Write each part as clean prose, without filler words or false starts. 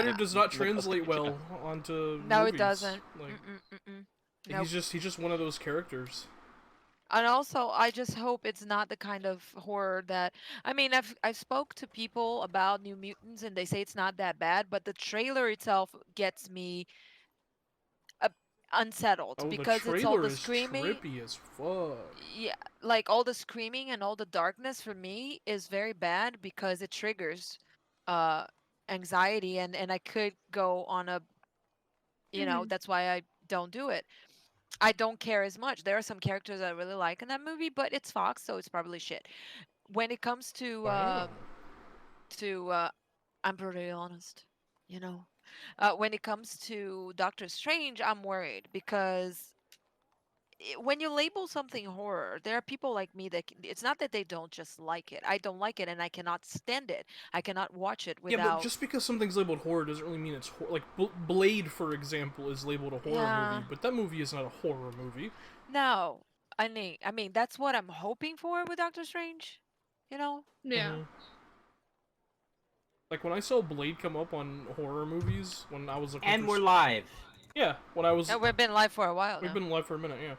writer does not translate well onto No, movies. it doesn't. Like, Nope. he's just one of those characters. And also, I just hope it's not the kind of horror that I mean, I've spoke to people about New Mutants and they say it's not that bad, but the trailer itself gets me uh, unsettled Oh, the because it's all trailer the is screaming. trippy as fuck. Yeah, like all the screaming and all the darkness for me is very bad because it triggers uh anxiety and I could go on a, that's why I don't do it. I don't care as much. There are some characters I really like in that movie, but it's Fox, so it's probably shit. When it comes Wow. to I'm brutally honest, you know. When it comes to Doctor Strange, I'm worried because when you label something horror, there are people like me that it's not that they don't just like it. I don't like it and I cannot stand it. I cannot watch it Yeah, but without. just because something's labeled horror doesn't really mean it's like Blade, for example, is labeled a horror Yeah. movie, but that movie is not a horror movie. No. I mean that's what I'm hoping for with Doctor Strange, you know? Yeah. Mm-hmm. Like when I saw Blade come up on horror movies when I was looking And for we're live. yeah, when I was Yeah, we've been live for a while we've now. been live for a minute, yeah.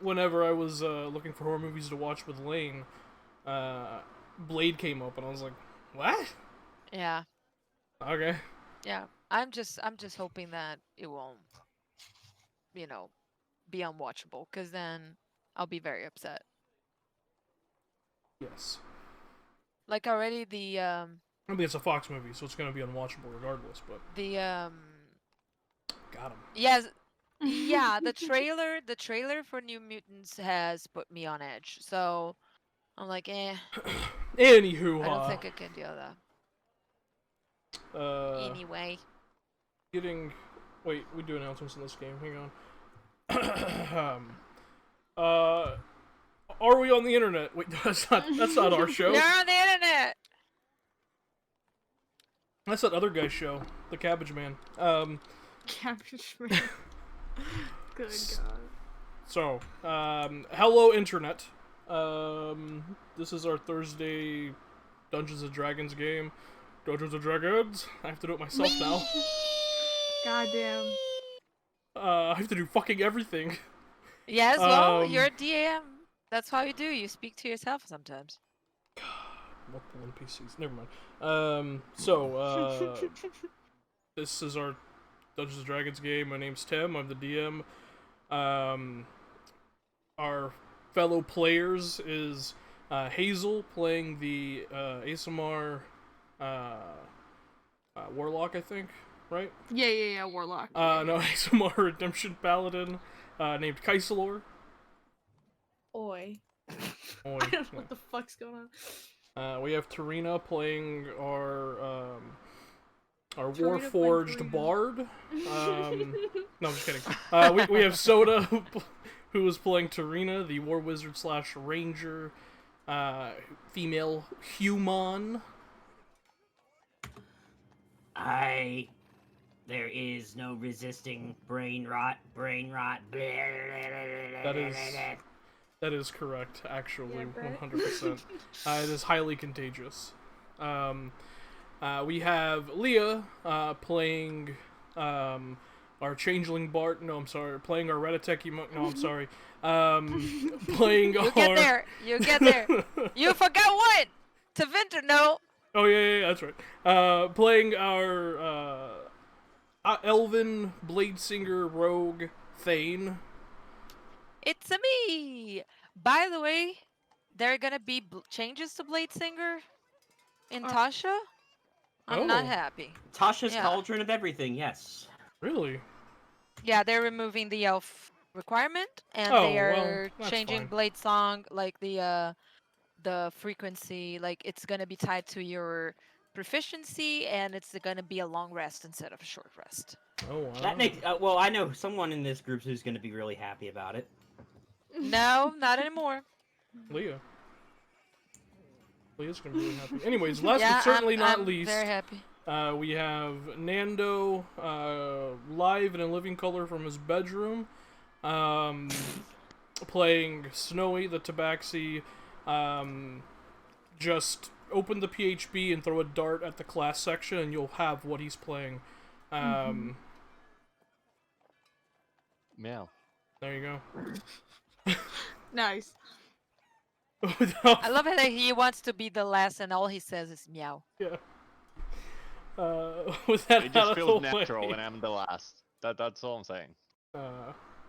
Whenever I was looking for horror movies to watch with Lane, Blade came up and I was like, "What?" Yeah. Okay. Yeah. I'm just hoping that it won't, you know, be unwatchable cuz then I'll be very upset. Yes. Like already I mean, it's a Fox movie, so it's gonna be unwatchable regardless. But the got him. yes, yeah, the trailer for New Mutants has put me on edge. So I'm like, Anywho, I don't think I can do that. Anyway. getting. Wait, we do announcements in this game. Hang on. Are we on the internet? Wait, that's not our show. You're on the internet. That's that other guy's show, the Cabbage Man. Cabbage Man. Good God. So, hello internet. This is our Thursday Dungeons and Dragons game. Dungeons and Dragons. I have to do it myself now. Goddamn. I have to do fucking everything. Yes, well, you're a DM. That's how you do. You speak to yourself sometimes. Multiple NPCs. Never mind. This is our Dungeons and Dragons game. My name's Tim. I'm the DM. Our fellow players is Hazel playing the ASMR Warlock, I think, right? Yeah, Warlock. No, ASMR Redemption Paladin named Kaisalor. Oi. Oi, I don't know what the fuck's going on. We have Tarina playing our Tarina Warforged playing Bard. No, I'm just kidding. We have Soda, who is playing Tarina, the War Wizard / Ranger, female human. There is no resisting brain rot. That is correct, actually, Yeah, Brett. 100%. It is highly contagious. We have Leah playing our Changeling Bard. No, I'm sorry. Playing our Rediteki Monk. No, I'm sorry. Playing You get there. You get there. You forgot what? To Vinter, no. Oh, yeah, that's right. Playing our Elven Bladesinger Rogue Thane. It's a me. By the way, there are gonna be changes to Blade Singer in Tasha. I'm not Oh. happy. Tasha's Yeah. Cauldron of Everything, yes. Really? Yeah, they're removing the elf requirement, and Oh, they well, are that's changing fine. Blade Song, like the frequency, like it's gonna be tied to your proficiency, and it's gonna be a long rest instead of a short rest. Oh, wow. That makes well, I know someone in this group who's going to be really happy about it. No, not anymore. Leah. Leah's gonna be really happy. Anyways, last Yeah, but certainly not I'm least, very happy. we have Nando live and in living color from his bedroom, playing Snowy the Tabaxi, just open the PHB and throw a dart at the class section, and you'll have what he's playing. Meow. There you go. Nice. I love it that he wants to be the last, and all he says is meow. Yeah. With that It out just of feels the natural way, when I'm the last. That's all I'm saying.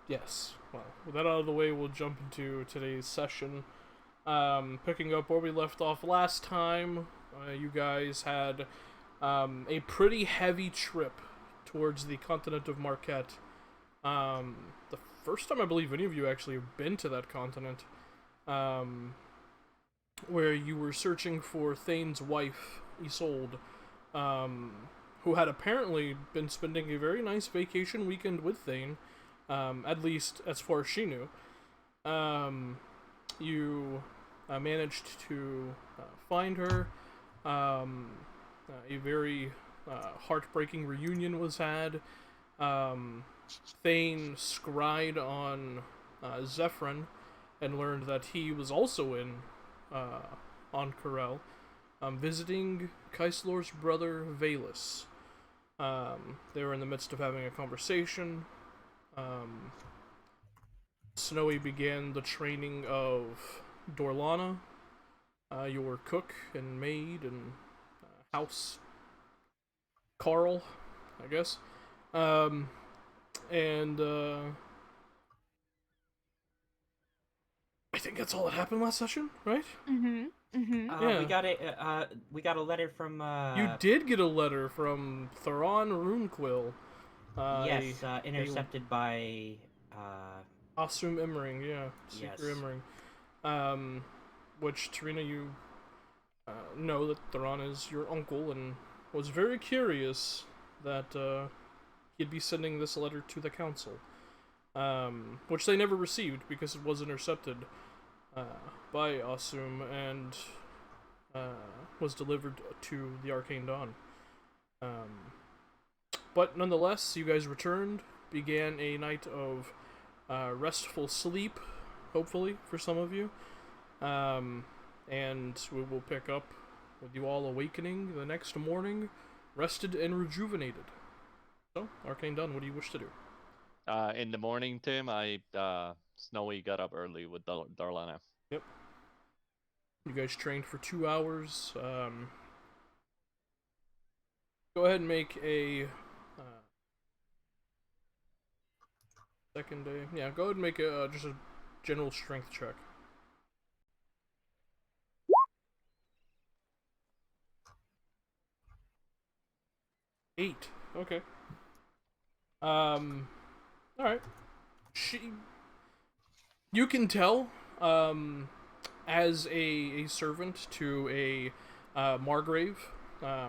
yes. Well, with that out of the way, we'll jump into today's session. Picking up where we left off last time, you guys had a pretty heavy trip towards the continent of Marquette. The first time I believe any of you actually have been to that continent, where you were searching for Thane's wife, Isolde, who had apparently been spending a very nice vacation weekend with Thane, at least as far as she knew. You managed to find her. A very heartbreaking reunion was had. Thane scryed on Zephyrin and learned that he was also on Corel, visiting Kaislor's brother Valus. They were in the midst of having a conversation. Snowy began the training of Dorlana, your cook and maid and house Carl, I guess. And I think that's all that happened last session, right? Yeah. We got a letter from. You did get a letter from Theron Runequill. Yes, intercepted by. Asum Immering, yeah, Seeker Yes. Immering. Which Tarina, you know that Theron is your uncle, and was very curious that he'd be sending this letter to the council, which they never received because it was intercepted by Asum and was delivered to the Arcane Dawn. But nonetheless, you guys returned, began a night of restful sleep, hopefully, for some of you. And we will pick up with you all awakening the next morning, rested and rejuvenated. So, Arcane Dawn, what do you wish to do? In the morning, Tim, Snowy got up early with Darlana. Yep. You guys trained for 2 hours. Go ahead and make a second day. Yeah, go ahead and make just a general strength check. 8. Okay. Alright. You can tell, as a servant to a Margrave,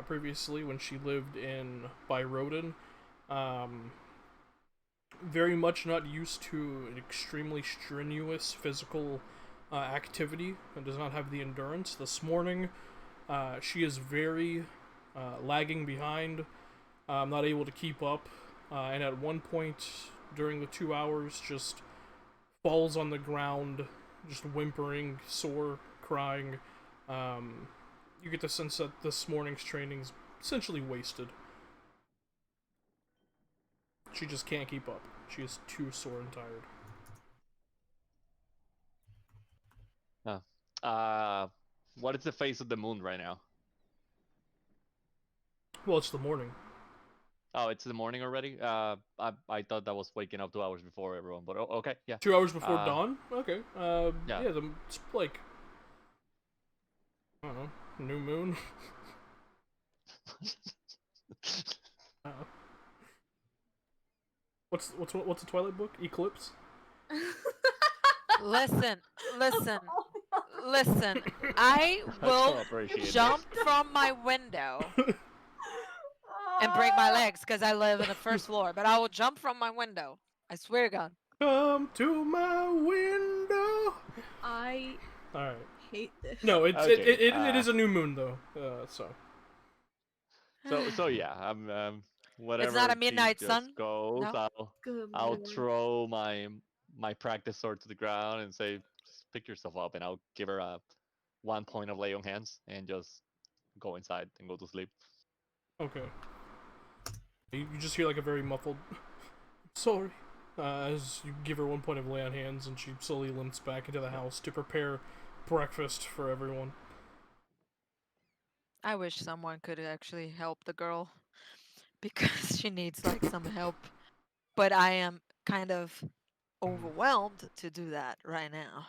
previously when she lived in Byrodin, very much not used to an extremely strenuous physical activity and does not have the endurance. This morning, she is very lagging behind, not able to keep up, and at one point during the 2 hours just falls on the ground, just whimpering, sore, crying. You get the sense that this morning's training is essentially wasted. She just can't keep up. She is too sore and tired. What is the phase of the moon right now? Well, it's the morning. Oh, it's the morning already? I thought that was waking up 2 hours before everyone, but okay, yeah. 2 hours before dawn? Okay. Yeah. It's like, I don't know, new moon? What's the Twilight book? Eclipse? Listen. I will jump from my window and break my legs because I live in the first floor. But I will jump from my window. I swear to God. Come to my window. I Alright. hate this. No, it is a new moon though. So yeah, I'm whatever. It's not a she midnight just sun? Goes, No? Good I'll lord. throw my practice sword to the ground and say, "Just pick yourself up," and I'll give her a 1 point of lay on hands and just go inside and go to sleep. Okay. You just hear like a very muffled, sorry, as you give her 1 point of lay on hands, and she slowly limps back into the house to prepare breakfast for everyone. I wish someone could actually help the girl because she needs like some help. But I am kind of overwhelmed to do that right now.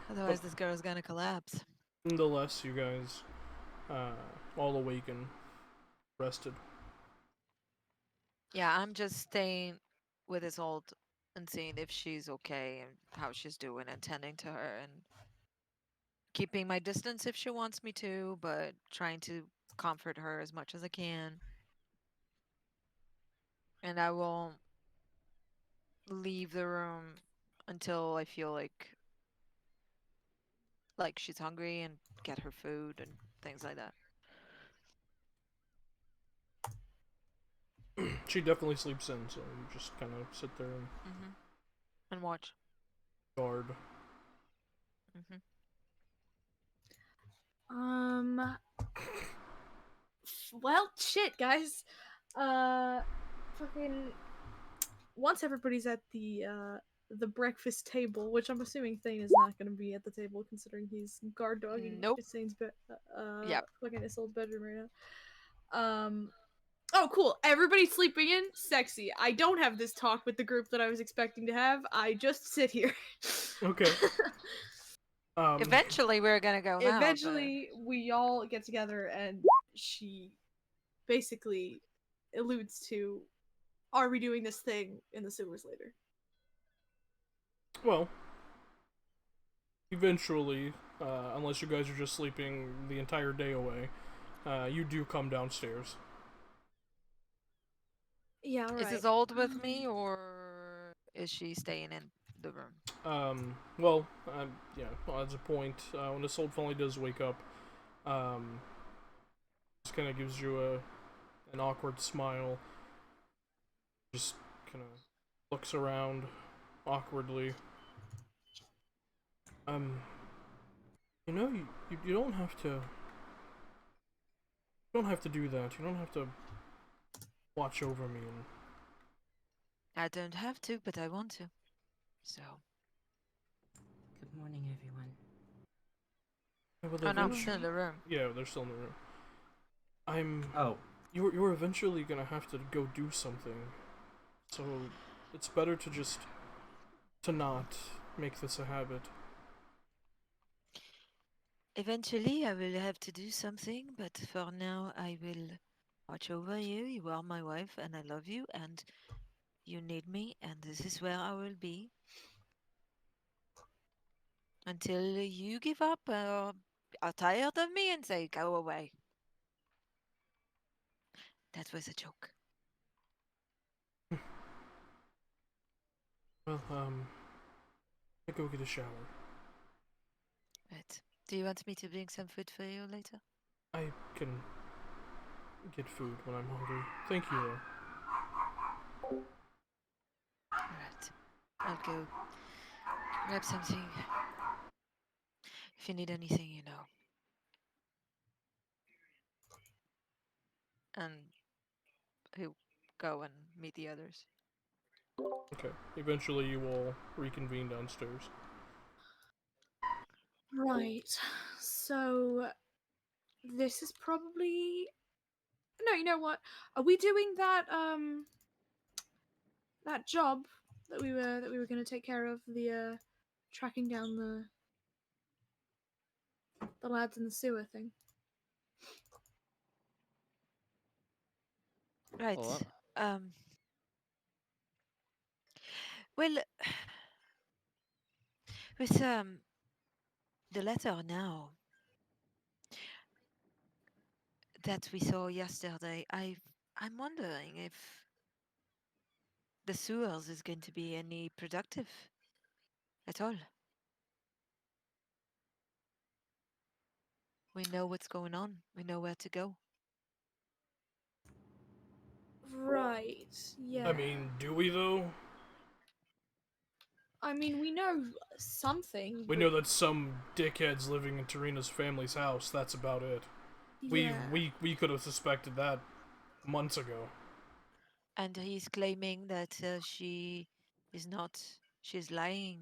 Otherwise, this girl is gonna collapse. Nonetheless, you guys all awaken, rested. Yeah, I'm just staying with this old and seeing if she's okay and how she's doing and tending to her and keeping my distance if she wants me to, but trying to comfort her as much as I can. And I won't leave the room until I feel like she's hungry and get her food and things like that. She definitely sleeps in, so you just kind of sit there and And watch. guard. Well, shit, guys. Fucking. Once everybody's at the breakfast table, which I'm assuming Thane is not going to be at the table considering he's guard dogging Nope. Isane's Yep. fucking Isolde's bedroom right now. Oh, cool. Everybody's sleeping in. Sexy. I don't have this talk with the group that I was expecting to have. I just sit here. Okay. Eventually, we're gonna go now. Eventually, we all get together, and she basically alludes to, "Are we doing this thing in the sewers later?" Well, eventually, unless you guys are just sleeping the entire day away, you do come downstairs. Yeah, Is this old with me, or is she staying in the room? Well, yeah, well, that's a point. When this old family does wake up, just kind of gives you an awkward smile. Just kind of looks around awkwardly. You know, you don't have to. You don't have to do that. You don't have to watch over me. And I don't have to, but I want to. So. Good morning, everyone. yeah, but Oh no, I'm eventually- still in the room. Yeah, they're still in the room. Oh, You're eventually gonna have to go do something, so it's better to not make this a habit. Eventually, I will have to do something, but for now, I will watch over you. You are my wife, and I love you, and you need me, and this is where I will be until you give up or are tired of me and say, go away. That was a joke. Well, I go get a shower. Right. Do you want me to bring some food for you later? I can get food when I'm hungry. Thank you, though. Alright. I'll go grab something. If you need anything, you know. And he'll go and meet the others. Okay. Eventually, you all reconvene downstairs. Right. So this is probably no. You know what? Are we doing that job that we were going to take care of, the tracking down the lads in the sewer thing? Right. Oh, Well, with the letter now that we saw yesterday, I'm wondering if the sewers is going to be any productive at all. We know what's going on. We know where to go. Right. Yeah. I mean, do we though? I mean, we know something. We but know that some dickhead's living in Tarina's family's house. That's about it. yeah. We could have suspected that months ago. And he's claiming that she is not. She's lying.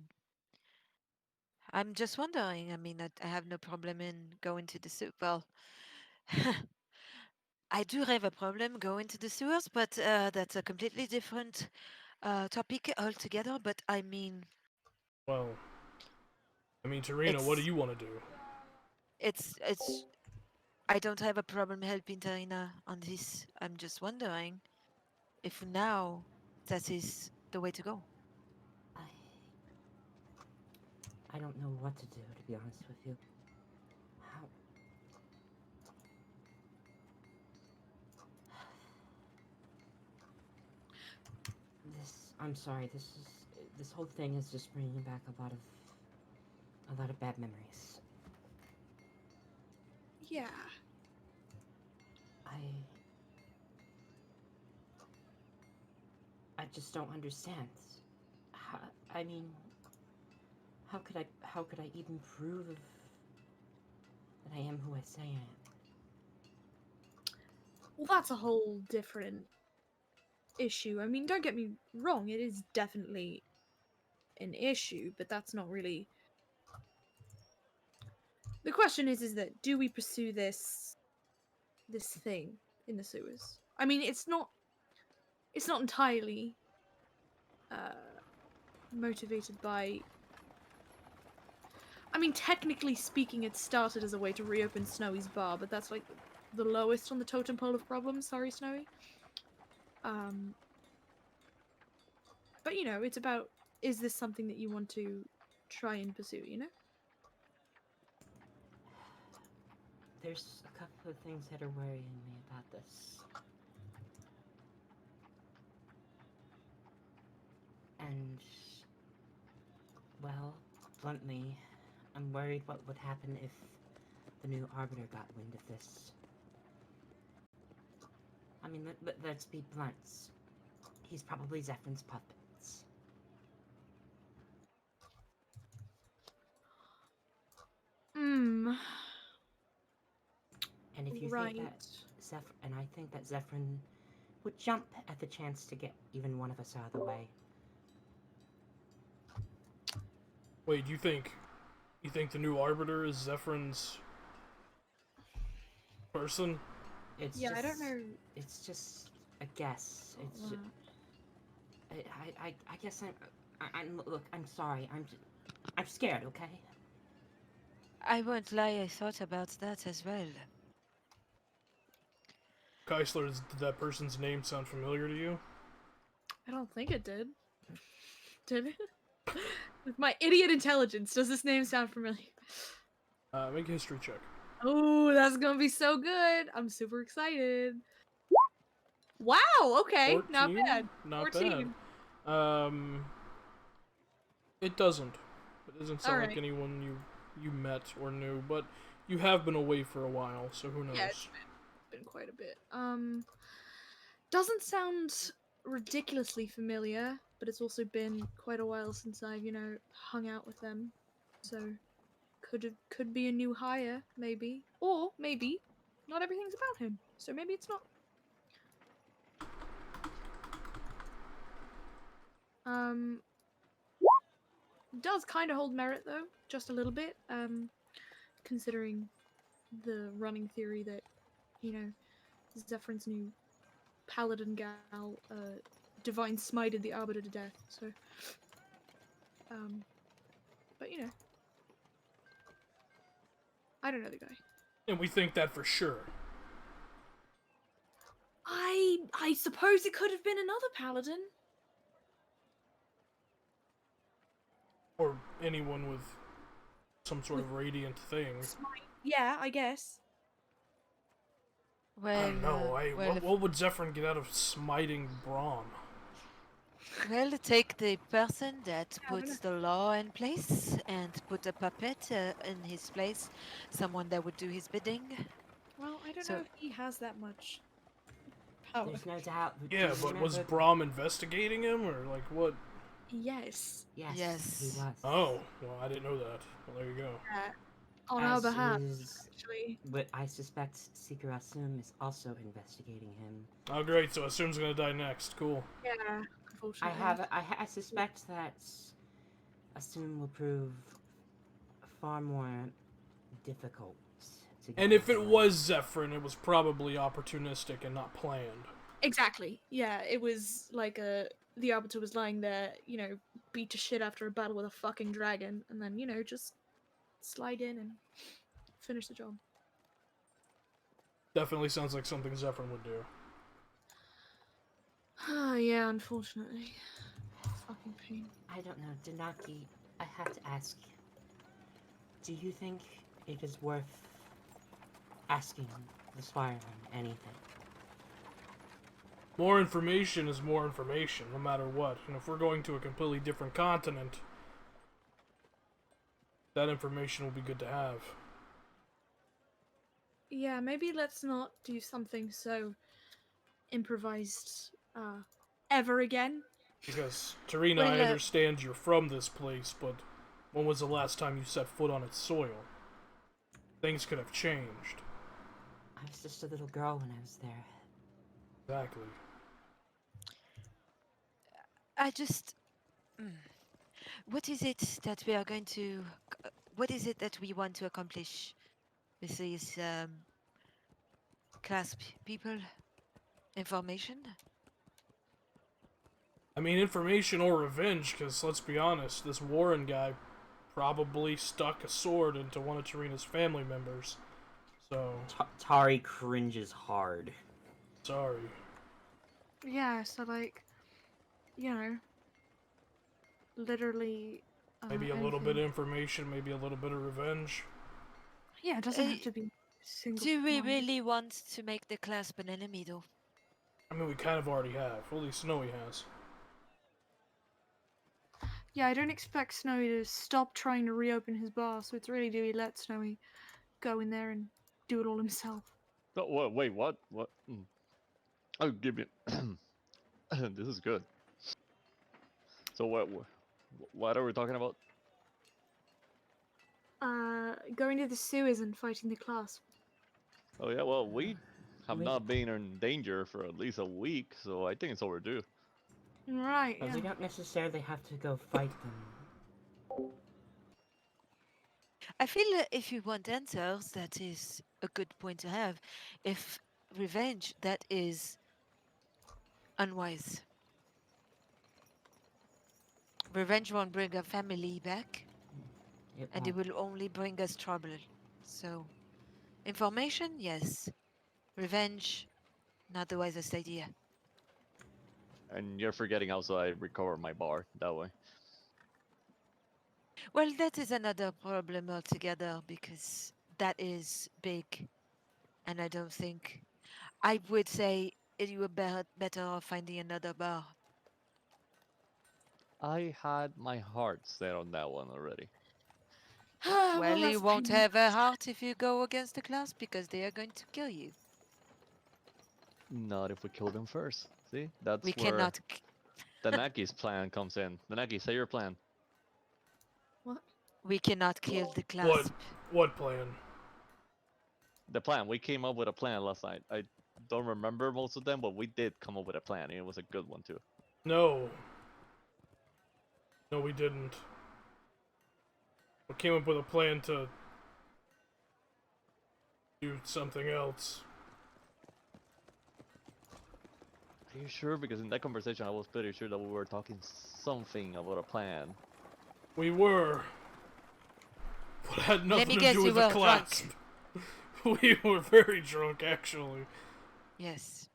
I'm just wondering. I mean, I have no problem in going to the sewer. Well, I do have a problem going to the sewers, but that's a completely different topic altogether. But I mean, Well, I mean, Tarina, what do it's you want to do? it's. I don't have a problem helping Tarina on this. I'm just wondering if now that is the way to go. I don't know what to do, to be honest with you. How? I'm sorry, this whole thing is just bringing back a lot of bad memories. Yeah. I just don't understand. How, I mean, how could I even prove that I am who I say I am? Well, that's a whole different issue. I mean, don't get me wrong, it is definitely an issue, but that's not really. The question is that do we pursue this thing in the sewers? I mean, it's not entirely motivated by. I mean, technically speaking, it started as a way to reopen Snowy's bar, but that's like the lowest on the totem pole of problems. Sorry, Snowy. But you know, it's about, is this something that you want to try and pursue? You know. There's a couple of things that are worrying me about this. And, well, bluntly, I'm worried what would happen if the new Arbiter got wind of this. I mean, let's be blunt. He's probably Zephyr's puppets. Hmm. And if you Right. think that I think that Zephyrin would jump at the chance to get even one of us out of the way. Wait, you think the new Arbiter is Zephyr's person? It's Yeah, just, I don't know. It's just a guess. It's just, I guess I'm sorry. I'm scared, okay? I won't lie, I thought about that as well. Keisler, did that person's name sound familiar to you? I don't think it did. Did it? With my idiot intelligence, does this name sound familiar? Make a history check. Oh, that's gonna be so good. I'm super excited. Wow, okay. 14? Not bad. Not 14. bad. It doesn't. It doesn't sound like Alright. anyone you met or knew, but you have been away for a while, so who knows? Yeah, it's been quite a bit. Doesn't sound ridiculously familiar, but it's also been quite a while since I've, hung out with them. So could be a new hire, maybe. Or maybe not everything's about him. So maybe it's not. Does kind of hold merit though, just a little bit. Considering the running theory that, Zephyr's new paladin gal, divine smited the arbiter to death. So, but I don't know the guy. And we think that for sure. I suppose it could have been another paladin. Or anyone with some sort of radiant thing. Yeah, I guess. Well, I don't know. well, What would Zephyr get out of smiting Braum? well, take the person that I don't puts the law in place and put a puppet in his place, someone that would do his bidding. Well, I don't So- know if he has that much power. There's no doubt. Yeah, but was remember- Braum investigating him, or like what? Yes. Yes, Yes. he was. Oh, well, I didn't know that. Well, there you go. On our As behalf, is, actually. but I suspect Seeker Asum is also investigating him. Oh, great. So Assume's gonna die next. Cool. Yeah, unfortunately. I suspect that Asum will prove far more difficult to get. And if it behind. was Zephyrin, it was probably opportunistic and not planned. Exactly. Yeah, it was like the Arbiter was lying there, you know, beat to shit after a battle with a fucking dragon, and then, you know, just slide in and finish the job. Definitely sounds like something Zephyrin would do. Yeah, unfortunately. Fucking pain. I don't know, Danaki. I have to ask. Do you think it is worth asking the Spire anything? More information is more information, no matter what. And if we're going to a completely different continent, that information will be good to have. Yeah, maybe let's not do something so improvised ever again. Because, Tarina, Well, I understand you're from this place, but when was the last time you set foot on its soil? Things could have changed. I was just a little girl when I was there. Exactly. I just. What is it that we are going to? What is it that we want to accomplish with these clasp people? Information? I mean, information or revenge, because let's be honest, this Warren guy probably stuck a sword into one of Tarina's family members. So, Tari cringes hard. sorry. Yeah, so like, you know, literally. Maybe a little bit anything. of information, maybe a little bit of revenge. Yeah, it doesn't have to be single. Do we really want to make the clasp an enemy, though? I mean, we kind of already have. Well, at least Snowy has. Yeah, I don't expect Snowy to stop trying to reopen his bar, so it's really do we let Snowy go in there and do it all himself. Oh, wait, what? What? Oh, give me. This is good. So what are we talking about? Going to the sewers and fighting the clasp. Oh yeah, well we have Wait. not been in danger for at least a week, so I think it's overdue. Right, But yeah. we don't necessarily have to go fight them. I feel that if you want answers, that is a good point to have. If revenge, that is unwise. Revenge won't bring our family back, and it won't. will only bring us trouble. So, information, yes. Revenge, not the wisest idea. And you're forgetting also I recovered my bar that way. Well, that is another problem altogether because that is big, and I don't think I would say you were better off finding another bar. I had my heart set on that one already. Well, you that's won't opinion. have a heart if you go against the class because they are going to kill you. Not if we kill them first. See, that's We where cannot. the Naki's plan comes in. The Naki, say your plan. We cannot kill the What? clasp. What plan? The plan. We came up with a plan last night. I don't remember most of them, but we did come up with a plan, and it was a good one too. No. No, we didn't. We came up with a plan to do something else. Are you sure? Because in that conversation, I was pretty sure that we were talking something about a plan. We were. But it had Let nothing me to guess, do you with the were clasp. drunk. We were very drunk, actually. Yes.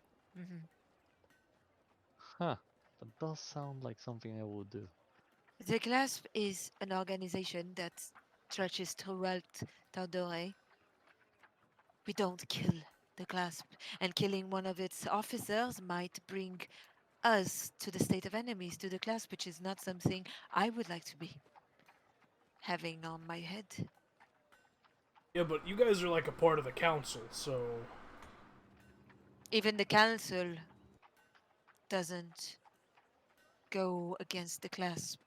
Huh. That does sound like something I would do. The clasp is an organization that stretches throughout Tal'dorei. We don't kill the clasp, and killing one of its officers might bring us to the state of enemies to the clasp, which is not something I would like to be having on my head. Yeah, but you guys are like a part of the council, so... Even the council doesn't go against the clasp.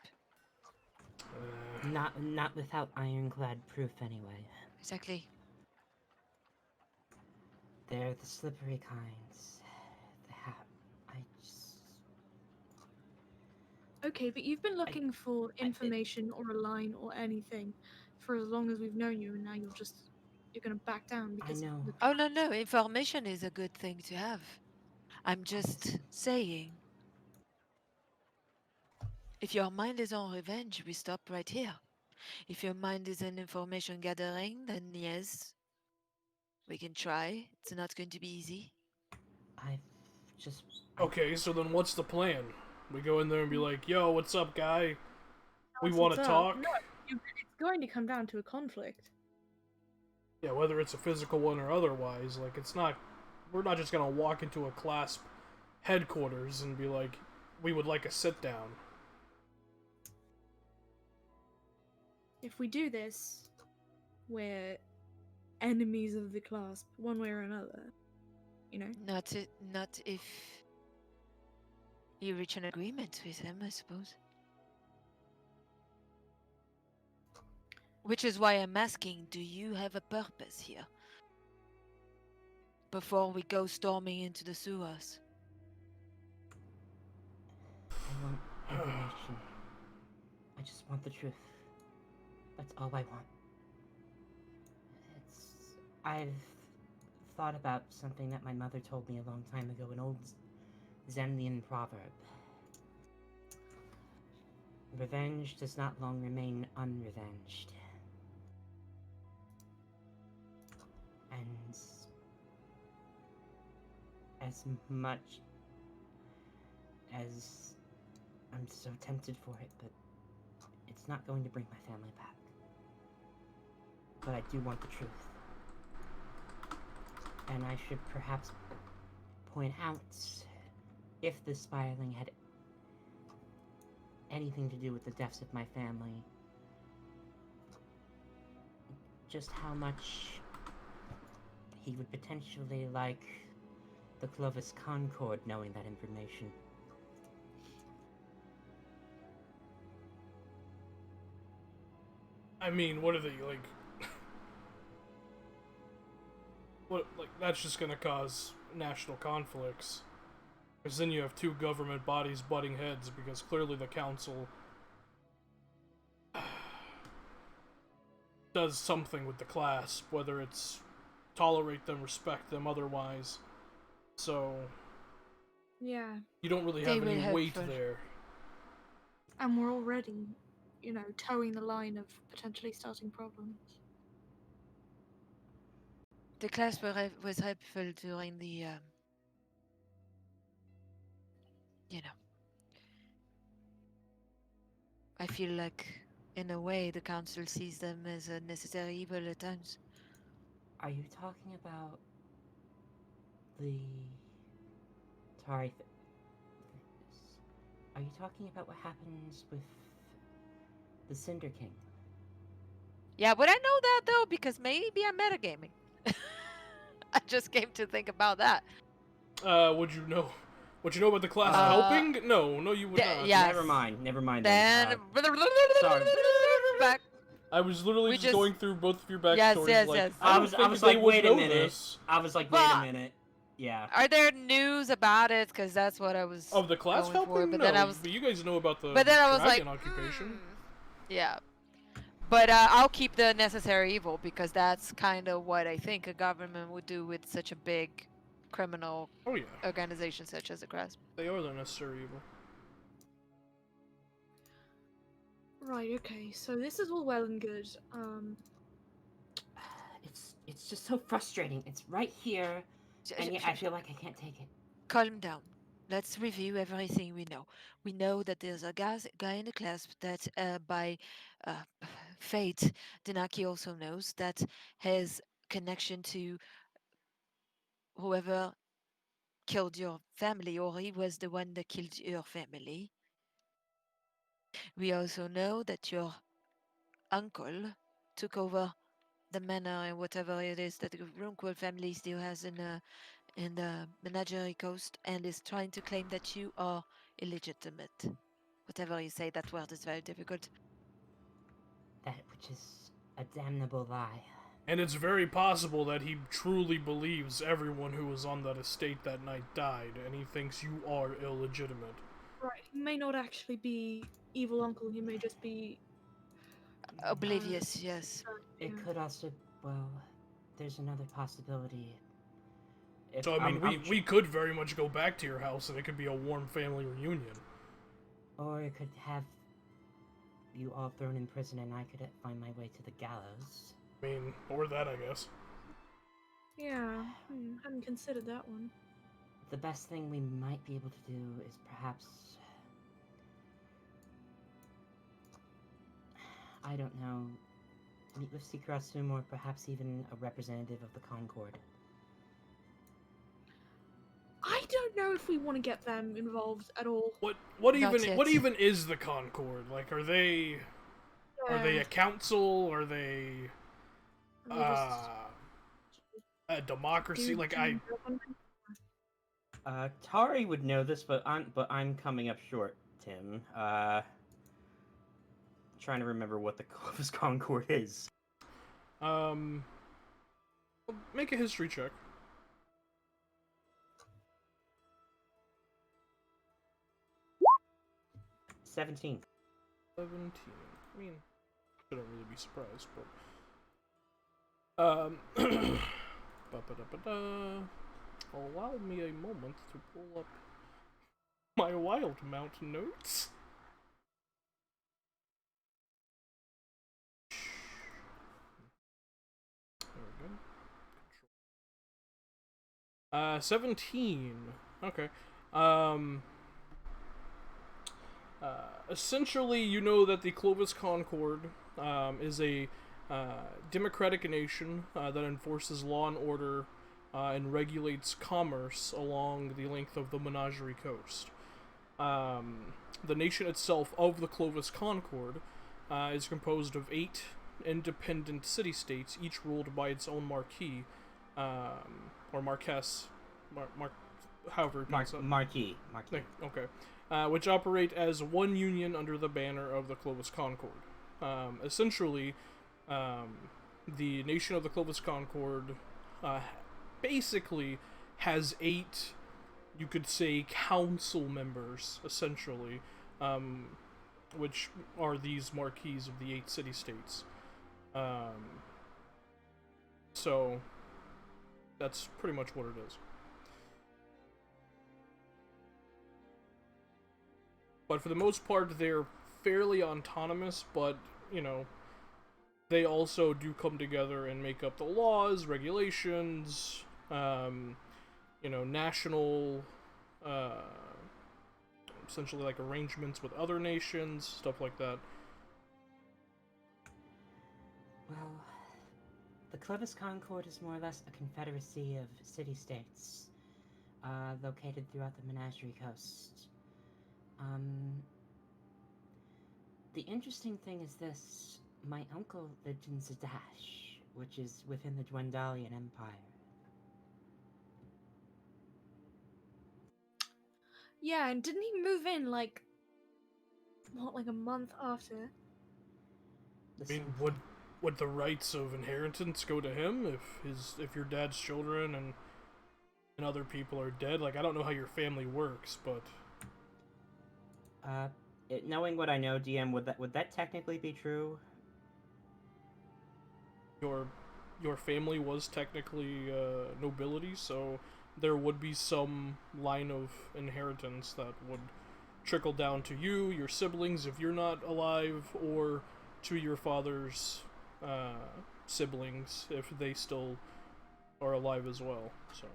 Not without ironclad proof, anyway. Exactly. They're the slippery kinds. I just... Okay, but you've been looking for information or a line or anything for as long as we've known you, and now you're gonna back down because know. the Oh, no. Information is a good thing to have. I'm just saying. If your mind is on revenge, we stop right here. If your mind is in information gathering, then yes, we can try. It's not going to be easy. I've just... Okay, so then what's the plan? We go in there and be like, "Yo, what's up, guy? We What's want to up? talk." No, it's going to come down to a conflict. Yeah, whether it's a physical one or otherwise, like it's not. We're not just gonna walk into a clasp headquarters and be like, "We would like a sit down." If we do this, we're enemies of the clasp, one way or another. You know? Not if you reach an agreement with him, I suppose. Which is why I'm asking, do you have a purpose here? Before we go storming into the sewers. I want information. I just want the truth. That's all I want. I've thought about something that my mother told me a long time ago, an old Zemnian proverb. Revenge does not long remain unrevenged. And as much as I'm so tempted for it, but it's not going to bring my family back. But I do want the truth. And I should perhaps point out, if the spiraling had anything to do with the deaths of my family, just how much he would potentially like the Clovis Concord knowing that information. I mean, what are they like? What, like, that's just gonna cause national conflicts. Because then you have two government bodies butting heads, because clearly the council does something with the clasp, whether it's tolerate them, respect them, otherwise. So Yeah. you don't really They have will any have weight for- there. And we're already, towing the line of potentially starting problems. The class was helpful during the, I feel like, in a way, the council sees them as a necessary evil at times. Are you talking about the Tari? Are you talking about what happens with the Cinder King? Yeah, would I know that though? Because maybe I'm metagaming. I just came to think about that. Would you know? Would you know about the clasp Uh, helping? No, you would not. yeah. Never mind. Then. Then Sorry. back. I was literally We just just- going through both of your backstories. Yes, like, yes. I I don't was think they like, would wait a know minute. this. I was like, Well, wait a minute. Yeah. Are there news about it? Because that's what I was Of the clasp going for. helping? But No, then I was, but you guys know about the but then I was dragon like, occupation. yeah. But I'll keep the necessary evil because that's kind of what I think a government would do with such a big criminal Oh yeah, organization such as the Grasp. they are the necessary evil. Right, okay, so this is all well and good. It's just so frustrating. It's right here, and yet I feel like I can't take it. Calm down. Let's review everything we know. We know that there's a guy in the clasp that, by fate, Denaki also knows that has connection to whoever killed your family, or he was the one that killed your family. We also know that your uncle took over the manor and whatever it is that the Runquil family still has in the Menagerie Coast and is trying to claim that you are illegitimate. whatever you say. That word is very difficult. That which is a damnable lie. And it's very possible that he truly believes everyone who was on that estate that night died, and he thinks you are illegitimate. Right. He may not actually be evil uncle. He may just be. Oblivious, yes. It could also, well, there's another possibility. If So, I mean, I'm we could very much go back to your house, and it could be a warm family reunion. Or it could have you all thrown in prison and I could find my way to the gallows. I mean, or that, I guess. Yeah. Hadn't considered that one. The best thing we might be able to do is perhaps... I don't know, meet with Seacrostum or perhaps even a representative of the Concord. I don't know if we want to get them involved at all. What Not even yet. what even is the Concord? Like, are they a council? Are they Are they just a democracy? dudes Like, and girls? Tari would know this, but I'm coming up short, Tim. Trying to remember what the Clovis Concord is. Make a history check. 17. 17. I mean, shouldn't really be surprised, but ba-ba-da-ba-da. Allow me a moment to pull up my Wild Mount notes. There we go. 17. Okay. Essentially, you know that the Clovis Concord is a democratic nation that enforces law and order and regulates commerce along the length of the Menagerie Coast. The nation itself of the Clovis Concord is composed of 8 independent city-states, each ruled by its own marquis, or marquess, however you pronounce it. Marquis. Okay. Which operate as one union under the banner of the Clovis Concord. Essentially, the nation of the Clovis Concord basically has 8, you could say, council members, essentially, which are these marquis of the 8 city-states. So, that's pretty much what it is. But for the most part, they're fairly autonomous, but, you know, they also do come together and make up the laws, regulations, you know, national, essentially like arrangements with other nations, stuff like that. Well, the Clovis Concord is more or less a confederacy of city-states, located throughout the Menagerie Coast. The interesting thing is this. My uncle lived in Zadash, which is within the Dwendalian Empire. Yeah, and didn't he move in like a month after? I mean, would the rights of inheritance go to him if your dad's children and other people are dead? Like, I don't know how your family works, but knowing what I know, DM, would that technically be true? your family was technically nobility, so there would be some line of inheritance that would trickle down to you, your siblings, if you're not alive, or to your father's siblings if they still are alive as well. So.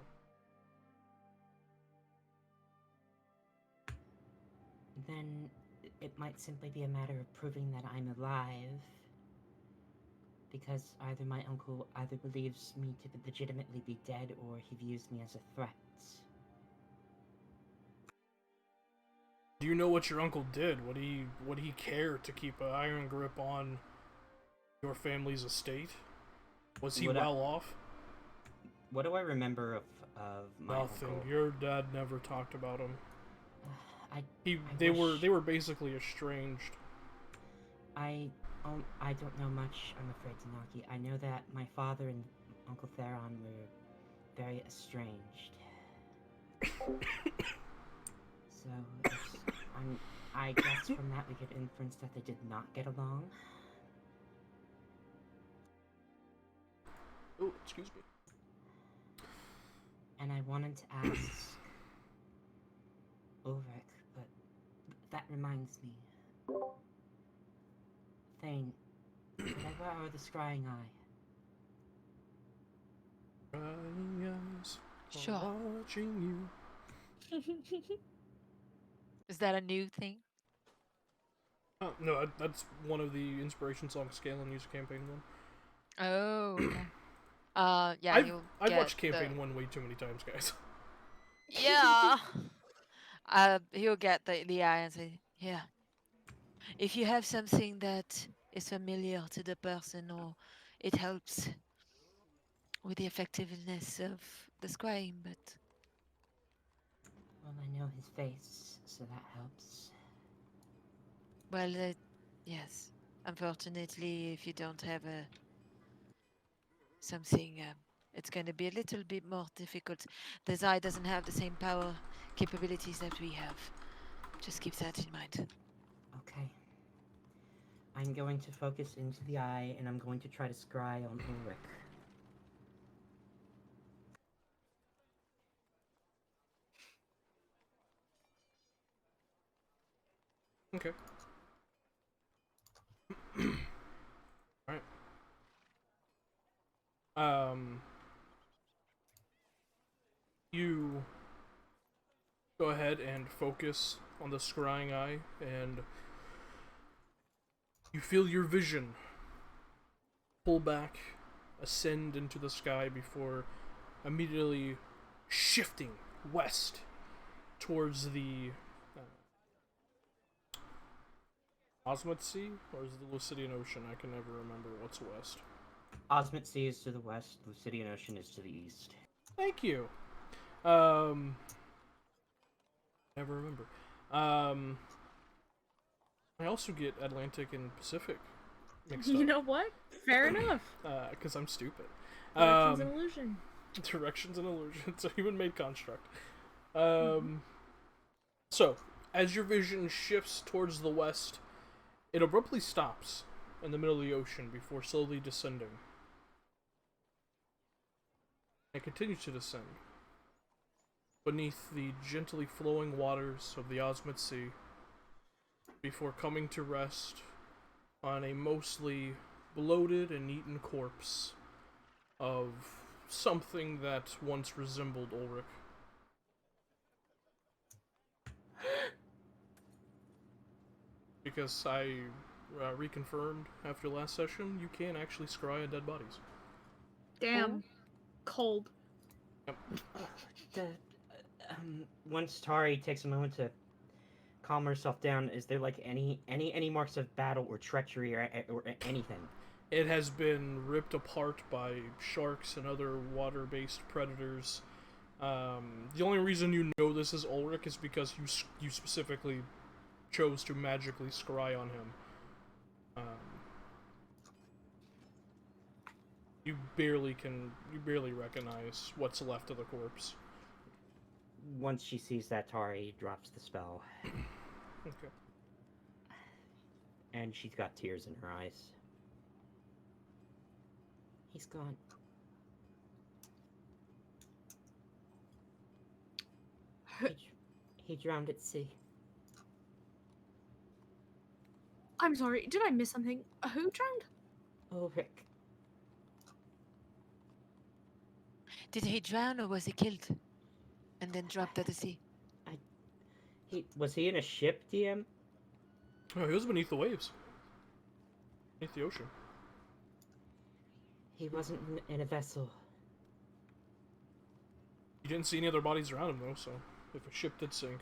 Then it might simply be a matter of proving that I'm alive. Because either my uncle either believes me to legitimately be dead or he views me as a threat. Do you know what your uncle did? Would he care to keep an iron grip on your family's estate? Was he well off? What do I remember of my Nothing. uncle? Your dad never talked about him. They wish- were basically estranged. I don't know much, I'm afraid, Tanaki. I know that my father and Uncle Theron were very estranged. So, I guess from that we could inference that they did not get along. Oh, excuse me. And I wanted to ask Ulrich, but that reminds me. Thane, could I borrow the scrying eye? Crying eyes are Sure. watching you. Is that a new thing? Oh, no, that's one of the inspiration songs Galen used campaign one. Oh, okay. Yeah, I've watched campaign one way too many times, guys. Yeah. He'll get the eye and say, "Yeah, if you have something that is familiar to the person, or it helps with the effectiveness of the scrying, but Well, I know his face, so that helps. well, yes. Unfortunately, if you don't have something, it's going to be a little bit more difficult. The eye doesn't have the same power capabilities that we have. Just keep that in mind." Okay. I'm going to focus into the eye, and I'm going to try to scry on Ulrich. Okay. Alright. You go ahead and focus on the scrying eye, and you feel your vision pull back, ascend into the sky before immediately shifting west towards the Osmond Sea, or is it the Lucidian Ocean? I can never remember what's west. Osmond Sea is to the west, Lucidian Ocean is to the east. Thank you. Never remember. I also get Atlantic and Pacific mixed up. You know what? Fair enough. Because I'm stupid. Direction's an illusion. Directions and illusions, a human-made construct. So, as your vision shifts towards the west, it abruptly stops in the middle of the ocean before slowly descending. It continues to descend beneath the gently flowing waters of the Osmond Sea before coming to rest on a mostly bloated and eaten corpse of something that once resembled Ulrich. Because I reconfirmed after last session, you can actually scry on dead bodies. Damn. Cold. Once Tari takes a moment to calm herself down, is there like any marks of battle or treachery or anything? It has been ripped apart by sharks and other water-based predators. The only reason you know this is Ulrich is because you specifically chose to magically scry on him. You barely recognize what's left of the corpse. Once she sees that, Tari drops the spell. Okay. And she's got tears in her eyes. He's gone. He drowned at sea. I'm sorry, did I miss something? Who drowned? Ulrich. Did he drown or was he killed and then dropped at the sea? Was he in a ship, DM? Oh, he was beneath the waves. Beneath the ocean. He wasn't in a vessel. You didn't see any other bodies around him, though, so if a ship did sink,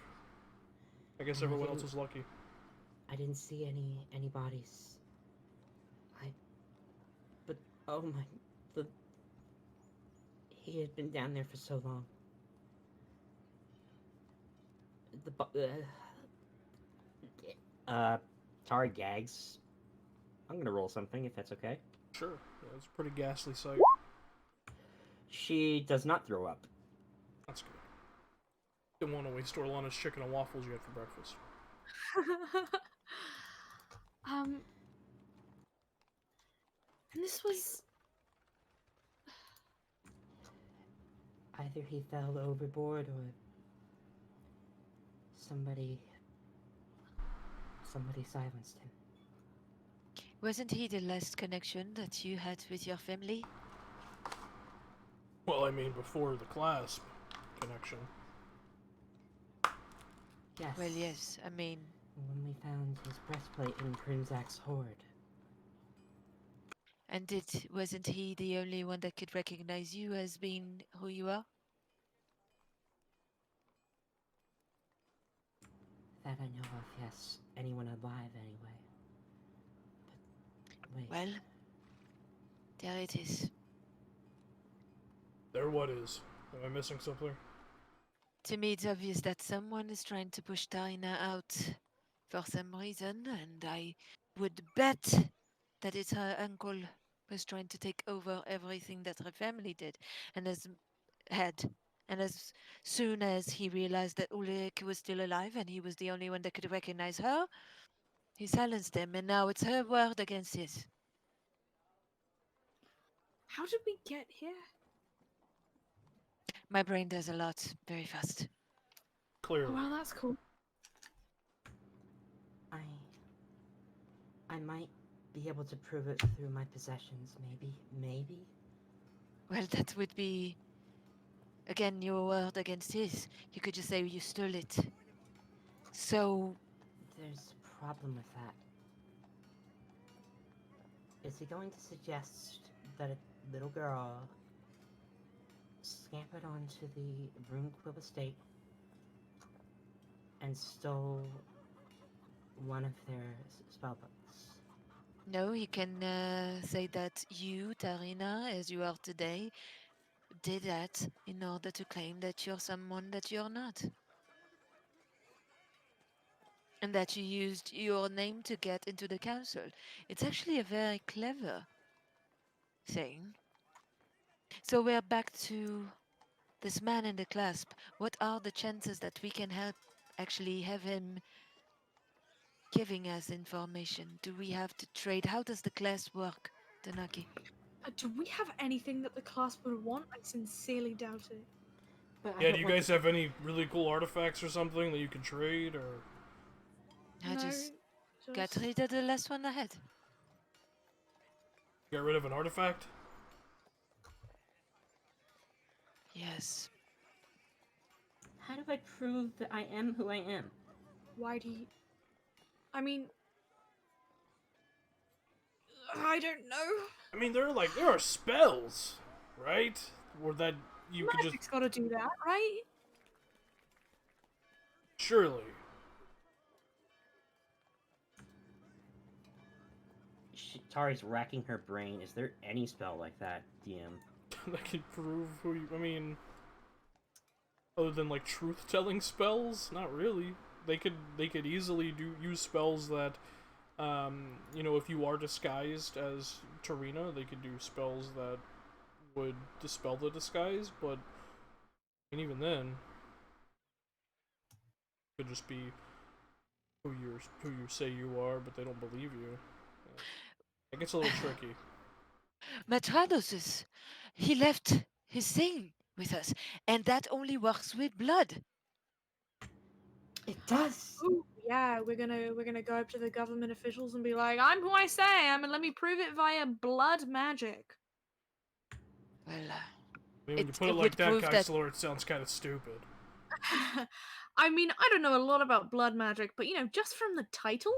I guess And I everyone else didn't- was lucky. I didn't see any bodies. But oh my, he had been down there for so long. Tari gags. I'm gonna roll something if that's okay. Sure. Yeah, it's a pretty ghastly sight. She does not throw up. That's good. Didn't want to waste Orlana's chicken and waffles you had for breakfast. And this was Either he fell overboard or somebody silenced him. Wasn't he the last connection that you had with your family? Well, I mean, before the clasp connection. Yes. Well, yes. I mean, When we found his breastplate in Grimzak's hoard. and wasn't he the only one that could recognize you as being who you are? That I know of, yes. Anyone alive, anyway. But wait. Well, there it is. There what is? Am I missing something? To me, it's obvious that someone is trying to push Tarina out for some reason, and I would bet that it's her uncle was trying to take over everything that her family did, and as soon as he realized that Ulrich was still alive and he was the only one that could recognize her, he silenced him, and now it's her word against his. how did we get here? My brain does a lot very fast. Clearly. Oh, well, that's cool. I might be able to prove it through my possessions, maybe? Well, that would be, again, your word against his. You could just say you stole it. So, There's a problem with that. Is he going to suggest that a little girl scampered onto the Broomquill estate and stole one of their spellbooks? no, he can say that you, Tarina, as you are today, did that in order to claim that you're someone that you're not. And that you used your name to get into the council. It's actually a very clever thing. So we're back to this man in the clasp. What are the chances that we can help actually have him giving us information? Do we have to trade? How does the clasp work, Tanaki? Do we have anything that the class would want? I sincerely doubt it. But Yeah, do you guys have any really cool artifacts or something that you can trade, or... I No, just got rid of the last one I had. Get rid of an artifact? Yes. How do I prove that I am who I am? Why do you... I mean... I don't know. I mean, there are spells, right? Or that you could just... Magic's gotta do that, right? Surely. Tari's racking her brain. Is there any spell like that, DM? That could prove who you... I mean... Other than, like, truth-telling spells? Not really. They could easily use spells that... you know, if you are disguised as Tarina, they could do spells that would dispel the disguise, but I mean, even then, it could just be who you say you are, but they don't believe you. It gets a little tricky. Matrados, he left his thing with us, and that only works with blood. It does! Ooh, yeah, we're gonna go up to the government officials and be like, I'm who I say I am, and let me prove it via blood magic. Well, I mean, when you put it it like would that, prove that- Kaislor, it sounds kind of stupid. I mean, I don't know a lot about blood magic, but you know, just from the title,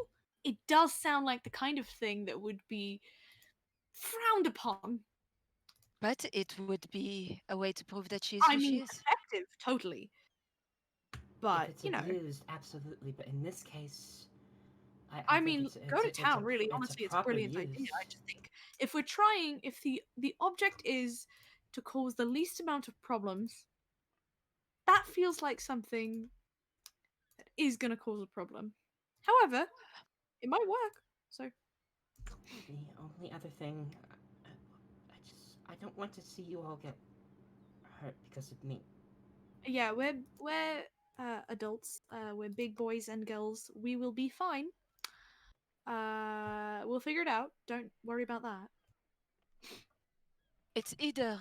it does sound like the kind of thing that would be frowned upon. but it would be a way to prove that she's I who she mean, is. effective, totally. But if it's you know, abused, absolutely. But in this case, I think mean, go to town. Really, honestly, it's a proper brilliant idea. I just think if we're trying, if the object is to cause the least amount of problems, that feels like something that is going to cause a problem. However, it might work. So The only other thing, I don't want to see you all get hurt because of me. yeah, we're adults. We're big boys and girls. We will be fine. We'll figure it out. Don't worry about that. It's either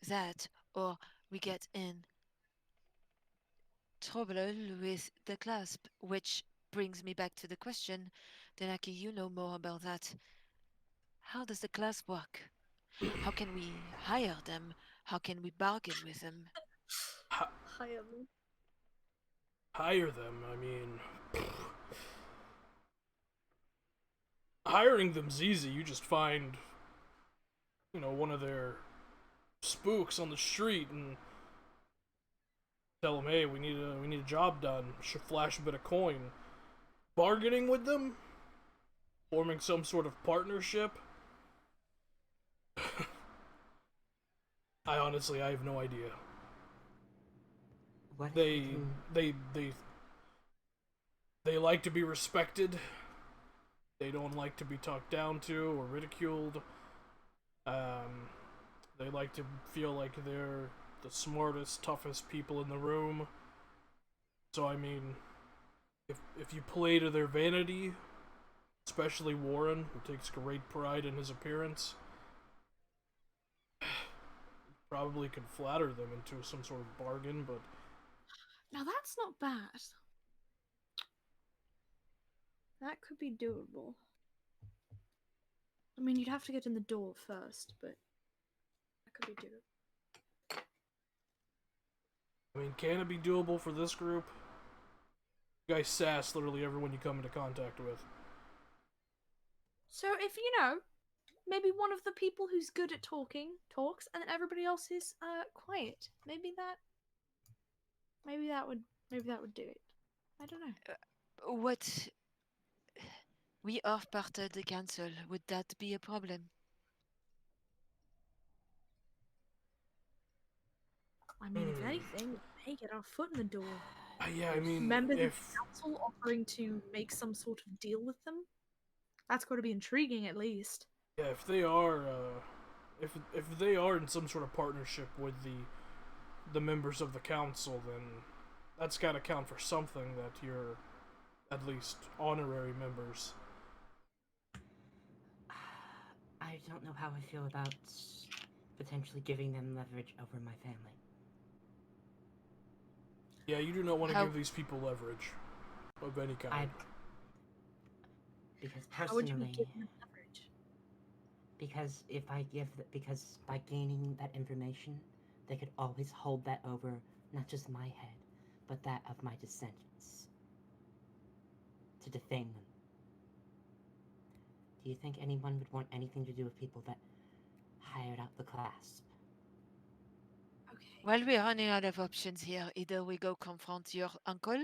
that or we get in trouble with the clasp, which brings me back to the question. Denaki, you know more about that. How does the clasp work? How can we hire them? How can we bargain with them? Hire them. I mean, hiring them's easy. You just find, one of their spooks on the street and tell them, hey, we need a job done. Should flash a bit of coin. Bargaining with them, forming some sort of partnership. I have no idea. What They like to be respected. They don't like to be talked down to or ridiculed. They like to feel like they're the smartest, toughest people in the room. So I mean, if you play to their vanity, especially Warren, who takes great pride in his appearance, probably could flatter them into some sort of bargain, but Now that's not bad. That could be doable. I mean, you'd have to get in the door first, but that could be doable. I mean, can it be doable for this group? You guys sass literally everyone you come into contact with. So if maybe one of the people who's good at talking talks, and then everybody else is quiet. Maybe that would do it. I don't know. What? We are part of the council. Would that be a problem? I mean, if anything, may get our foot in the door. Yeah, I mean, Members of if the council offering to make some sort of deal with them. That's got to be intriguing, at least. yeah, if they are, if they are in some sort of partnership with the members of the council, then that's got to count for something that you're at least honorary members. I don't know how I feel about potentially giving them leverage over my family. Yeah, you do not want to give these people leverage of any kind. Because How would you personally, give them leverage? because by gaining that information, they could always hold that over not just my head, but that of my descendants. To defame them. Do you think anyone would want anything to do with people that hired out the clasp? Okay. Well, we're running out of options here. Either we go confront your uncle,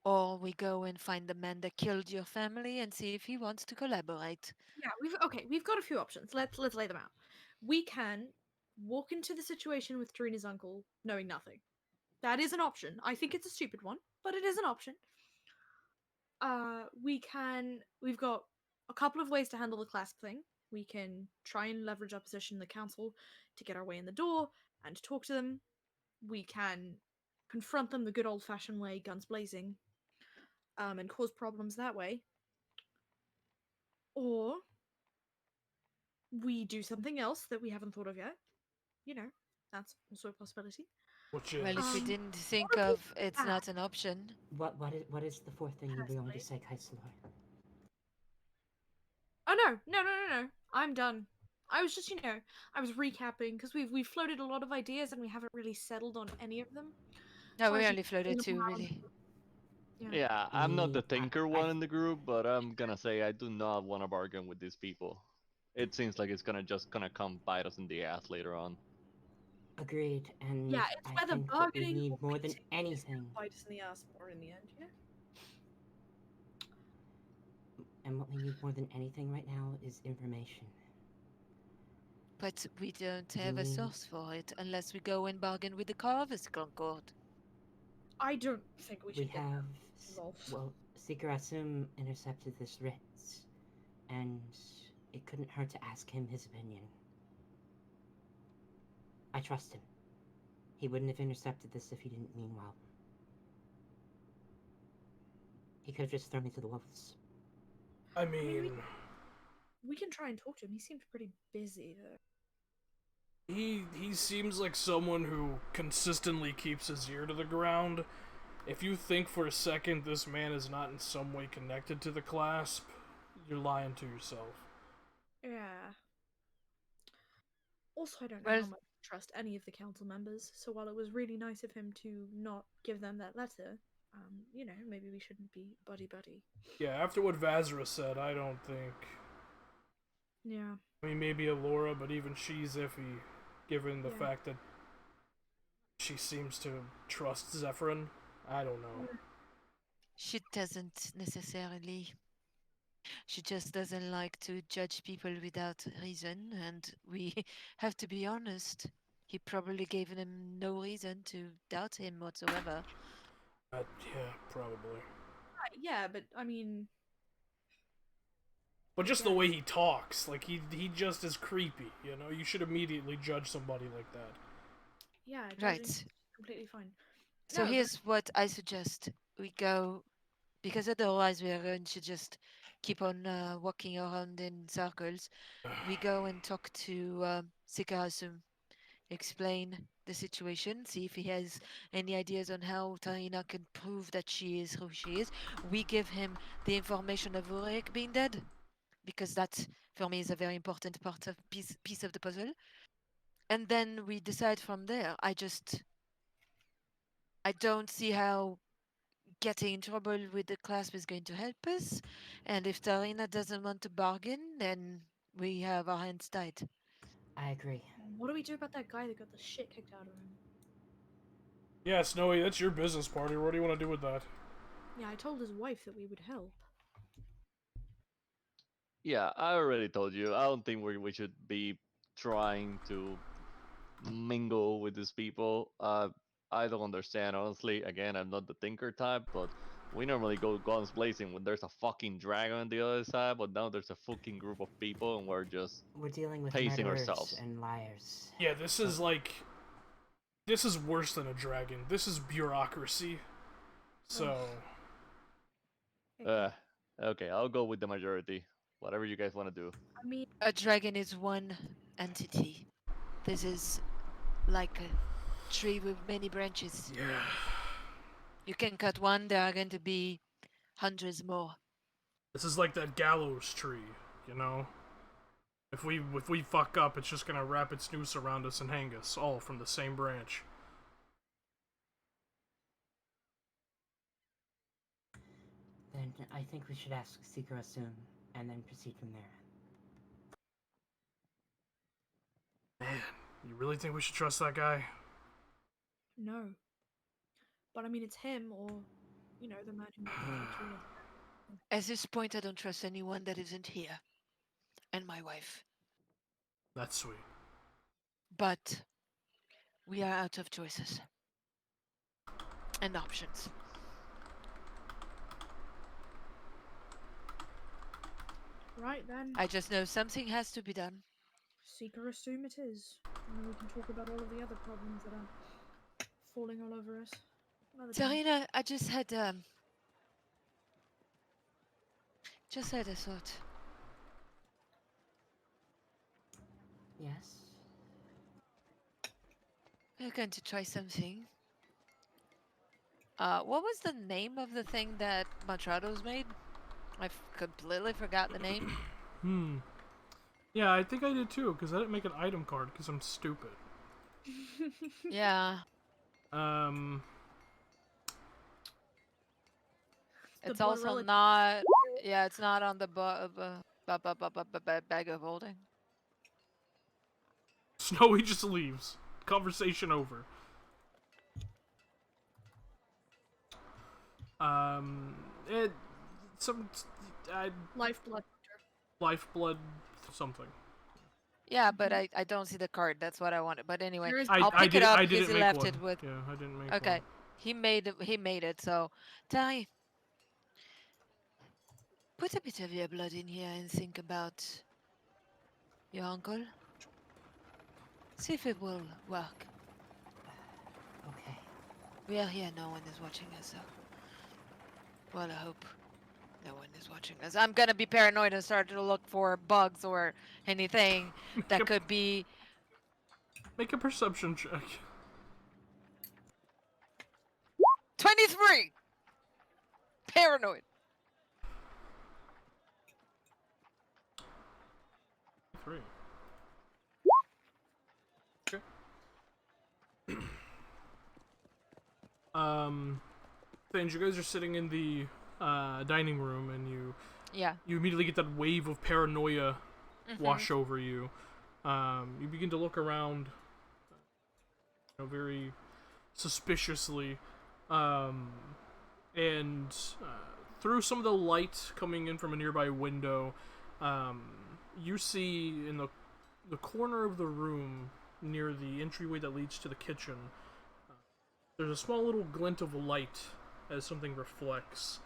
or we go and find the man that killed your family and see if he wants to collaborate. Yeah, we've got a few options. Let's lay them out. We can walk into the situation with Tarina's uncle knowing nothing. That is an option. I think it's a stupid one, but it is an option. We've got a couple of ways to handle the clasp thing. We can try and leverage our position in the council to get our way in the door and talk to them. We can confront them the good old fashioned way, guns blazing, and cause problems that way. Or we do something else that we haven't thought of yet. That's also a possibility. Which is, Well, if we Um, didn't think of it's not an option. What is the fourth thing you were going to say, Kaisalor? Oh no. I'm done. I was just, I was recapping because we've floated a lot of ideas and we haven't really settled on any of them. No, So I we was only just floated thinking two, about- really. Yeah, I'm not the Me, thinker one in the group, but I'm gonna say I do not want to bargain with these people. It seems like it's gonna come bite us in the ass later on. Agreed, and Yeah, it's I whether think what we bargaining need or more than beating is gonna anything, bite us in the ass more in the end. and what we need more than anything right now is information. But we don't have a We- source for it unless we go and bargain with the Carver's Concord. I don't think we We should get have involved. Well, Seeker Asum intercepted this writ, and it couldn't hurt to ask him his opinion. I trust him. He wouldn't have intercepted this if he didn't mean well. He could have just thrown me to the wolves. I mean, we can try and talk to him. He seemed pretty busy though. he seems like someone who consistently keeps his ear to the ground. If you think for a second this man is not in some way connected to the clasp, you're lying to yourself. Yeah. Also, I don't know Well, how much to trust any of the council members. So while it was really nice of him to not give them that letter, you know, maybe we shouldn't be buddy-buddy. Yeah, after what Vazra said, I don't think. Yeah. I mean, maybe Alora, but even she's iffy, given the fact that she seems to trust Zephyrin. I don't know. she doesn't necessarily. She just doesn't like to judge people without reason, and we have to be honest. He probably gave them no reason to doubt him whatsoever. Yeah, probably. Yeah, but I mean, But just the way he talks, like he just is creepy, you know? You should immediately judge somebody like that. yeah, Right. completely fine. So No, here's what I suggest. We go, because otherwise we are going to just keep on walking around in circles. We go and talk to Sikahasum, explain the situation, see if he has any ideas on how Tarina can prove that she is who she is. We give him the information of Ulrich being dead, because that, for me, is a very important part of piece of the puzzle. And then we decide from there. I don't see how getting in trouble with the clasp is going to help us. And if Tarina doesn't want to bargain, then we have our hands tied. I agree. what do we do about that guy that got the shit kicked out of him? Yeah, Snowy, that's your business partner. What do you want to do with that? Yeah, I told his wife that we would help. Yeah, I already told you. I don't think we should be trying to mingle with these people. I don't understand, honestly. Again, I'm not the thinker type, but we normally go guns blazing when there's a fucking dragon on the other side, but now there's a fucking group of people and we're just We're dealing with pacing murderers ourselves. and liars. Yeah, this is like... This is worse than a dragon. This is bureaucracy. So... Okay, I'll go with the majority. Whatever you guys want to do. I mean, A dragon is one entity. This is like a tree with many branches. Yeah. You can cut one, there are going to be hundreds more. This is like that gallows tree, you know? If we fuck up, it's just gonna wrap its noose around us and hang us, all from the same branch. Then I think we should ask Seeker Asum and then proceed from there. Man, you really think we should trust that guy? no. But I mean, it's him or, you know, the man who made the tree. At this point, I don't trust anyone that isn't here. And my wife. That's sweet. But we are out of choices. And options. Right then, I just know something has to be done. Seeker assume it is. And then we can talk about all of the other problems that are falling all over us. Another time. Tarina, I just had a thought. Yes? We're going to try something. What was the name of the thing that Machado's made? I've completely forgot the name. Yeah, I think I did too, because I didn't make an item card, because I'm stupid. Yeah. It's also not... Yeah, it's not on the bag of holding. Snowy just leaves. Conversation over. Lifeblood. Lifeblood something. Yeah, but I don't see the card. That's what I wanted. But anyway, There is- I'll pick it up I because didn't he make left one. it with... Yeah, I didn't make Okay. one. He made it, so... Tari, Put a bit of your blood in here and think about your uncle. See if it will work. Okay. We are here, no one is watching us, so. Well, I hope no one is watching us. I'm gonna be paranoid and start to look for bugs or anything that could be. Make a perception check. 23! Paranoid. 3. Okay. Things, you guys are sitting in the dining room, and Yeah. you immediately get that wave of paranoia wash over you. You begin to look around, very suspiciously, and through some of the light coming in from a nearby window, you see in the corner of the room near the entryway that leads to the kitchen, there's a small little glint of light as something reflects.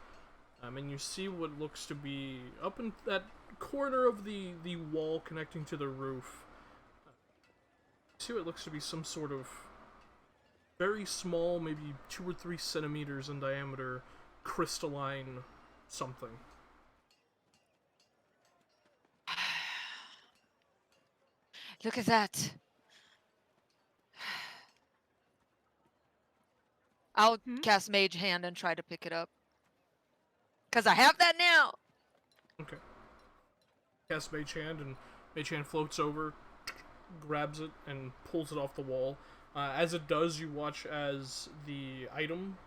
And you see what looks to be up in that corner of the wall connecting to the roof. You see what looks to be some sort of very small, maybe 2 or 3 centimeters in diameter, crystalline something. Look at that. I'll cast Mage Hand and try to pick it up. Because I have that now! Okay. Cast Mage Hand, and Mage Hand floats over, grabs it, and pulls it off the wall. As it does, you watch as the item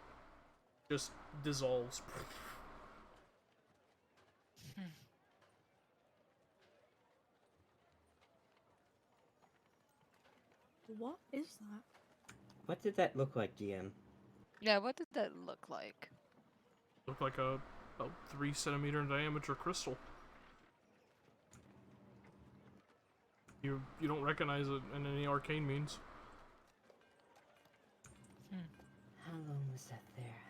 just dissolves. What is that? What did that look like, DM? Yeah, what did that look like? Look like a about 3 centimeter in diameter crystal. You don't recognize it in any arcane means. How long was that there?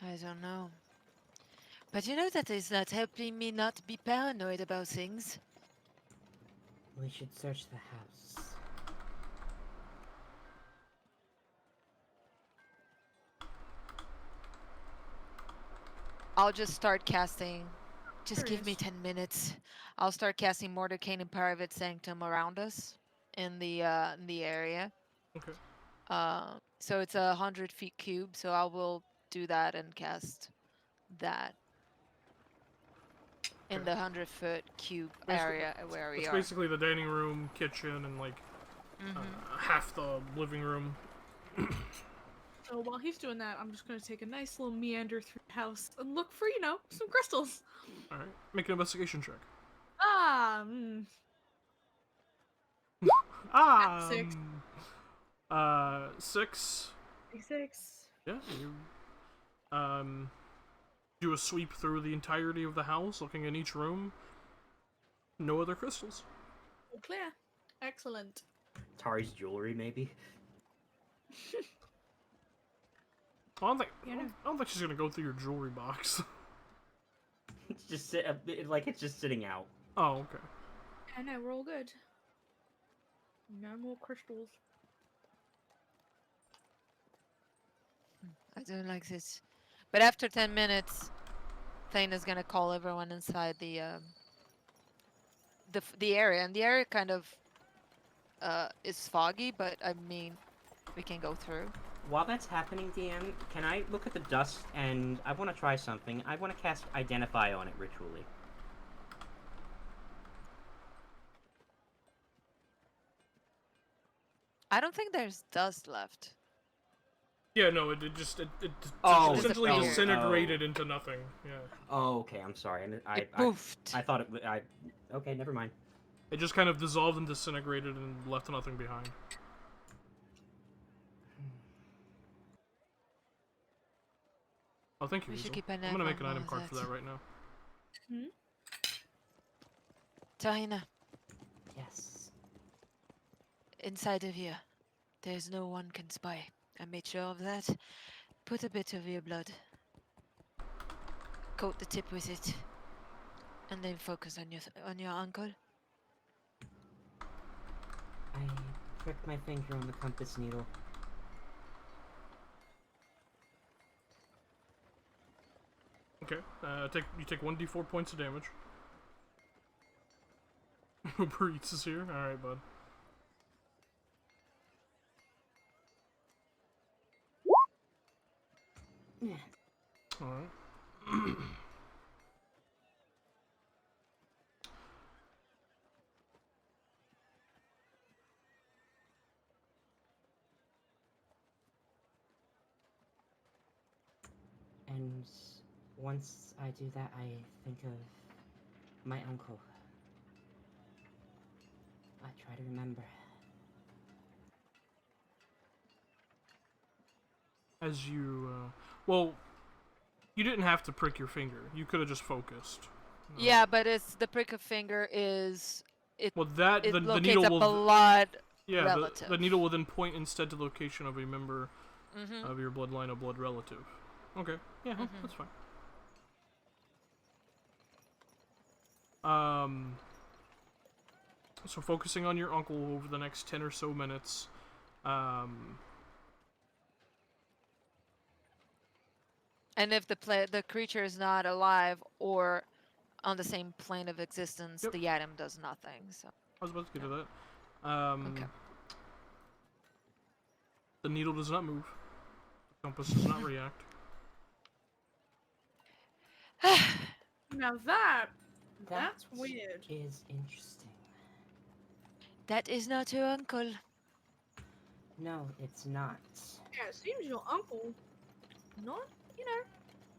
I don't know. But you know that is not helping me not be paranoid about things. We should search the house. I'll just start casting. Just give me Curious. 10 minutes. I'll start casting Mordecane and Private Sanctum around us in the area. Okay. So it's 100 feet cube, so I will do that and cast that in the 100-foot cube area where we It's are. basically the dining room, kitchen, and like half the living room. So while he's doing that, I'm just gonna take a nice little meander through the house and look for, some crystals. All right, make an investigation check. Ah, 6. 6. 6. Yeah, you do a sweep through the entirety of the house, looking in each room. No other crystals. All clear. Excellent. Tari's jewelry, maybe? I don't think she's gonna go through your jewelry box. It's just it's just sitting out. Oh, okay. I know, we're all good. No more crystals. I don't like this. But after 10 minutes, Thane is gonna call everyone inside the area, and the area kind of is foggy, but I mean, we can go through. While that's happening, DM, can I look at the dust and I want to try something? I want to cast Identify on it ritually. I don't think there's dust left. Yeah, no, it essentially disappeared. disintegrated into nothing. Yeah. Oh, okay. I'm sorry. It poofed. I thought it. Okay, never mind. It just kind of dissolved and disintegrated and left nothing behind. Oh, thank you. We should Hazel. keep an I'm gonna eye make an on item all card that. for that right now. Tahina, Yes. inside of here, there's no one can spy. I made sure of that. Put a bit of your blood coat the tip with it, and then focus on your uncle. I prick my finger on the compass needle. Okay. You take 1d4 points of damage. Uber Eats is here. All right, bud. Yeah. All right. And once I do that, I think of my uncle. I try to remember. As you, well, you didn't have to prick your finger. You could have just focused. Yeah, but it's the prick of finger is Well, that it the locates needle a will. blood Yeah, relative. the needle will then point instead to location of a member Mm-hmm. of your bloodline, a blood relative. Okay. Yeah, that's fine. So focusing on your uncle over the next 10 or so minutes. And if the creature is not alive or on the same plane of existence, Yep. the item does nothing. So I was about to get to that. okay. The needle does not move. The compass does not react. Now that's weird. Is interesting. That is not your uncle. No, it's not. Yeah, it seems your uncle, not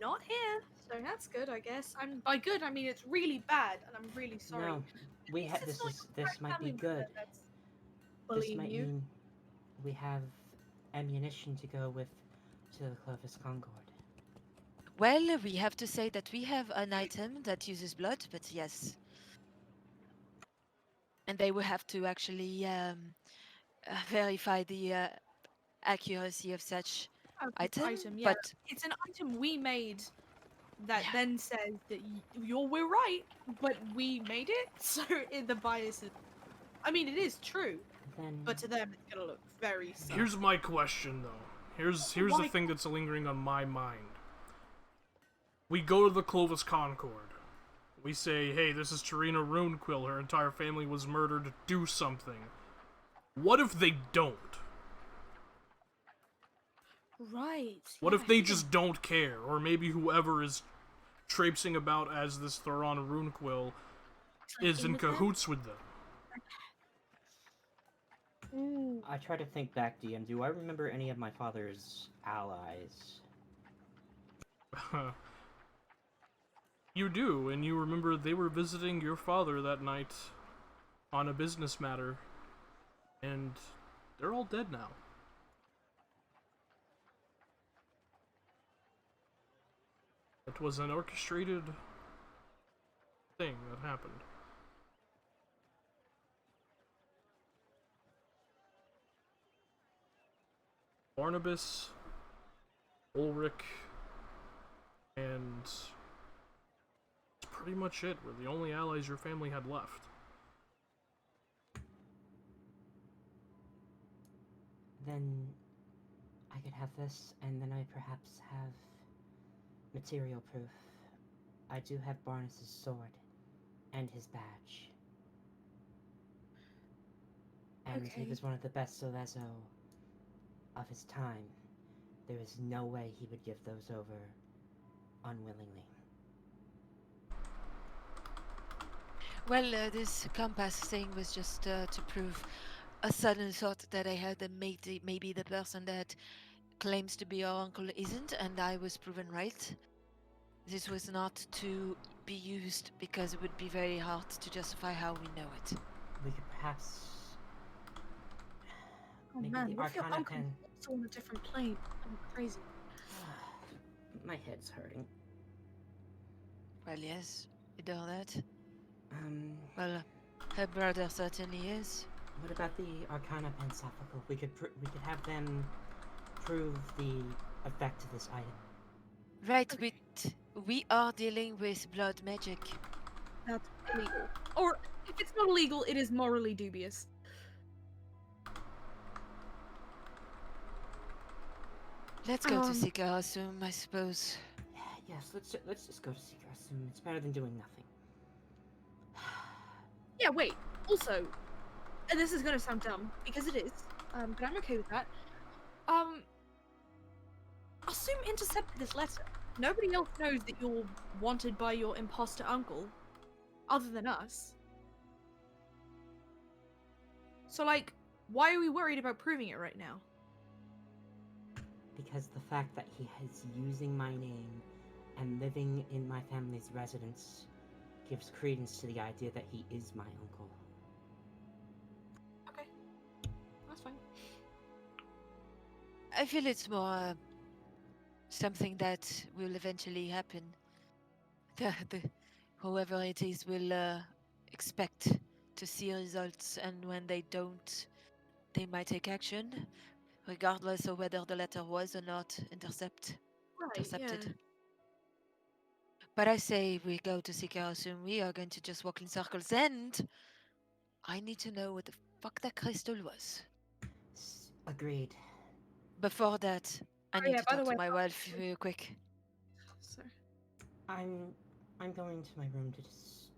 not here. So that's good, I guess. And by good, I mean it's really bad, and I'm really sorry. No, we have It's not your this might be family good. member that's This bullying might you. mean we have ammunition to go with to the Clovis Concord. Well, we have to say that we have an item that uses blood, but yes. And they will have to actually verify the accuracy of such Of this item. yeah. But It's an item we made that Yeah. then says that we're right, but we made it. So the bias is. I mean, it is true, Then but to them it's gonna look very. Sus. Here's my question, though. Here's the thing that's lingering on my mind. We go to the Clovis Concord. We say, hey, this is Tarina Runequill. Her entire family was murdered. Do something. What if they don't? Right. What yeah, if they I think just don't care? Or maybe whoever is traipsing about as this Theron Runequill is in with them? cahoots with them. Ooh. I try to think back, DM. Do I remember any of my father's allies? You do, and you remember they were visiting your father that night on a business matter, and they're all dead now. It was an orchestrated thing that happened. Barnabas, Ulrich, and that's pretty much it. We're the only allies your family had left. Then I could have this, and then I perhaps have material proof. I do have Barnes's sword and his badge. And he Okay. was one of the best Solezo of his time. There is no way he would give those over unwillingly. well, this compass thing was just to prove a sudden thought that I had that maybe the person that claims to be your uncle isn't, and I was proven right. This was not to be used because it would be very hard to justify how we know it. We could perhaps... Oh maybe man, the what if your Arcana uncle pen... also on a different plane? I'm crazy. My head's hurting. Well, yes, you know that. Well, Her brother certainly is. what about the Arcana Pensophical? We could have them prove the effect of this item. Right, Okay. We are dealing with blood magic. That's illegal. Or if it's not illegal, it is morally dubious. Let's go to Um, Sikarasum, I suppose. Yes, let's just go to Seacrest. It's better than doing nothing. Yeah, wait. Also, and this is gonna sound dumb because it is, but I'm okay with that. Assume intercepted this letter. Nobody else knows that you're wanted by your imposter uncle, other than us. So, like, why are we worried about proving it right now? Because the fact that he is using my name and living in my family's residence gives credence to the idea that he is my uncle. Okay, that's fine. I feel it's more something that will eventually happen. Whoever it is will expect to see results, and when they don't, they might take action, regardless of whether the letter was or not intercepted. Right, yeah. But I say we go to Sikarasum, we are going to just walk in circles, and I need to know what the fuck that crystal was. Agreed. Before that, I Oh, need yeah, to by the talk to way, my wife real quick. So, I'm going to my room to just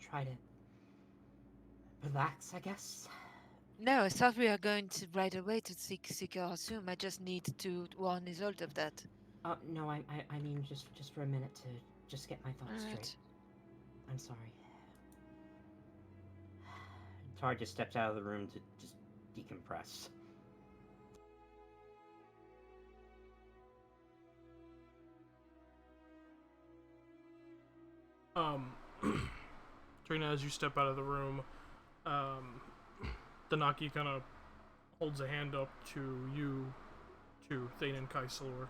try to relax, I guess. No, I thought we were going to right away to Sikarasum. I just need to one result of that. No, I mean just for a minute to just get my thoughts Alright. straight. I'm sorry. Tar just steps out of the room to just decompress. Trina, as you step out of the room, Danaki kind of holds a hand up to you, to Thane and Kaiselor.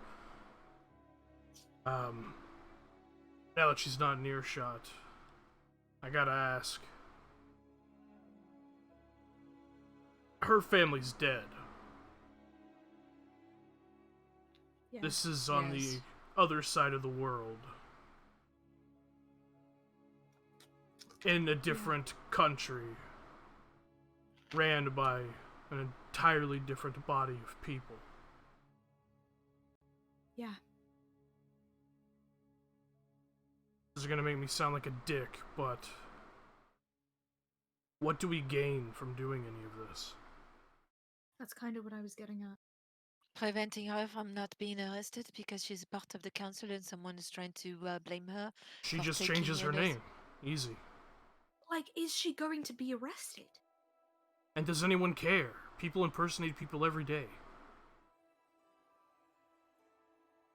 Now that she's not in earshot, I gotta ask. Her family's dead. yeah. This is on Yes. the other side of the world. In a different country. Ran by an entirely different body of people. Yeah. This is gonna make me sound like a dick, but what do we gain from doing any of this? That's kind of what I was getting at. Preventing her from not being arrested because she's part of the council and someone is trying to blame her. She for just taking changes her an name. Easy. Like, is she going to be arrested? And does anyone care? People impersonate people every day.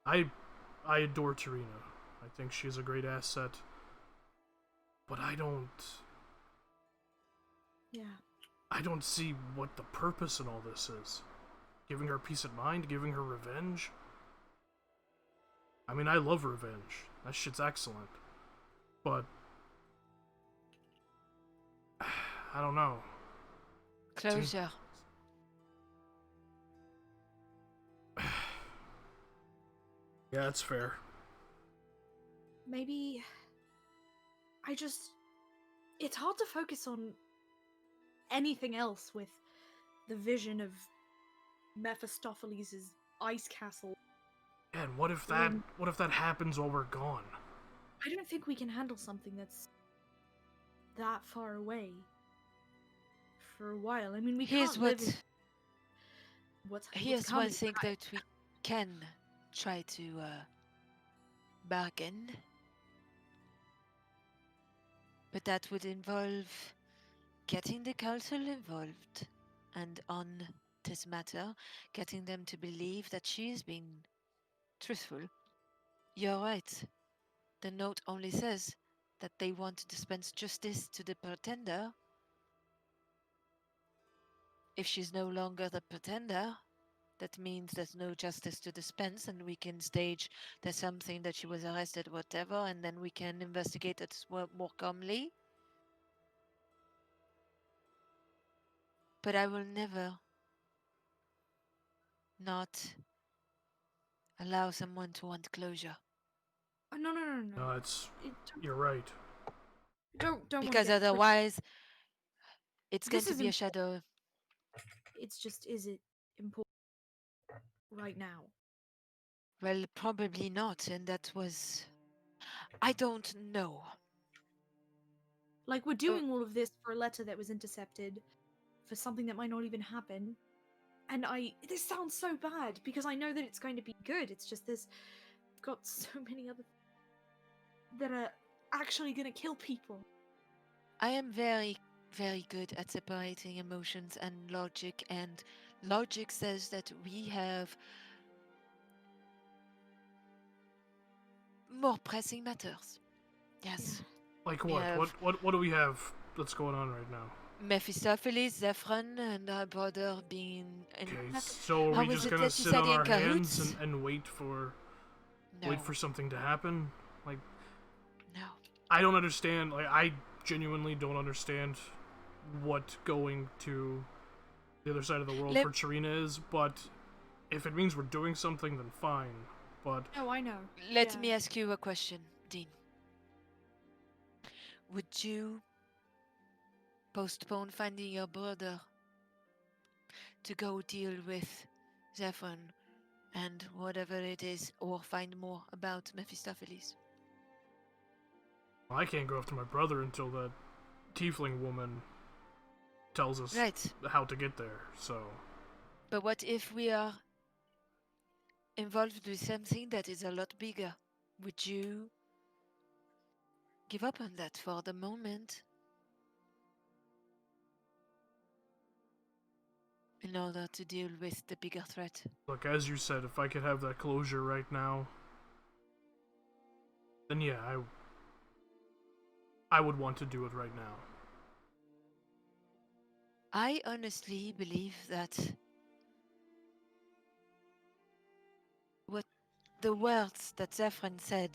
I adore Tarina. I think she's a great asset. But I don't see what the purpose in all this is. Giving her peace of mind, giving her revenge. I mean, I love revenge. That shit's excellent. But I don't know. Closure. Yeah, that's fair. Maybe it's hard to focus on anything else with the vision of Mephistopheles' ice castle. Yeah, and what if that happens while we're gone? I don't think we can handle something that's that far away for a while. I mean, we Here's can't live in Here's one coming. thing that we can try to bargain. But that would involve getting the council involved and on this matter, getting them to believe that she is being truthful. You're right. The note only says that they want to dispense justice to the pretender. If she's no longer the pretender, that means there's no justice to dispense, and we can stage there's something that she was arrested, whatever, and then we can investigate it more calmly. But I will never not allow someone to want closure. No, no, no, no. No, it's It, you're right. don't wanna Because get twisted. otherwise, it's going This to is be a shadow. It's just, is it important right now? Well, probably not, and that was. I don't know. Like, we're doing all of this for a letter that was intercepted, for something that might not even happen. And this sounds so bad because I know that it's going to be good. It's just I've got so many other that are actually going to kill people. I am very, very good at separating emotions and logic says that we have more pressing matters. Yes. Like We what? have What do we have that's going on right now? Mephistopheles, Zephyr, and our brother being. Okay, so are how we was just it gonna that you sit said on in our hands cahoots? and wait for No. something to happen? Like, No. I don't understand. Like, I genuinely don't understand what going to the other side of the world for Charina is. But if it means we're doing something, then fine. But Oh, I know. Let me ask you a question, Dean. Would you postpone finding your brother to go deal with Zephyr and whatever it is, or find more about Mephistopheles? I can't go after my brother until that tiefling woman tells us Right. how to get there. So, But what if we are involved with something that is a lot bigger? Would you give up on that for the moment in order to deal with the bigger threat? look, as you said, if I could have that closure right now, then yeah, I would want to do it right now. I honestly believe that what the words that Zephyr said,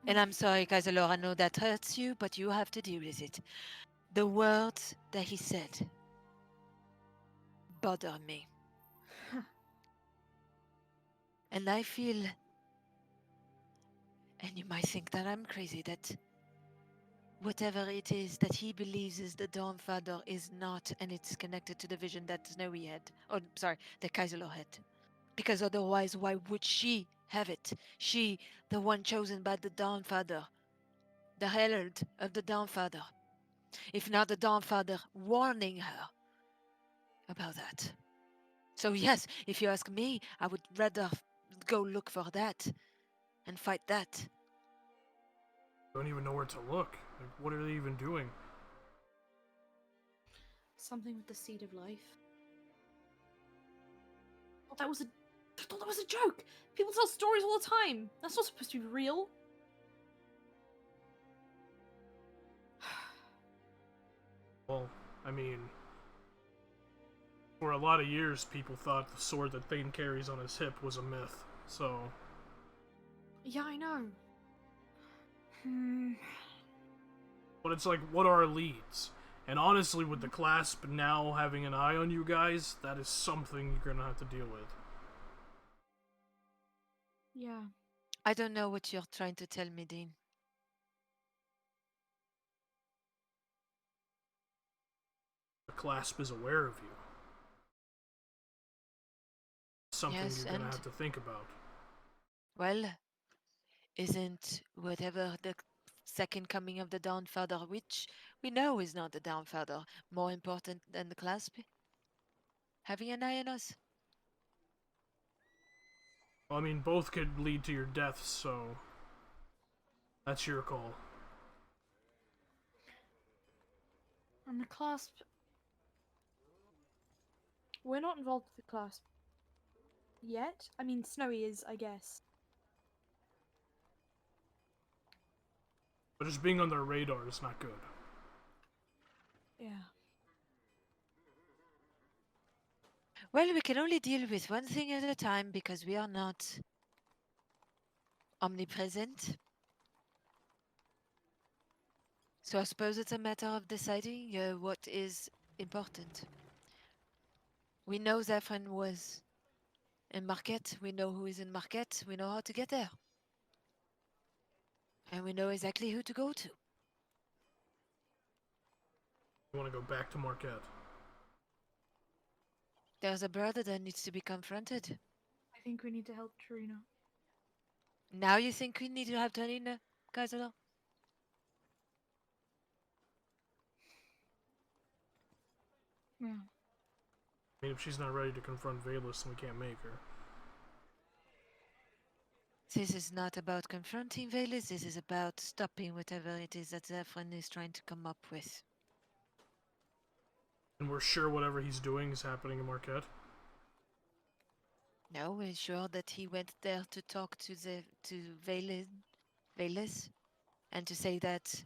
and I'm sorry, Kaiser, I know that hurts you, but you have to deal with it. The words that he said bother me. And I feel, and you might think that I'm crazy, that whatever it is that he believes is the Dawn Father is not, and it's connected to the vision that Snowy had. Oh, sorry, that Kaiser had. Because otherwise, why would she have it? She, the one chosen by the Dawn Father, the herald of the Dawn Father. If not the Dawn Father warning her about that. So yes, if you ask me, I would rather go look for that and fight that. I don't even know where to look. Like, what are they even doing? Something with the seed of life. I thought that was a joke. People tell stories all the time. That's not supposed to be real. Well, I mean, for a lot of years, people thought the sword that Thane carries on his hip was a myth. So, Yeah, I know. but it's like, what are our leads? And honestly, with the clasp now having an eye on you guys, that is something you're gonna have to deal with. Yeah. I don't know what you're trying to tell me, Dean. The clasp is aware of you. Something Yes, you're gonna and have to think about. well, isn't whatever the second coming of the Dawn Father, which we know is not the Dawn Father, more important than the clasp? Having an eye on us? Well, I mean, both could lead to your deaths, so that's your call. And the clasp. We're not involved with the clasp yet. I mean, Snowy is, I guess. But just being on their radar is not good. Yeah. Well, we can only deal with one thing at a time because we are not omnipresent. So I suppose it's a matter of deciding what is important. We know Zephyr was in Market. We know who is in Market. We know how to get there. And we know exactly who to go to. You want to go back to Marquette? There's a brother that needs to be confronted. I think we need to help Trina. Now you think we need to have Tarina, Kaisala? Yeah. I mean, if she's not ready to confront Valus, then we can't make her. This is not about confronting Valus, this is about stopping whatever it is that Zephyrin is trying to come up with. And we're sure whatever he's doing is happening in Marquette. No, we're sure that he went there to talk to Valus, and to say that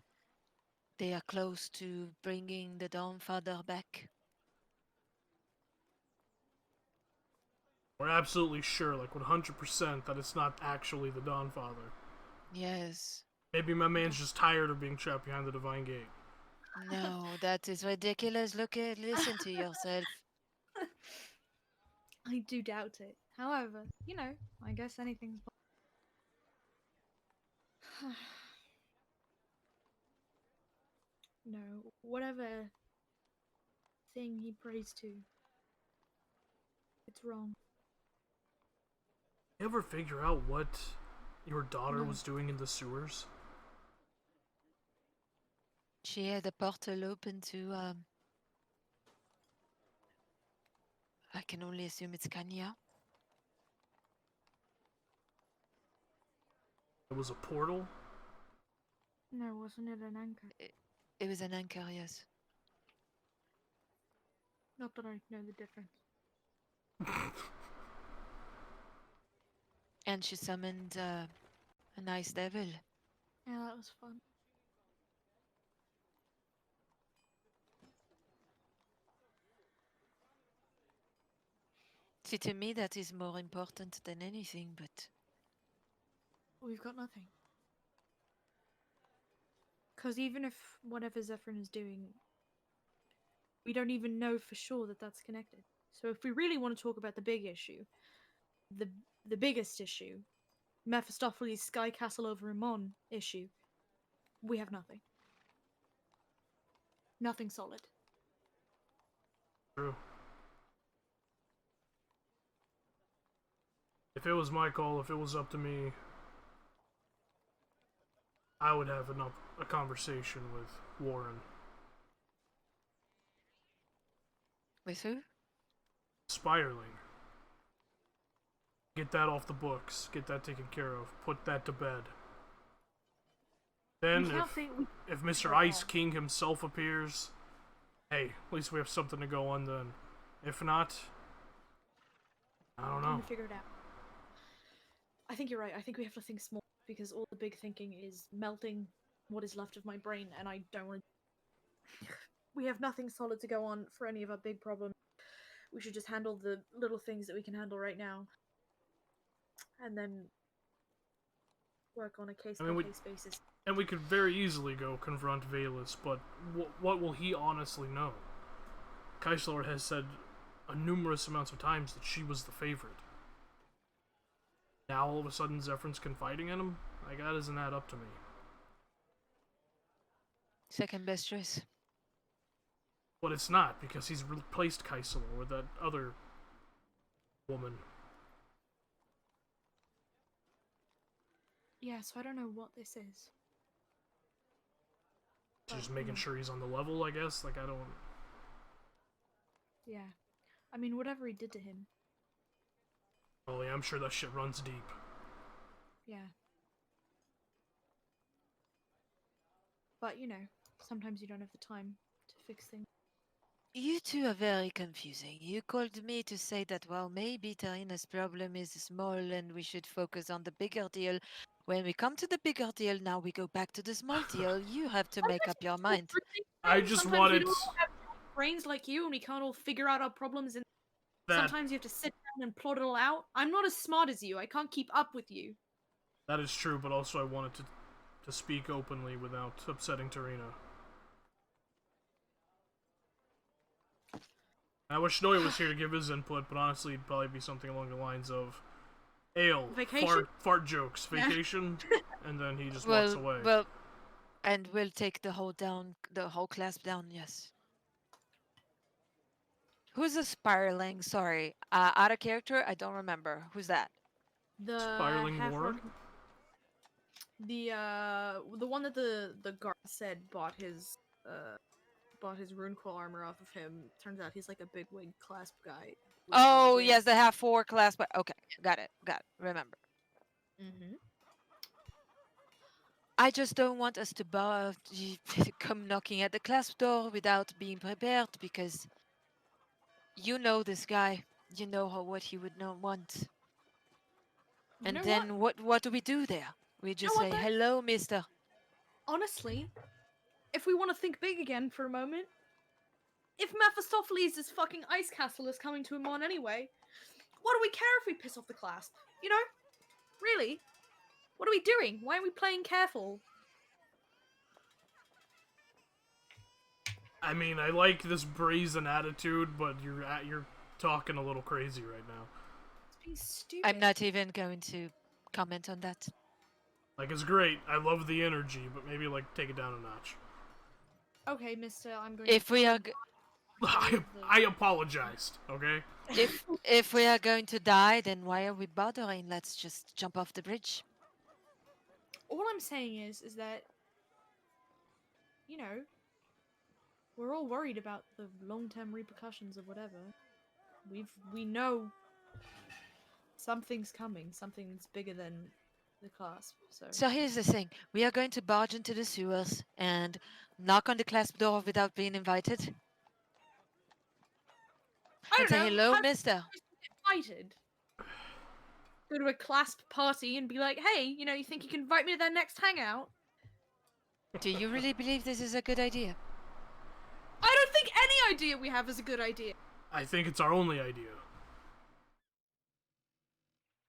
they are close to bringing the Dawn Father back. We're absolutely sure, like 100%, that it's not actually the Dawn Father. Yes. Maybe my man's just tired of being trapped behind the Divine Gate. No, that is ridiculous. Listen to yourself. I do doubt it. However, you know, I guess anything's No, whatever thing he prays to, it's wrong. You ever figure out what your daughter No. was doing in the sewers? She had a portal open to, I can only assume it's Kanya. It was a portal? No, wasn't it an anchor? It was an anchor, yes. Not that I know the difference. And she summoned a nice devil. Yeah, that was fun. See, to me, that is more important than anything, but We've got nothing. Because even if whatever Zephyrin is doing, we don't even know for sure that that's connected. So if we really want to talk about the big issue, the biggest issue, Mephistopheles' Sky Castle over Amon issue, we have nothing. Nothing solid. True. If it was my call, if it was up to me, I would have a conversation with Warren. with who? Spirling. Get that off the books. Get that taken care of. Put that to bed. Then, if Mr. Ice King himself appears, hey, at least we have something to go on then. If not, I don't know. Figure it out. I think you're right. I think we have to think small because all the big thinking is melting what is left of my brain, and I don't want to. We have nothing solid to go on for any of our big problems. We should just handle the little things that we can handle right now, and then work on a case-by-case basis. And we could very easily go confront Valus, but what will he honestly know? Kaislor has said numerous amounts of times that she was the favorite. Now all of a sudden Zephyr's confiding in him? Like, that doesn't add up to me. Second best choice. But it's not, because he's replaced Kaislor with that other woman. Yeah, so I don't know what this is. Just making sure he's on the level, I guess. Like, I don't... Yeah. I mean, whatever he did to him. Oh yeah, I'm sure that shit runs deep. Yeah. But, you know, sometimes you don't have the time to fix things. You two are very confusing. You called me to say that, well, maybe Tarina's problem is small and we should focus on the bigger deal. When we come to the bigger deal, now we go back to the small deal. You have to make up your mind. I just sometimes wanted... we don't all have brains like you and we can't all figure out our problems, and sometimes you have to sit down and plot it all out. I'm not as smart as you. I can't keep up with you. That is true, but also I wanted to speak openly without upsetting Tarina. I wish Noe was here to give his input, but honestly it'd probably be something along the lines of ale, Vacation? fart jokes, vacation. and then he just walks away. Well, and we'll take the whole class down. Yes. Who's the spiraling? Sorry, out of character. I don't remember. Who's that? The Spiraling half-orc, ward? the one that the guard said bought his rune quill armor off of him. Turns out he's like a big wig clasp guy. with Oh wig. yes, the half 4 class. But okay, got it. Remember. Mhm. I just don't want us to come knocking at the class door without being prepared because you know this guy. You know what he would not want. You And know then what do we do there? We just what, say, though? hello, mister. Honestly, if we want to think big again for a moment, if Mephistopheles' fucking ice castle is coming to Amon anyway, what do we care if we piss off the clasp? You know? Really? What are we doing? Why aren't we playing careful? I mean, I like this brazen attitude, but you're talking a little crazy right now. It's being stupid. I'm not even going to comment on that. Like, it's great. I love the energy, but maybe, like, take it down a notch. Okay, mister, I'm going If to... we are I apologized, okay? if we are going to die, then why are we bothering? Let's just jump off the bridge. All I'm saying is that, you know, we're all worried about the long-term repercussions of whatever. We know something's coming, something that's bigger than the clasp. So here's the thing: we are going to barge into the sewers and knock on the clasp door without being invited. I And don't say know. hello, how mister. invited? Go to a clasp party and be like, hey, you know, you think you can invite me to their next hangout? Do you really believe this is a good idea? I don't think any idea we have is a good idea. I think it's our only idea.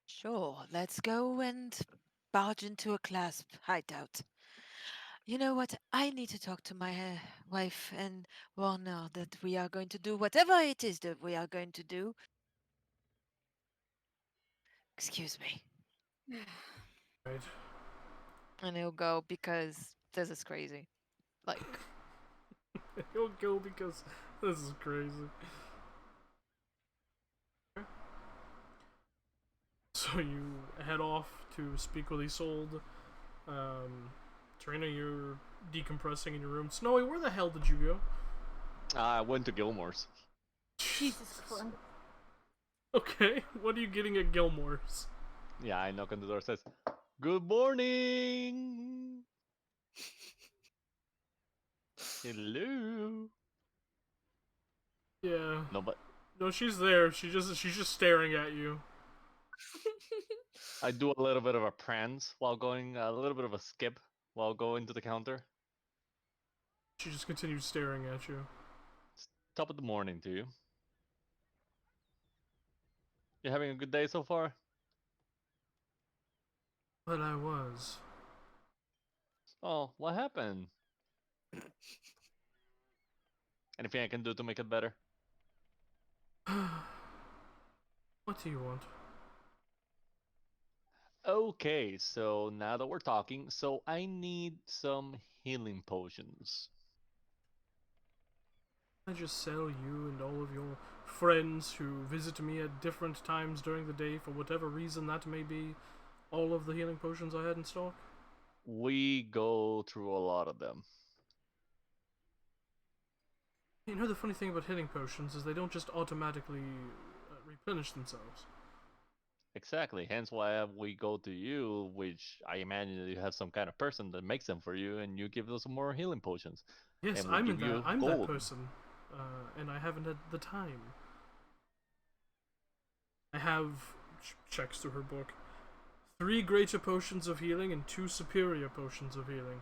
Sure, let's go and barge into a clasp hideout. You know what? I need to talk to my wife and warn her that we are going to do whatever it is that we are going to do. Excuse me. Right. And he'll go because this is crazy. Like, He'll go because this is crazy. So you head off to speak with Isolde. Trina, you're decompressing in your room. Snowy, where the hell did you go? I went to Gilmore's. Jesus Christ. Okay, what are you getting at Gilmore's? Yeah, I knock on the door. Says, "Good morning." Hello. Yeah. No, but No, she's there. She's just staring at you. I do a little bit of a prance while going, a little bit of a skip while going to the counter. She just continues staring at you. It's top of the morning to you. You having a good day so far? But I was. Oh, what happened? Anything I can do to make it better? What do you want? Okay, so now that we're talking, so I need some healing potions. I just sell you and all of your friends who visit me at different times during the day for whatever reason that may be, all of the healing potions I had in stock? We go through a lot of them. You know, the funny thing about healing potions is they don't just automatically replenish themselves. Exactly, hence why we go to you, which I imagine that you have some kind of person that makes them for you, and you give them some more healing potions. Yes, And we I'm give you that gold. person, and I haven't had the time. I have checks through her book. 3 greater potions of healing and 2 superior potions of healing.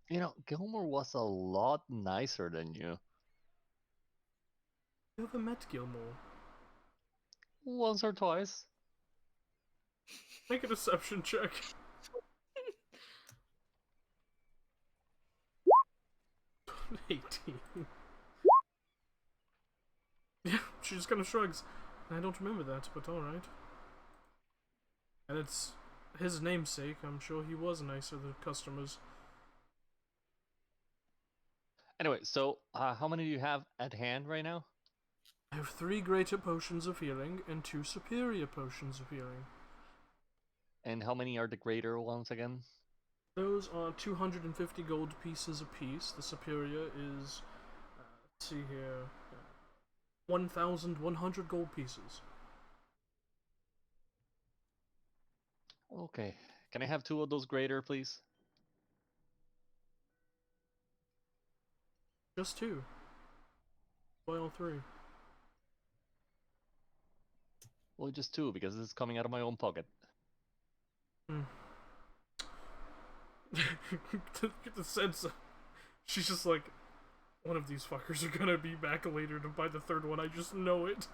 You know, Gilmore was a lot nicer than you. You ever met Gilmore? Once or twice. Make a deception check. 18. Yeah, she just kind of shrugs. I don't remember that, but alright. And it's his namesake, I'm sure he was nice to the customers. Anyway, so how many do you have at hand right now? I have 3 greater potions of healing and 2 superior potions of healing. And how many are the greater ones again? Those are 250 gold pieces apiece. The superior is, let's see here, 1,100 gold pieces. Okay. Can I have 2 of those greater, please? Just 2. Why all 3? Well, just 2 because this is coming out of my own pocket. Get the sense she's just like, one of these fuckers are gonna be back later to buy the 3rd one. I just know it.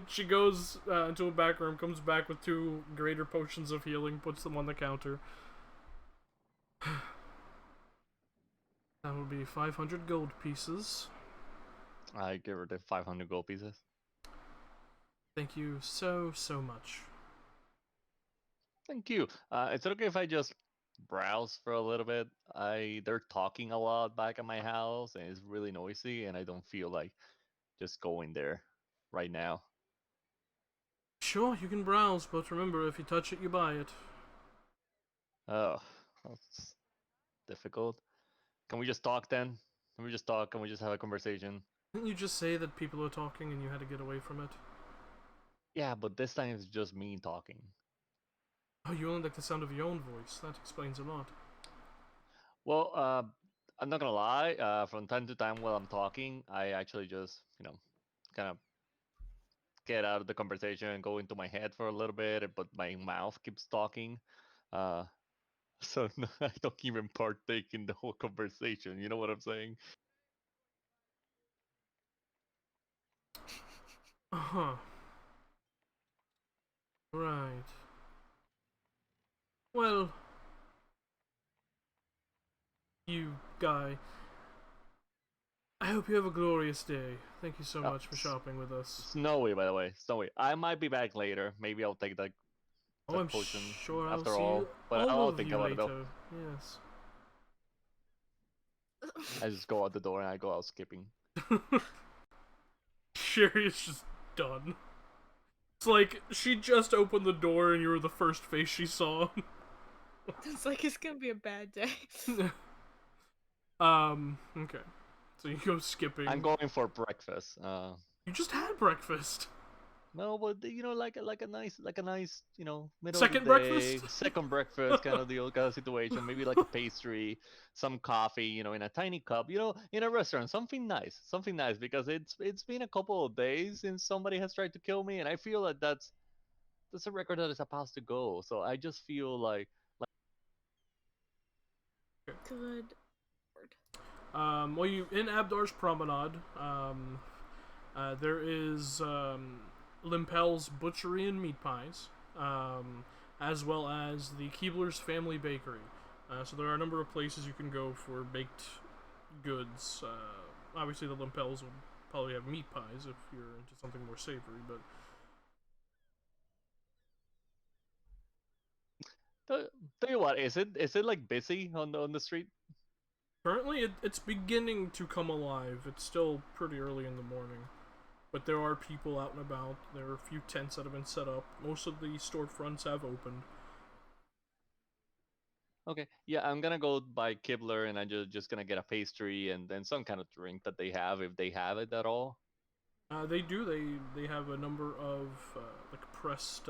She goes into a back room, comes back with 2 greater potions of healing, puts them on the counter. That will be 500 gold pieces. I give her the 500 gold pieces. Thank you so much. Thank you. Is it okay if I just browse for a little bit? They're talking a lot back at my house, and it's really noisy, and I don't feel like just going there right now. Sure, you can browse, but remember, if you touch it, you buy it. Oh, that's difficult. Can we just talk then? Can we just talk? Can we just have a conversation? Didn't you just say that people are talking and you had to get away from it? Yeah, but this time it's just me talking. Oh, you only like the sound of your own voice. That explains a lot. Well, I'm not gonna lie. From time to time while I'm talking, I actually just, kind of get out of the conversation and go into my head for a little bit, but my mouth keeps talking. Uh, so no, I don't even partake in the whole conversation. You know what I'm saying? Uh-huh. Right. Well, you guy, I hope you have a glorious day. Thank you so Oh, much for shopping with us. Snowy, by the way, Snowy. I might be back later. Maybe I'll take that Oh, that I'm potion sure I'll after see all. you, But all I'll of think you about it though. later. Yes. I just go out the door and I go out skipping. Sherry is just done. It's like she just opened the door and you were the first face she saw. It's like it's gonna be a bad day. Okay. So you go skipping. I'm going for breakfast. You just had breakfast. No, but like a nice, middle of the Second day, breakfast? second breakfast kind of deal, kind of situation. Maybe like a pastry, some coffee, in a tiny cup, in a restaurant, something nice, because it's been a couple of days since somebody has tried to kill me, and I feel that that's a record that is supposed to go. So I just feel like Good. Well, you in Abdar's Promenade. There is Limpel's Butchery and Meat Pies, as well as the Keebler's Family Bakery. So there are a number of places you can go for baked goods. Obviously, the Limpels will probably have meat pies if you're into something more savory, but tell you what, is it like busy on the street? currently it's beginning to come alive. It's still pretty early in the morning. But there are people out and about. There are a few tents that have been set up. Most of the storefronts have opened. Okay, yeah, I'm gonna go by Kibler, and I'm just gonna get a pastry and then some kind of drink that they have, if they have it at all. They do. They have a number of like pressed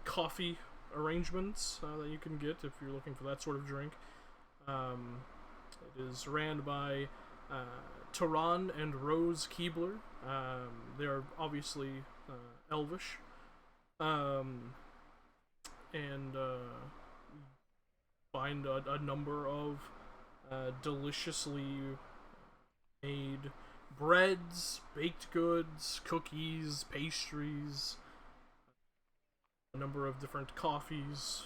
coffee arrangements that you can get if you're looking for that sort of drink. Um, it is ran by Taran and Rose Keebler. They are obviously Elvish, and find a number of deliciously made breads, baked goods, cookies, pastries, a number of different coffees.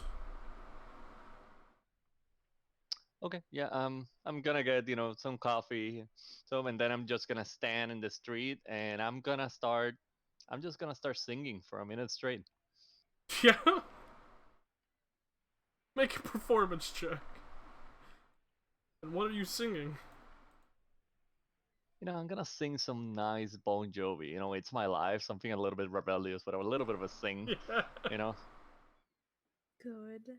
Okay, yeah, I'm gonna get, some coffee, and then I'm just gonna stand in the street and I'm gonna start I'm just gonna start singing for a minute straight. Yeah. Make a performance check. And what are you singing? I'm gonna sing some nice Bon Jovi. It's my life, something a little bit rebellious, but a little bit of a sing. Yeah. You know. Good.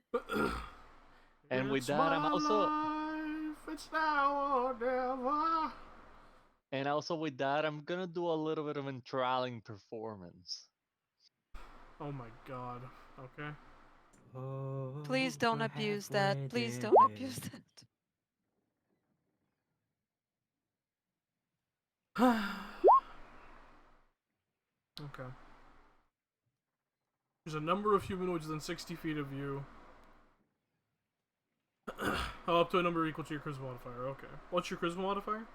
And with It's that, I'm my also, life, it's now or never. and also with that, I'm gonna do a little bit of entraling performance. Oh my god. Okay. Oh, Please don't we're abuse halfway that. Please there. don't abuse that. Okay. There's a number of humanoids within 60 feet of you. Up to a number equal to your charisma modifier. Okay. What's your charisma modifier?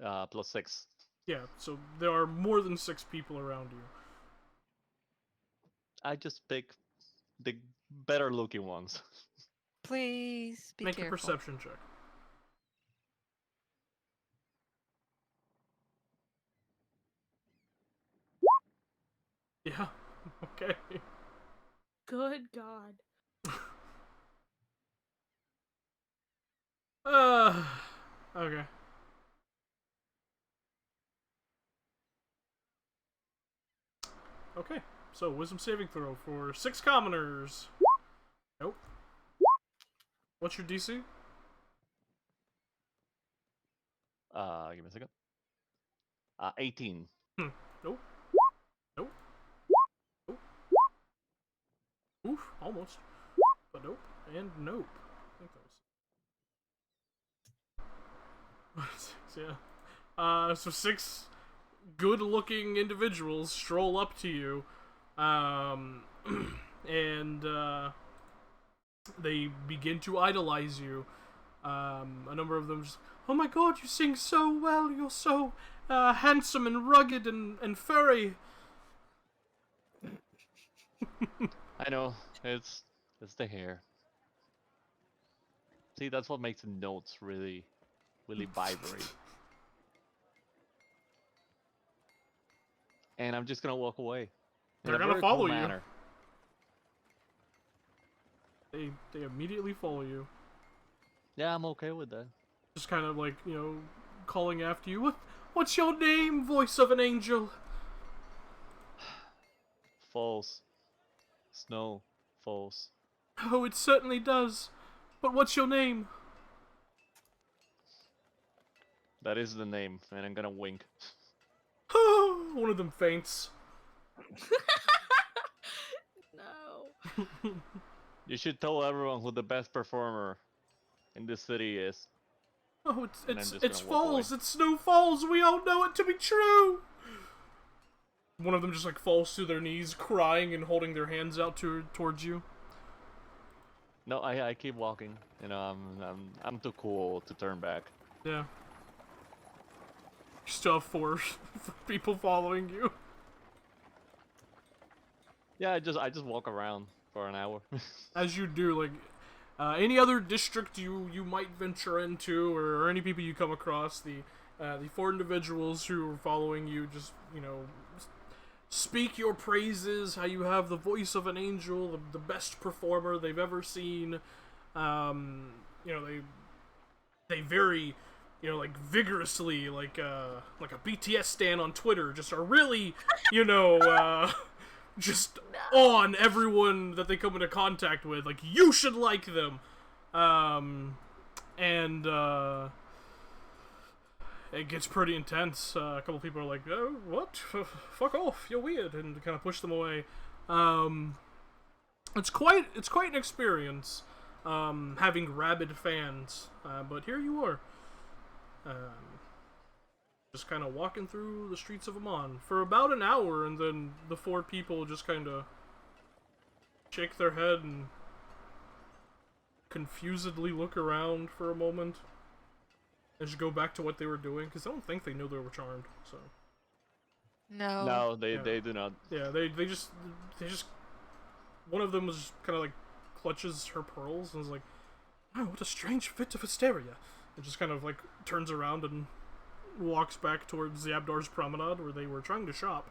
+6. Yeah, so there are more than 6 people around you. I just pick the better looking ones. Please be Make careful. a perception check. Yeah. Okay. Good God. Okay. Okay. So, wisdom saving throw for 6 commoners. Nope. What's your DC? Give me a second. 18. Nope. Nope. Nope. Oof, almost. But nope. And nope. I think that was... yeah. So 6 good-looking individuals stroll up to you. And, they begin to idolize you. A number of them just, oh my god, you sing so well, you're so handsome and rugged and furry. I know, it's the hair. See, that's what makes the notes really, really vibrate. And I'm just gonna walk away. In They're a gonna very follow cool you. manner. They immediately follow you. Yeah, I'm okay with that. Just kind of like, calling after you. What's your name, voice of an angel? False. Snow falls. Oh, it certainly does. But what's your name? That is the name, and I'm gonna wink. One of them faints. No. You should tell everyone who the best performer in this city is. Oh, And I'm it's just it's gonna walk away. falls. It's Snow Falls. We all know it to be true. One of them just like falls to their knees, crying and holding their hands out towards you. No, I keep walking. I'm too cool to turn back. Yeah. You still have four people following you. Yeah, I just walk around for an hour. As you do, like any other district you might venture into, or any people you come across, the 4 individuals who are following you just speak your praises, how you have the voice of an angel, the best performer they've ever seen. They very, like vigorously, like a BTS stan on Twitter, just are really, just on everyone that they come into contact with. Like, you should like them. And it gets pretty intense. A couple people are like, oh, what? Fuck off, you're weird, and kind of push them away. It's quite an experience, having rabid fans, but here you are. Just kind of walking through the streets of Amon for about an hour, and then the 4 people just kind of shake their head and confusedly look around for a moment and just go back to what they were doing, because I don't think they knew they were charmed. So No. No, Yeah. they do not. yeah, they just one of them was kind of like clutches her pearls and is like, oh, what a strange fit of hysteria, and just kind of like turns around and walks back towards the Abdar's promenade where they were trying to shop.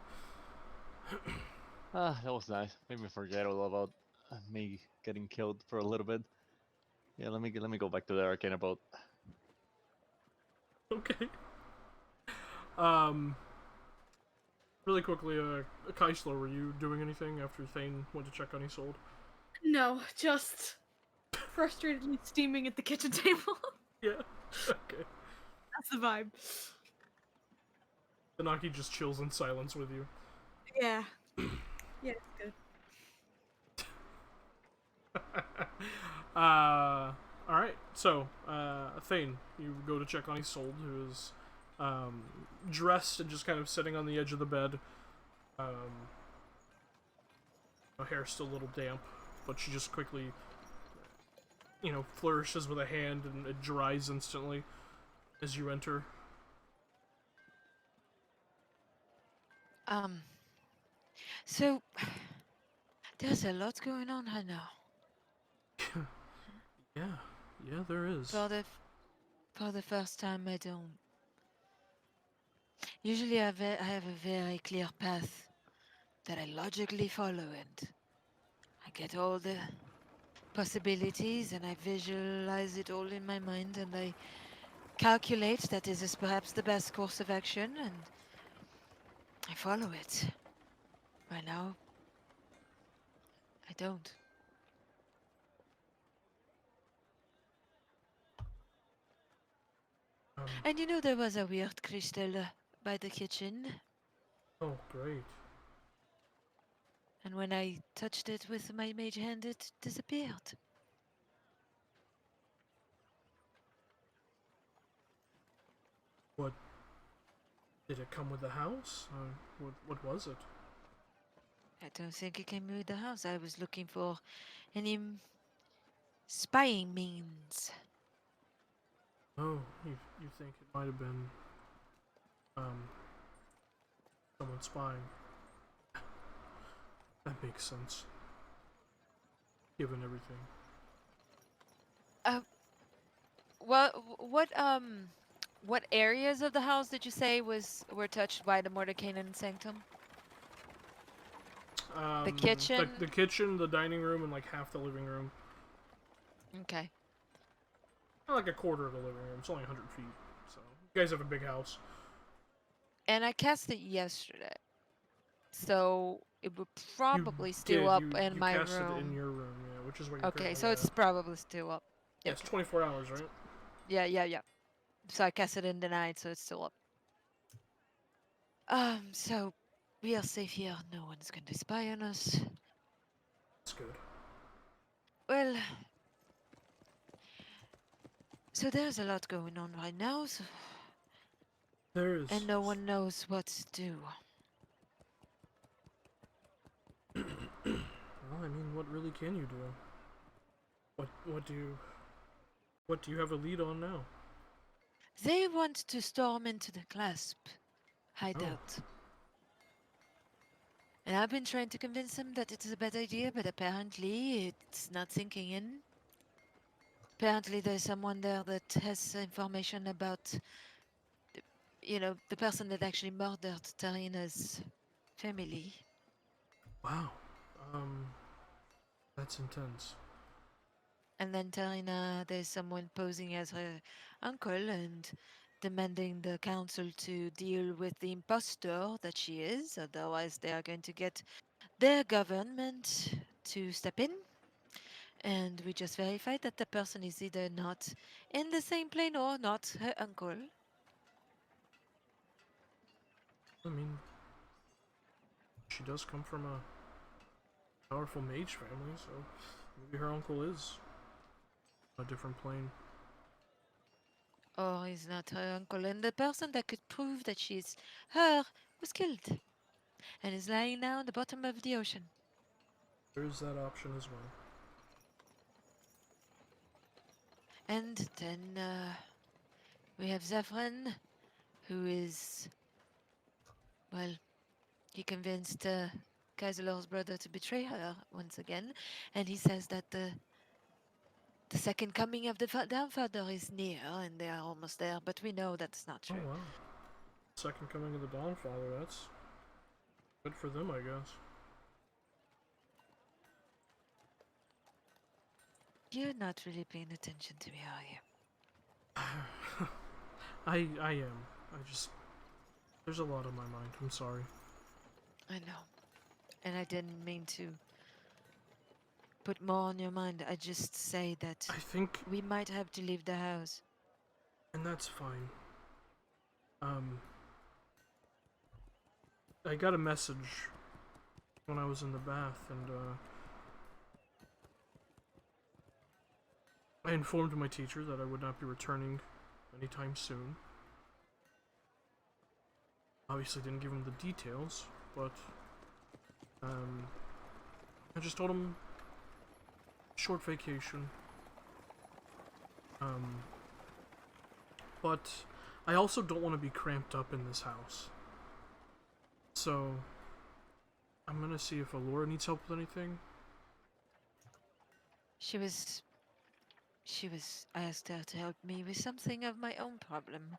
That was nice. Made me forget all about me getting killed for a little bit. Yeah, let me go back to the Arcana boat. Okay. Um, really quickly, Kaisler, were you doing anything after Thane went to check on Isolde? No, just frustratedly steaming at the kitchen table. Yeah. Okay. That's the vibe. Tanaki just chills in silence with you. Yeah. Yeah, it's good. Alright, so, Thane, you go to check on Isolde, who is dressed and just kind of sitting on the edge of the bed. Her hair's still a little damp, but she just quickly, flourishes with a hand and it dries instantly as you enter. So there's a lot going on right now. Yeah, there is. For the first time, I don't. Usually, I have a very clear path that I logically follow, and I get all the possibilities, and I visualize it all in my mind, and I calculate that this is perhaps the best course of action, and I follow it. Right now, I don't. And there was a weird crystal by the kitchen, Oh, great. and when I touched it with my mage hand, it disappeared. What? Did it come with the house? What was it? I don't think it came with the house. I was looking for any spying means. Oh, you think it might have been, someone spying. That makes sense. Given everything. What areas of the house did you say were touched by the Mordecaian sanctum? The kitchen? The kitchen, the dining room, and like half the living room. Okay. Not like a quarter of the living room. It's only 100 feet. So, you guys have a big house. And I cast it yesterday. So it would probably You still did. up You in my cast room. it in your room, yeah, which is where you're Okay, currently so it's at. probably still up. Yeah, it's 24 hours, right? Yeah. So I cast it in the night, so it's still up. So we are safe here. No one's going to spy on us. That's good. Well, so there's a lot going on right now, so, There is. and no one knows what to do. Well, I mean, what really can you do? What do you have a lead on now? They want to storm into the clasp hideout. And I've been trying to convince them that it is a bad idea, but apparently it's not sinking in. Apparently there's someone there that has information about, the person that actually murdered Tarina's family. Wow. That's intense. And then Tarina, there's someone posing as her uncle and demanding the council to deal with the impostor that she is, otherwise they are going to get their government to step in. And we just verified that the person is either not in the same plane or not her uncle. I mean, she does come from a powerful mage family, so maybe her uncle is on a different plane. Or is not her uncle. And the person that could prove that she's her was killed and is lying now on the bottom of the ocean. There is that option as well. And then we have Zephyrin, who is, well, he convinced Kaiserlor's brother to betray her once again, and he says that the second coming of the Downfather is near, and they are almost there, but we know that's not true. Oh wow. Second coming of the Dawnfather, that's Good for them, I guess. You're not really paying attention to me, are you? I am. There's a lot on my mind. I'm sorry. I know. And I didn't mean to put more on your mind. I just say that I think, we might have to leave the house. and that's fine. I got a message when I was in the bath, and I informed my teacher that I would not be returning anytime soon. Obviously didn't give him the details, but I just told him short vacation. But I also don't want to be cramped up in this house. So I'm gonna see if Alora needs help with anything. I asked her to help me with something of my own problem.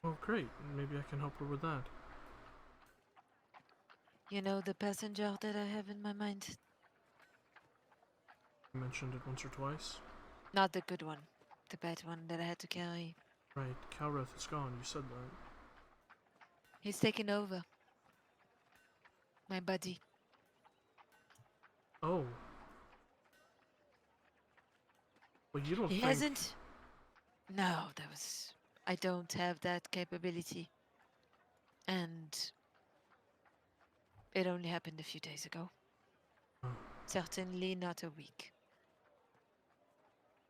Oh, great. Maybe I can help her with that. You know the passenger that I have in my mind? I mentioned it once or twice. Not the good one. The bad one that I had to carry. Right, Calreth is gone. You said that. He's taken over. My buddy. Oh. Well, you don't He think... hasn't. No, I don't have that capability. And it only happened a few days ago. Oh. Certainly not a week.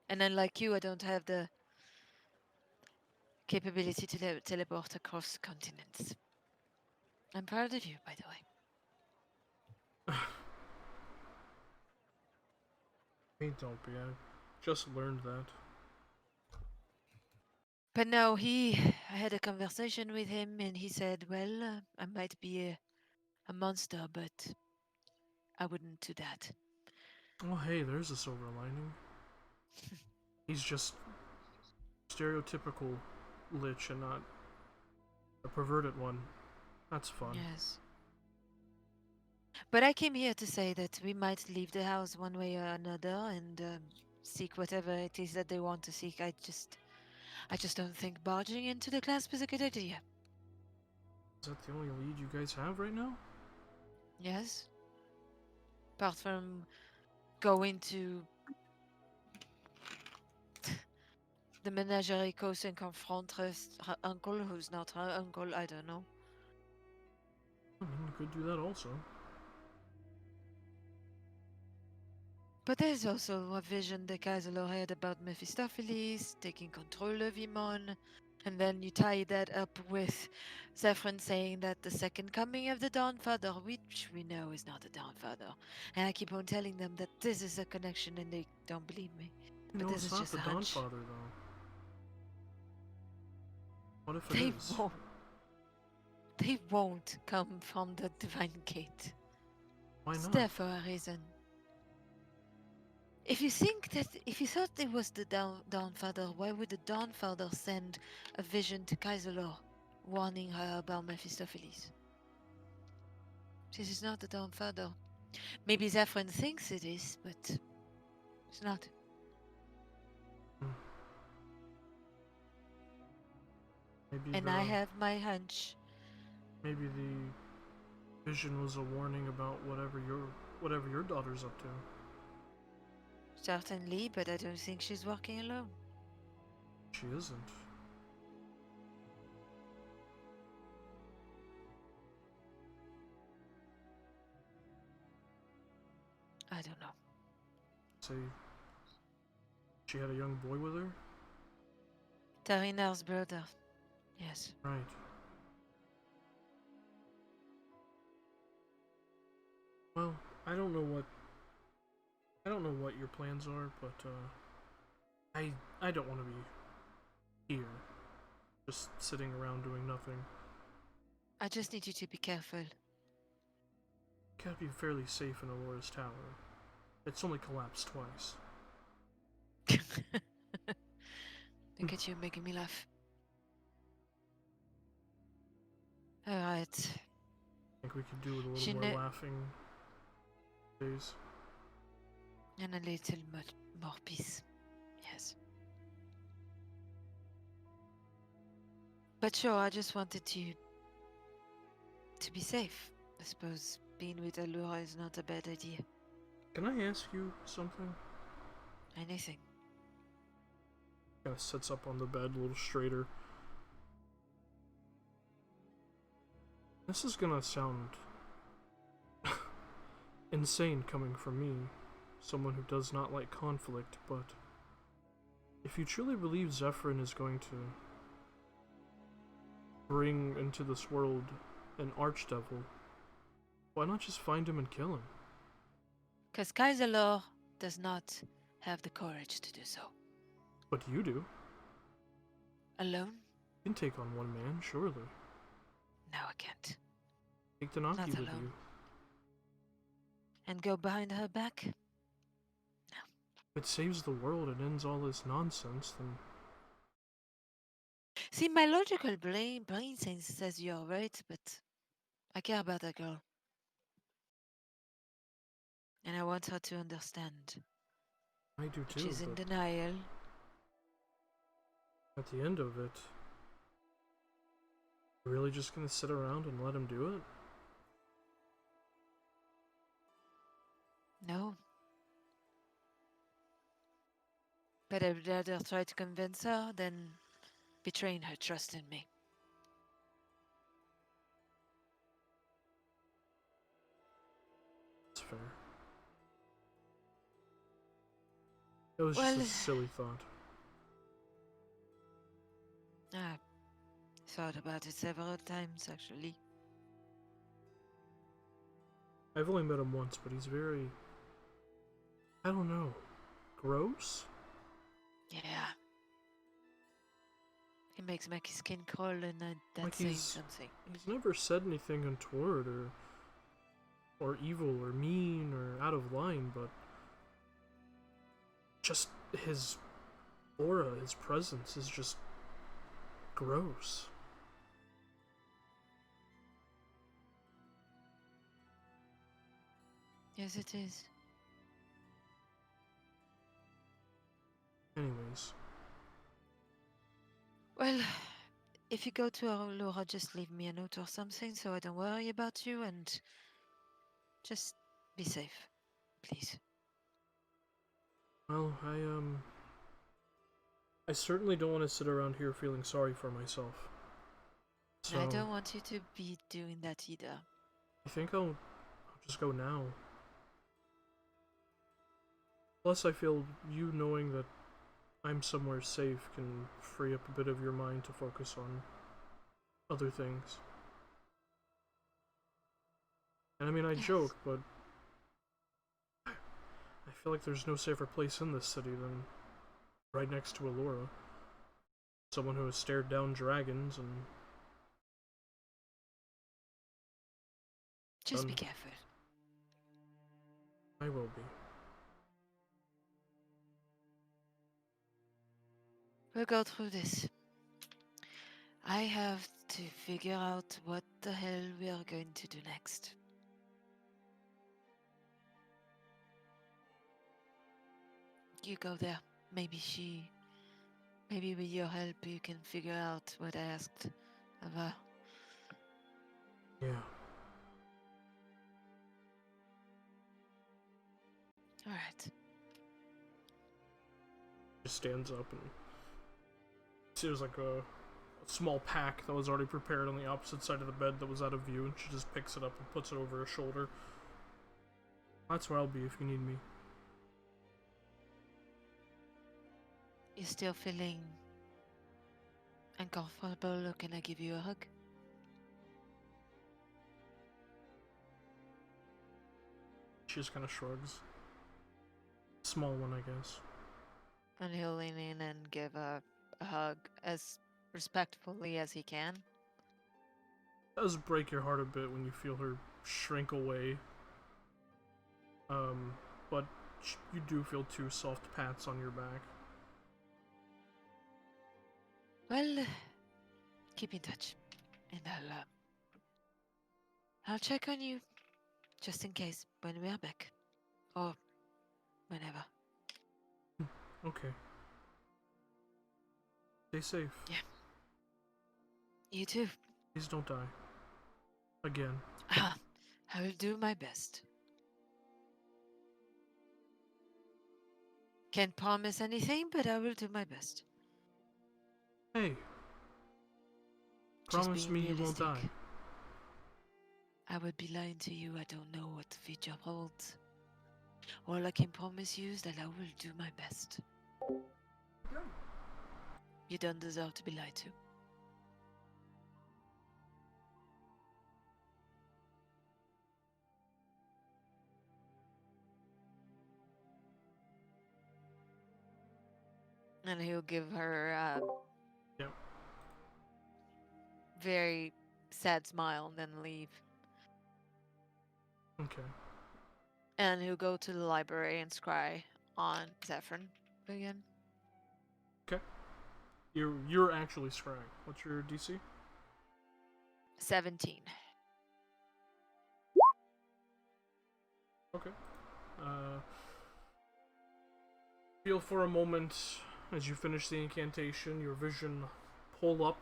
And unlike you, I don't have the capability to teleport across continents. I'm proud of you, by the way. Hey, don't be. I just learned that. But no, I had a conversation with him and he said, well, I might be a monster, but I wouldn't do that. Oh, hey, there's a silver lining. He's just stereotypical lich and not a perverted one. That's fun. Yes. But I came here to say that we might leave the house one way or another and seek whatever it is that they want to seek. I just don't think barging into the clasp is a good idea. Is that the only lead you guys have right now? Yes? Apart from going to the menagerie coast and confront her uncle, who's not her uncle, I don't know. I mean, you could do that also. But there's also a vision the Kaiser had about Mephistopheles taking control of Imon, and then you tie that up with Zephyrin saying that the second coming of the Dawnfather, which we know is not the Dawnfather, and I keep on telling them that this is a connection and they don't believe me. But No, this it's is not just the a hunch. Dawnfather, though. What if it They is? won't. They won't come from the Divine Gate. Why It's not? there for a reason. If you thought it was the Dawnfather, why would the Dawnfather send a vision to Kaiserlor, warning her about Mephistopheles? This is not the Dawnfather. Maybe Zephyrin thinks it is, but it's not. Maybe And I have my hunch. Maybe the vision was a warning about whatever your daughter's up to. Certainly, but I don't think she's working alone. She isn't. I don't know. Say, she had a young boy with her? Tarinar's brother. Yes. Right. Well, I don't know what your plans are, but I don't want to be here, just sitting around doing nothing. I just need you to be careful. Can't be fairly safe in Alora's tower. It's only collapsed twice. Look at you making me laugh. Alright. Thanks think we could do with a She little more kn- laughing days. And a little more peace. Yes. But sure, I just wanted you to be safe. I suppose being with Allura is not a bad idea. Can I ask you something? Anything. Kind of sits up on the bed a little straighter. This is gonna sound insane coming from me, someone who does not like conflict, but if you truly believe Zephyrin is going to bring into this world an archdevil, why not just find him and kill him? Because Kaiserlor does not have the courage to do so. But you do. Alone? You can take on one man, surely. No, I can't. Take Denaki Not with alone. you. And go behind her back? If it saves the world and ends all this nonsense, then See, my logical brain says you're right, but I care about that girl. And I want her to understand. I do But too, she's in but denial. at the end of it, you're really just gonna sit around and let him do it? No. But I'd rather try to convince her than betraying her trust in me. It's fair. It was Well, just a silly thought. I thought about it several times, actually. I've only met him once, but he's very... I don't know. Gross? Yeah. It makes my skin crawl and that's Like saying something. He's never said anything untoward or evil or mean or out of line, but just his aura, his presence is just gross. Yes, it is. Anyways, Well, if you go to Laura, just leave me a note or something so I don't worry about you and just be safe, please. well, I certainly don't want to sit around here feeling sorry for myself. So I don't want you to be doing that either. I think I'll just go now. Plus, I feel you knowing that I'm somewhere safe can free up a bit of your mind to focus on other things. And I mean, I Yes. joke, but I feel like there's no safer place in this city than right next to Allura. Someone who has stared down dragons and... Just be careful. I will be. We'll go through this. I have to figure out what the hell we are going to do next. You go there. Maybe with your help you can figure out what I asked of her. Yeah. Alright. Just stands up and... See, there's like a small pack that was already prepared on the opposite side of the bed that was out of view, and she just picks it up and puts it over her shoulder. That's where I'll be if you need me. You still feeling uncomfortable or can I give you a hug? She just kind of shrugs. Small one, I guess. And he'll lean in and give a hug as respectfully as he can. It does break your heart a bit when you feel her shrink away. But you do feel two soft pats on your back. Well, keep in touch. And I'll check on you, just in case, when we are back. Or whenever. Okay. Stay safe. Yeah. You too. Please don't die. Again. I will do my best. Can't promise anything, but I will do my best. Hey. Just Promise being me you won't realistic. die. I would be lying to you. I don't know what the future holds. All I can promise you is that I will do my best. You don't deserve to be lied to. And he'll give her a Yep. very sad smile and then leave. Okay. And he'll go to the library and scry on Zephyrin again. You're actually scrying. What's your DC? 17. Okay. Feel for a moment as you finish the incantation, your vision pull up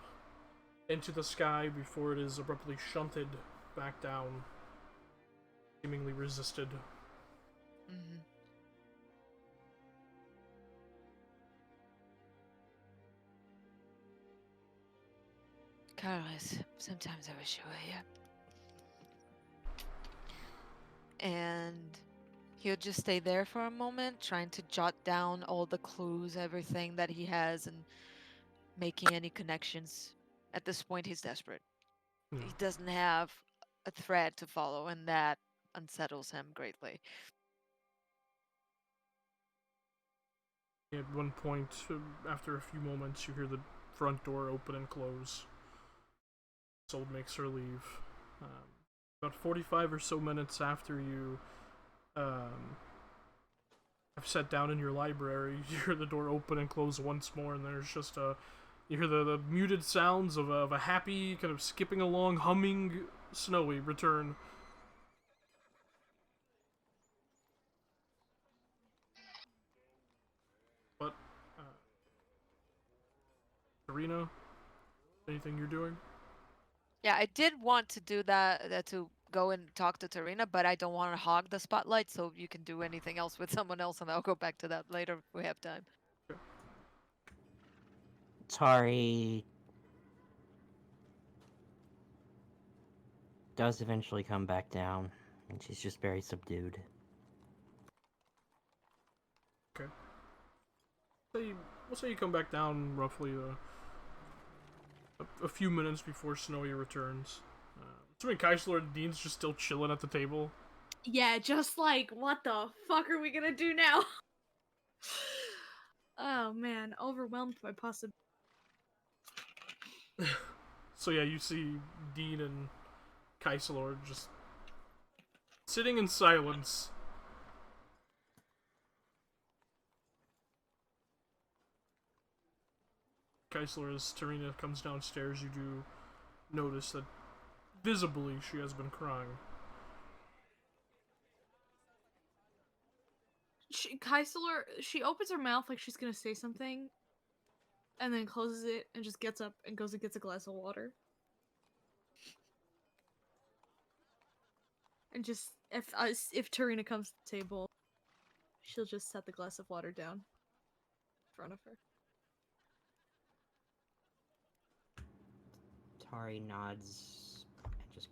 into the sky before it is abruptly shunted back down, seemingly resisted. Mm-hmm. Carlos, sometimes I wish you were here. And he'll just stay there for a moment, trying to jot down all the clues, everything that he has, and making any connections. At this point, he's desperate. Yeah. He doesn't have a thread to follow, and that unsettles him greatly. At one point, after a few moments, you hear the front door open and close. Sold makes her leave. About 45 or so minutes after you have sat down in your library, you hear the door open and close once more, and there's just you hear the muted sounds of a happy, kind of skipping along, humming Snowy return. But, Serena, anything you're doing? Yeah, I did want to do that to go and talk to Tarina, but I don't want to hog the spotlight, so you can do anything else with someone else, and I'll go back to that later if we have time. Tari does eventually come back down, and she's just very subdued. Okay. We'll say you come back down roughly a few minutes before Snowy returns. Assuming Kaisler and Dean's just still chilling at the table. Yeah, just like, what the fuck are we gonna do now? Oh man, overwhelmed by possibility. So yeah, you see Dean and Kaiselor just sitting in silence. Kaiselor, as Tarina comes downstairs, you do notice that visibly she has been crying. Kaisler, she opens her mouth like she's gonna say something, and then closes it and just gets up and goes and gets a glass of water. And just if Tarina comes to the table, she'll just set the glass of water down in front of her. Tari nods and just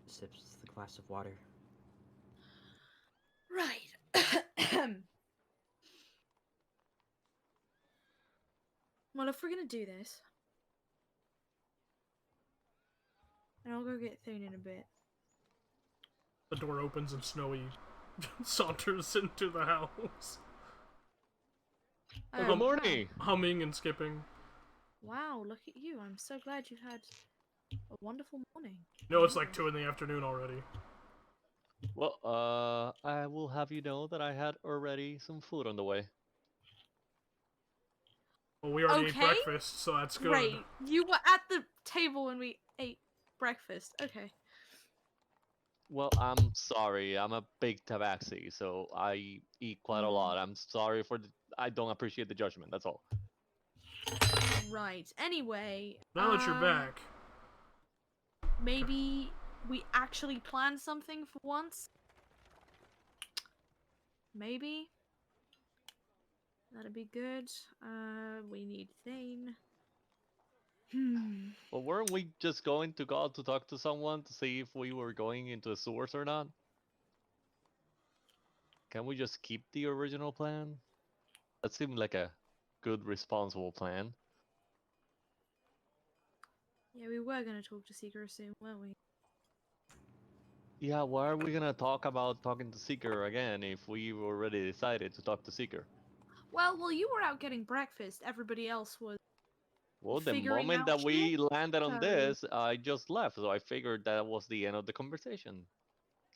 sips the glass of water. Right. Well, if we're gonna do this, and I'll go get Thane in a bit. The door opens and Snowy saunters into the house. Good morning. Humming and skipping. Wow, look at you. I'm so glad you've had a wonderful morning. No, it's like 2 in the afternoon already. Well, I will have you know that I had already some food on the way. Well, we already ate Okay. breakfast, so that's good. Right. You were at the table when we ate breakfast. Okay. Well, I'm sorry. I'm a big tabaxi, so I eat quite a lot. I'm sorry for the. I don't appreciate the judgment. That's all. Right. Anyway, Now that you're back, maybe we actually plan something for once. Maybe that'd be good. We need Thane. Well, weren't we just going to go out to talk to someone to see if we were going into the sewers or not? Can we just keep the original plan? That seemed like a good, responsible plan. Yeah, we were gonna talk to Seeker soon, weren't we? Yeah, why are we gonna talk about talking to Seeker again if we already decided to talk to Seeker? Well, you were out getting breakfast. Everybody else was Well, the figuring moment out that shit. we landed on So this, I just left, so I figured that was the end of the conversation.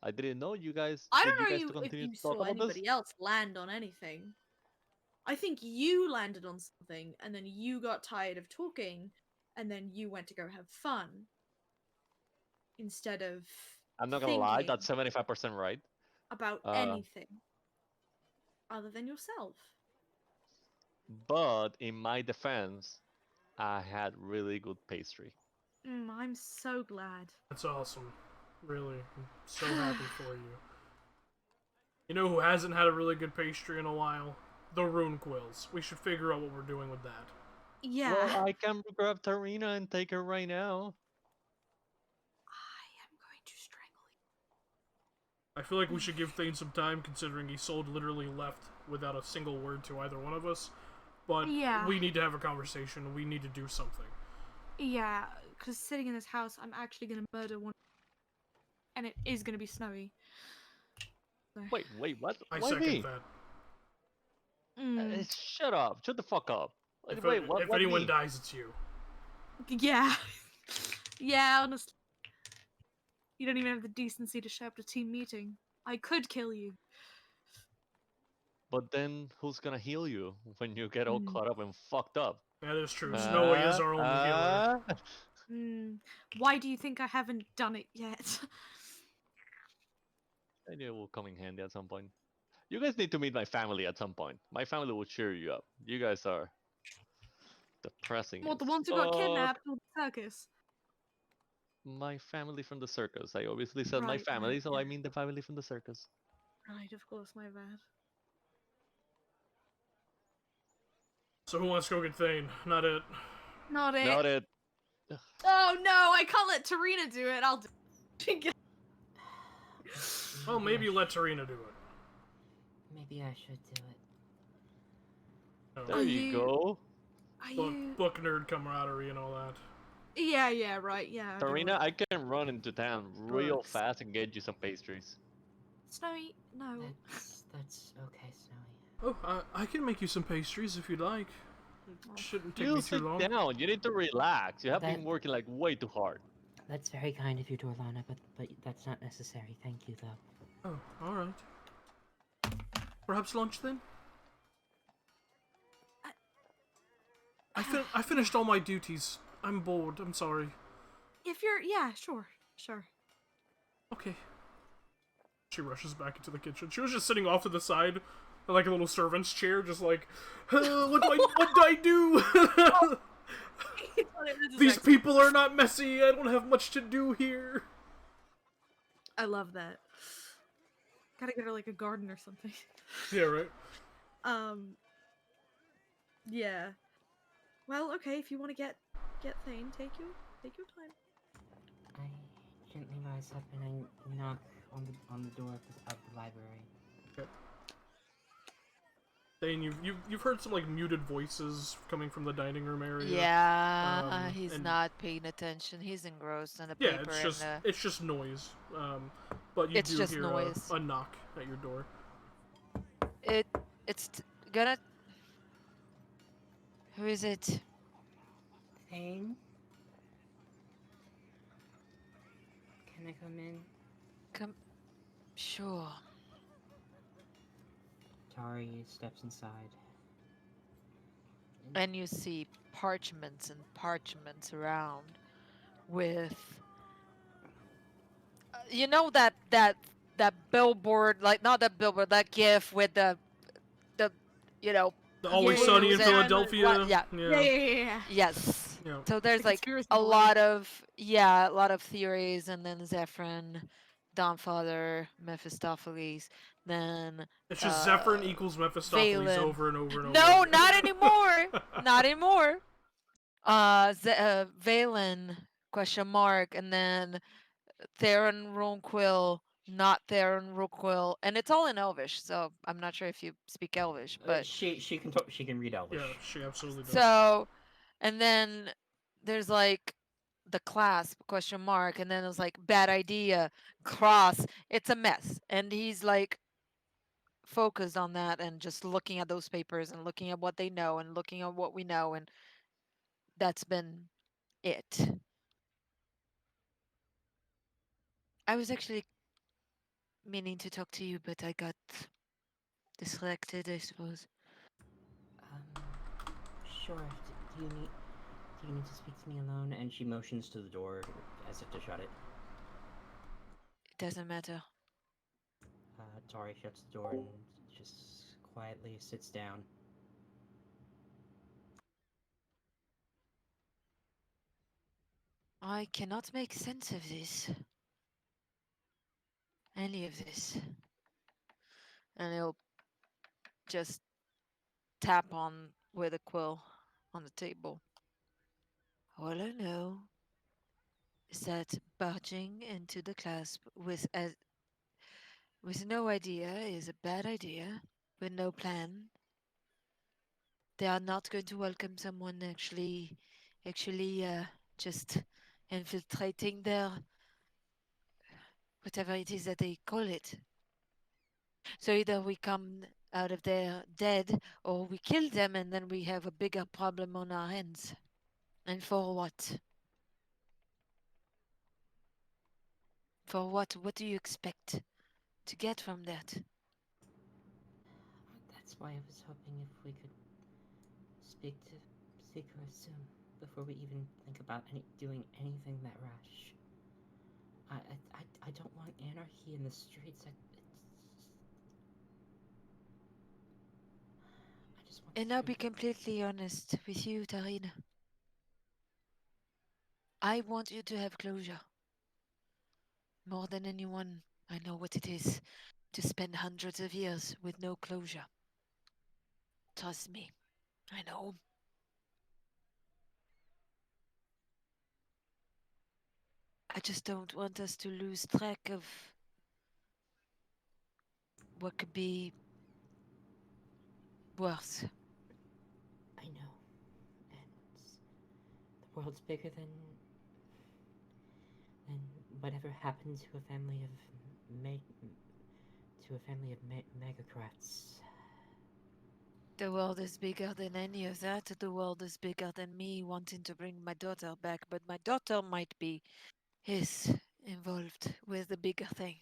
I didn't know you guys I want don't you know guys to if continue you to talk saw about this. anybody else land on anything. I think you landed on something, and then you got tired of talking, and then you went to go have fun instead of I'm not gonna lie, thinking that's 75% right. about Uh, anything other than yourself. but in my defense, I had really good pastry. I'm so glad. that's awesome. Really, I'm so happy for you. You know who hasn't had a really good pastry in a while? The rune quills. We should figure out what we're doing with that. Yeah. Well, I can grab Tarina and take her right now. I am going to strangle I feel like we should give Thane some time, considering he sold literally left without a single word to either one of us. But Yeah. we need to have a conversation. We need to do something. you. Yeah, because sitting in this house, I'm actually going to murder one. And it is going to be snowy. So. Wait, what? I Why second me? that. Shut up! Shut the fuck up! If, Wait, what? if What anyone me? dies, it's you. Yeah. Yeah, honestly. You don't even have the decency to show up to team meeting. I could kill you. But then who's gonna heal you when you get all caught up and fucked up? That is true. Snowy is our only healer. Why do you think I haven't done it yet? I knew it will come in handy at some point. You guys need to meet my family at some point. My family will cheer you up. You guys are depressing What, the as ones who got fuck. kidnapped or the circus? My family from the circus. I obviously said my Right, family, right, so yeah. I mean the family from the circus. Right, of course, my bad. So who wants to go get Thane? Not it. Not it. Not it. Oh no, I can't let Tarina do it. I'll do it. Well, maybe let Tarina do it. Maybe I should do it. No. There you go. Are you... Book nerd camaraderie and all that. Yeah, right, yeah. Tarina, I can run into town real Books. fast and get you some pastries. Snowy, no. That's okay, Snowy. Oh, I can make you some pastries if you'd like. It shouldn't take me You too sit long. down. You need to relax. You have been That- working like way too hard. That's very kind of you, Dorlana, but that's not necessary. Thank you, though. Oh, all right. Perhaps lunch then. I finished all my duties. I'm bored. I'm sorry. If you're... Yeah, sure. Okay. She rushes back into the kitchen. She was just sitting off to the side, in like a little servant's chair, just like, what do I do? These people are not messy. I don't have much to do here. I love that. Gotta get her like a garden or something. Yeah, right. Yeah. Well, okay, if you want to get Thane, take your time. I gently rise up and I knock on the door of the library. Okay. Thane, you've heard some like muted voices coming from the dining room area. Yeah, he's and- not paying attention. He's engrossed in the Yeah, paper it's just noise. But you It's do just hear noise. a knock at your door. gonna. Who is it? Thane? Can I come in? Come. Sure. Tari steps inside. And you see parchments and parchments around with you know that billboard, like not that billboard, that gif with the you know The Yeah, Always yeah, Sunny with in blues the and timer. what? Philadelphia. Yeah, Yeah, Yeah. yeah, yeah, yeah. yes. Yeah. So The there's like conspiracy a boy. lot of a lot of theories, and then Zephyrin, Dawnfather, Mephistopheles, then It's just uh Zephyrin equals Mephistopheles Valen. over and over and over No, again. not anymore. Not anymore. Valen question mark, and then Theron Ronquill, not Theron Ronquill, and it's all in Elvish. So I'm not sure if you speak Elvish, but She can read Yeah, Elvish. she absolutely does. so, and then there's like the clasp question mark, and then it's like bad idea cross. It's a mess, and he's like focused on that and just looking at those papers and looking at what they know and looking at what we know, and that's been it. I was actually meaning to talk to you, but I got distracted, I suppose. Sure. Do you need to speak to me alone? And she motions to the door as if to shut it. It doesn't matter. Tori shuts the door and just quietly sits down. I cannot make sense of this. Any of this. And he'll just tap on with a quill on the table. All I know is that barging into the clasp with no idea is a bad idea. With no plan, they are not going to welcome someone actually just infiltrating their whatever it is that they call it. So either we come out of there dead, or we kill them, and then we have a bigger problem on our hands. And for what? For what? What do you expect to get from that? That's why I was hoping if we could speak to Seeker soon, before we even think about doing anything that rash. I don't want anarchy in the streets. I just want And to I'll feel. be completely honest with you, Tarina. I want you to have closure. More than anyone, I know what it is to spend hundreds of years with no closure. Trust me, I know. I just don't want us to lose track of what could be worse. I know, and the world's bigger than whatever happened to a family of megacrats. The world is bigger than any of that. The world is bigger than me wanting to bring my daughter back, but my daughter might be is involved with the bigger thing.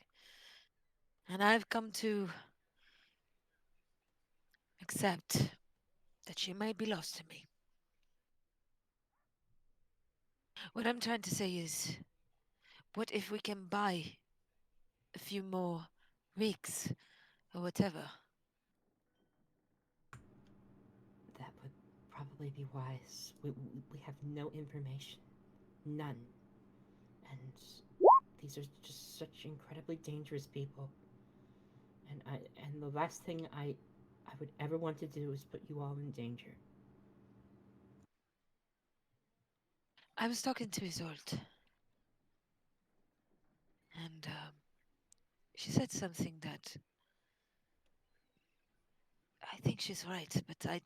And I've come to accept that she might be lost to me. What I'm trying to say is, what if we can buy a few more weeks or whatever? That would probably be wise. We have no information. None. And these are just such incredibly dangerous people. And the last thing I would ever want to do is put you all in danger. I was talking to Isolde, and she said something that I think she's right, but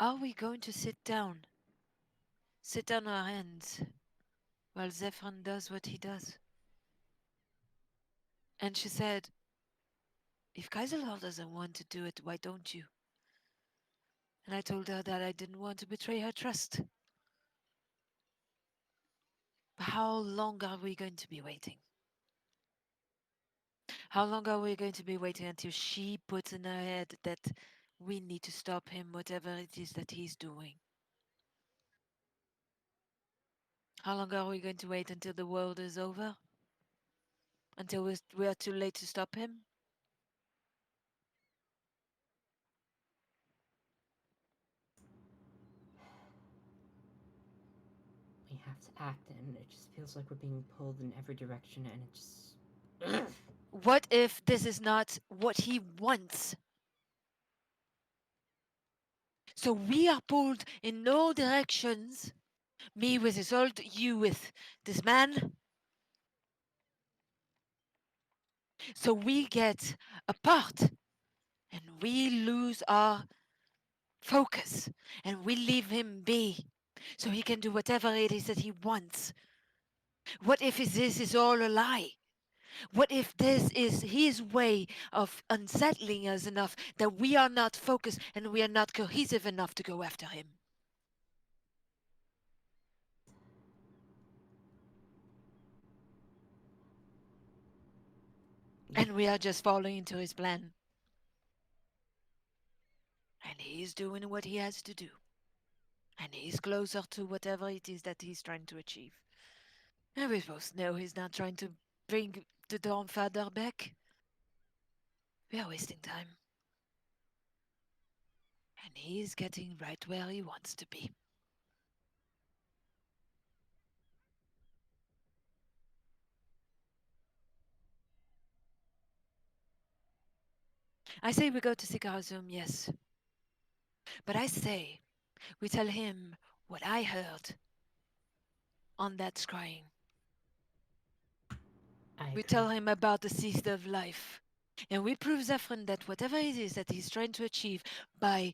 are we going to sit down our hands while Zephyr does what he does? And she said, if Kaiserlaw doesn't want to do it, why don't you? And I told her that I didn't want to betray her trust. But how long are we going to be waiting? How long are we going to be waiting until she puts in her head that we need to stop him, whatever it is that he's doing? How long are we going to wait until the world is over? Until we are too late to stop him? We have to act, and it just feels like we're being pulled in every direction, and it just. What if this is not what he wants? So we are pulled in all directions. Me with Isolde, you with this man. So we get apart and we lose our focus and we leave him be so he can do whatever it is that he wants. What if this is all a lie? What if this is his way of unsettling us enough that we are not focused and we are not cohesive enough to go after him? And we are just following into his plan. And he's doing what he has to do. And he's closer to whatever it is that he's trying to achieve. And we both know he's not trying to bring the Dawn Father back. We are wasting time. And he's getting right where he wants to be. I say we go to Sikarazum, yes. But I say we tell him what I heard on that scrying. I We agree. tell him about the seed of life. And we prove Zephyrin that whatever it is that he's trying to achieve by...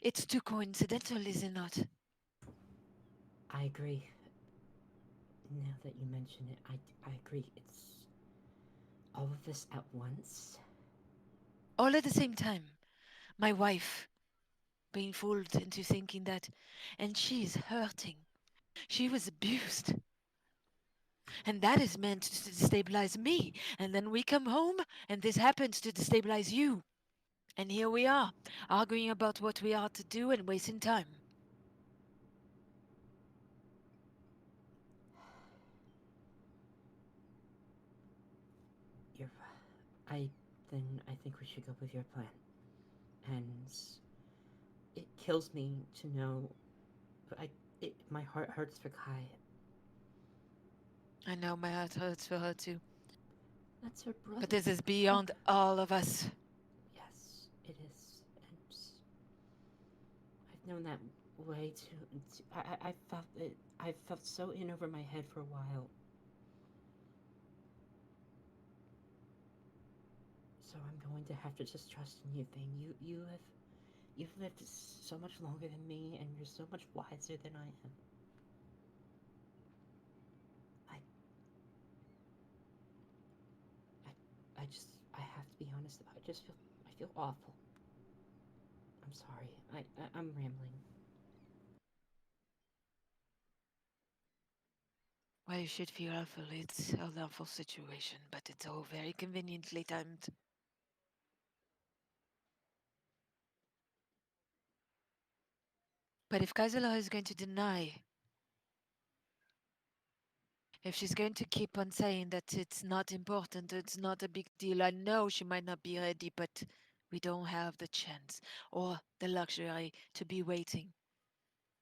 It's too coincidental, is it not? I agree. Now that you mention it, I agree. It's all of this at once. All at the same time. My wife being fooled into thinking that, and she's hurting. She was abused. And that is meant to destabilize me. And then we come home, and this happens to destabilize you. And here we are, arguing about what we are to do and wasting time. You're. I think we should go with your plan. And it kills me to know. My heart hurts for Kai. I know my heart hurts for her too. That's her brother. But this is beyond all of us. Yes, it is. And I've known that way too. I felt it. I felt so in over my head for a while. So I'm going to have to just trust in you, Thane. You've lived so much longer than me, and you're so much wiser than I am. I have to be honest. I feel awful. I'm sorry. I'm rambling. Well, you should feel awful. It's a awful situation, but it's all very conveniently timed. But if Kaisela is going to deny, if she's going to keep on saying that it's not important, it's not a big deal, I know she might not be ready, but we don't have the chance or the luxury to be waiting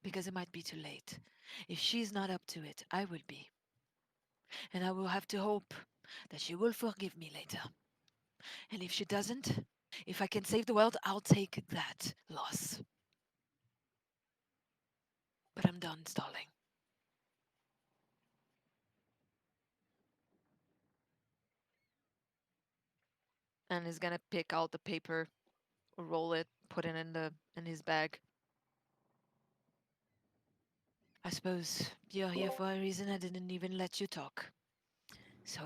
because it might be too late. If she's not up to it, I will be. And I will have to hope that she will forgive me later. And if she doesn't, if I can save the world, I'll take that loss. But I'm done stalling. And he's gonna pick out the paper, roll it, put it in his bag. I suppose you're here for a reason. I didn't even let you talk. So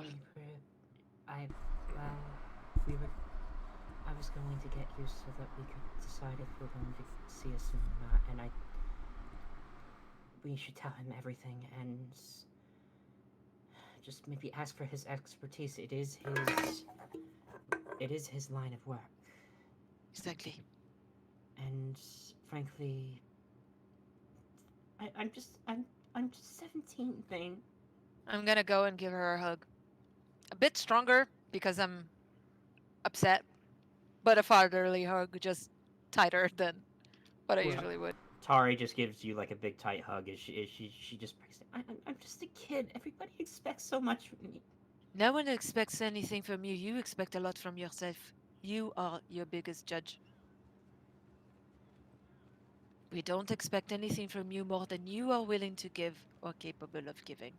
Well, we were. I was going to get you so that we could decide if we're going to see us soon or not, and we should tell him everything and just maybe ask for his expertise. It is his line of work. exactly. And frankly, I'm just 17, Thane. I'm gonna go and give her a hug. A bit stronger because I'm upset, but a fatherly hug, just tighter than what I Right. usually would. Tari just gives you like a big tight hug as she just breaks it. I'm just a kid. Everybody expects so much from me. No one expects anything from you. You expect a lot from yourself. You are your biggest judge. We don't expect anything from you more than you are willing to give or capable of giving.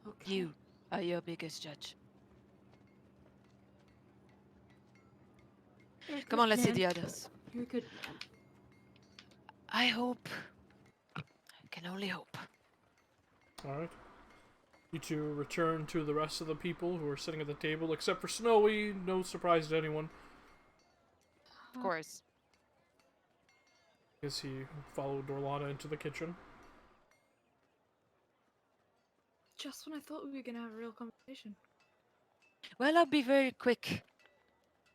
Okay. You are your biggest judge. You're a Come good on, let's see man. the others. You're a good man. I hope. I can only hope. All right. You two return to the rest of the people who are sitting at the table, except for Snowy. No surprise to anyone, Of course. as he followed Orlana into the kitchen. Just when I thought we were gonna have a real conversation. Well, I'll be very quick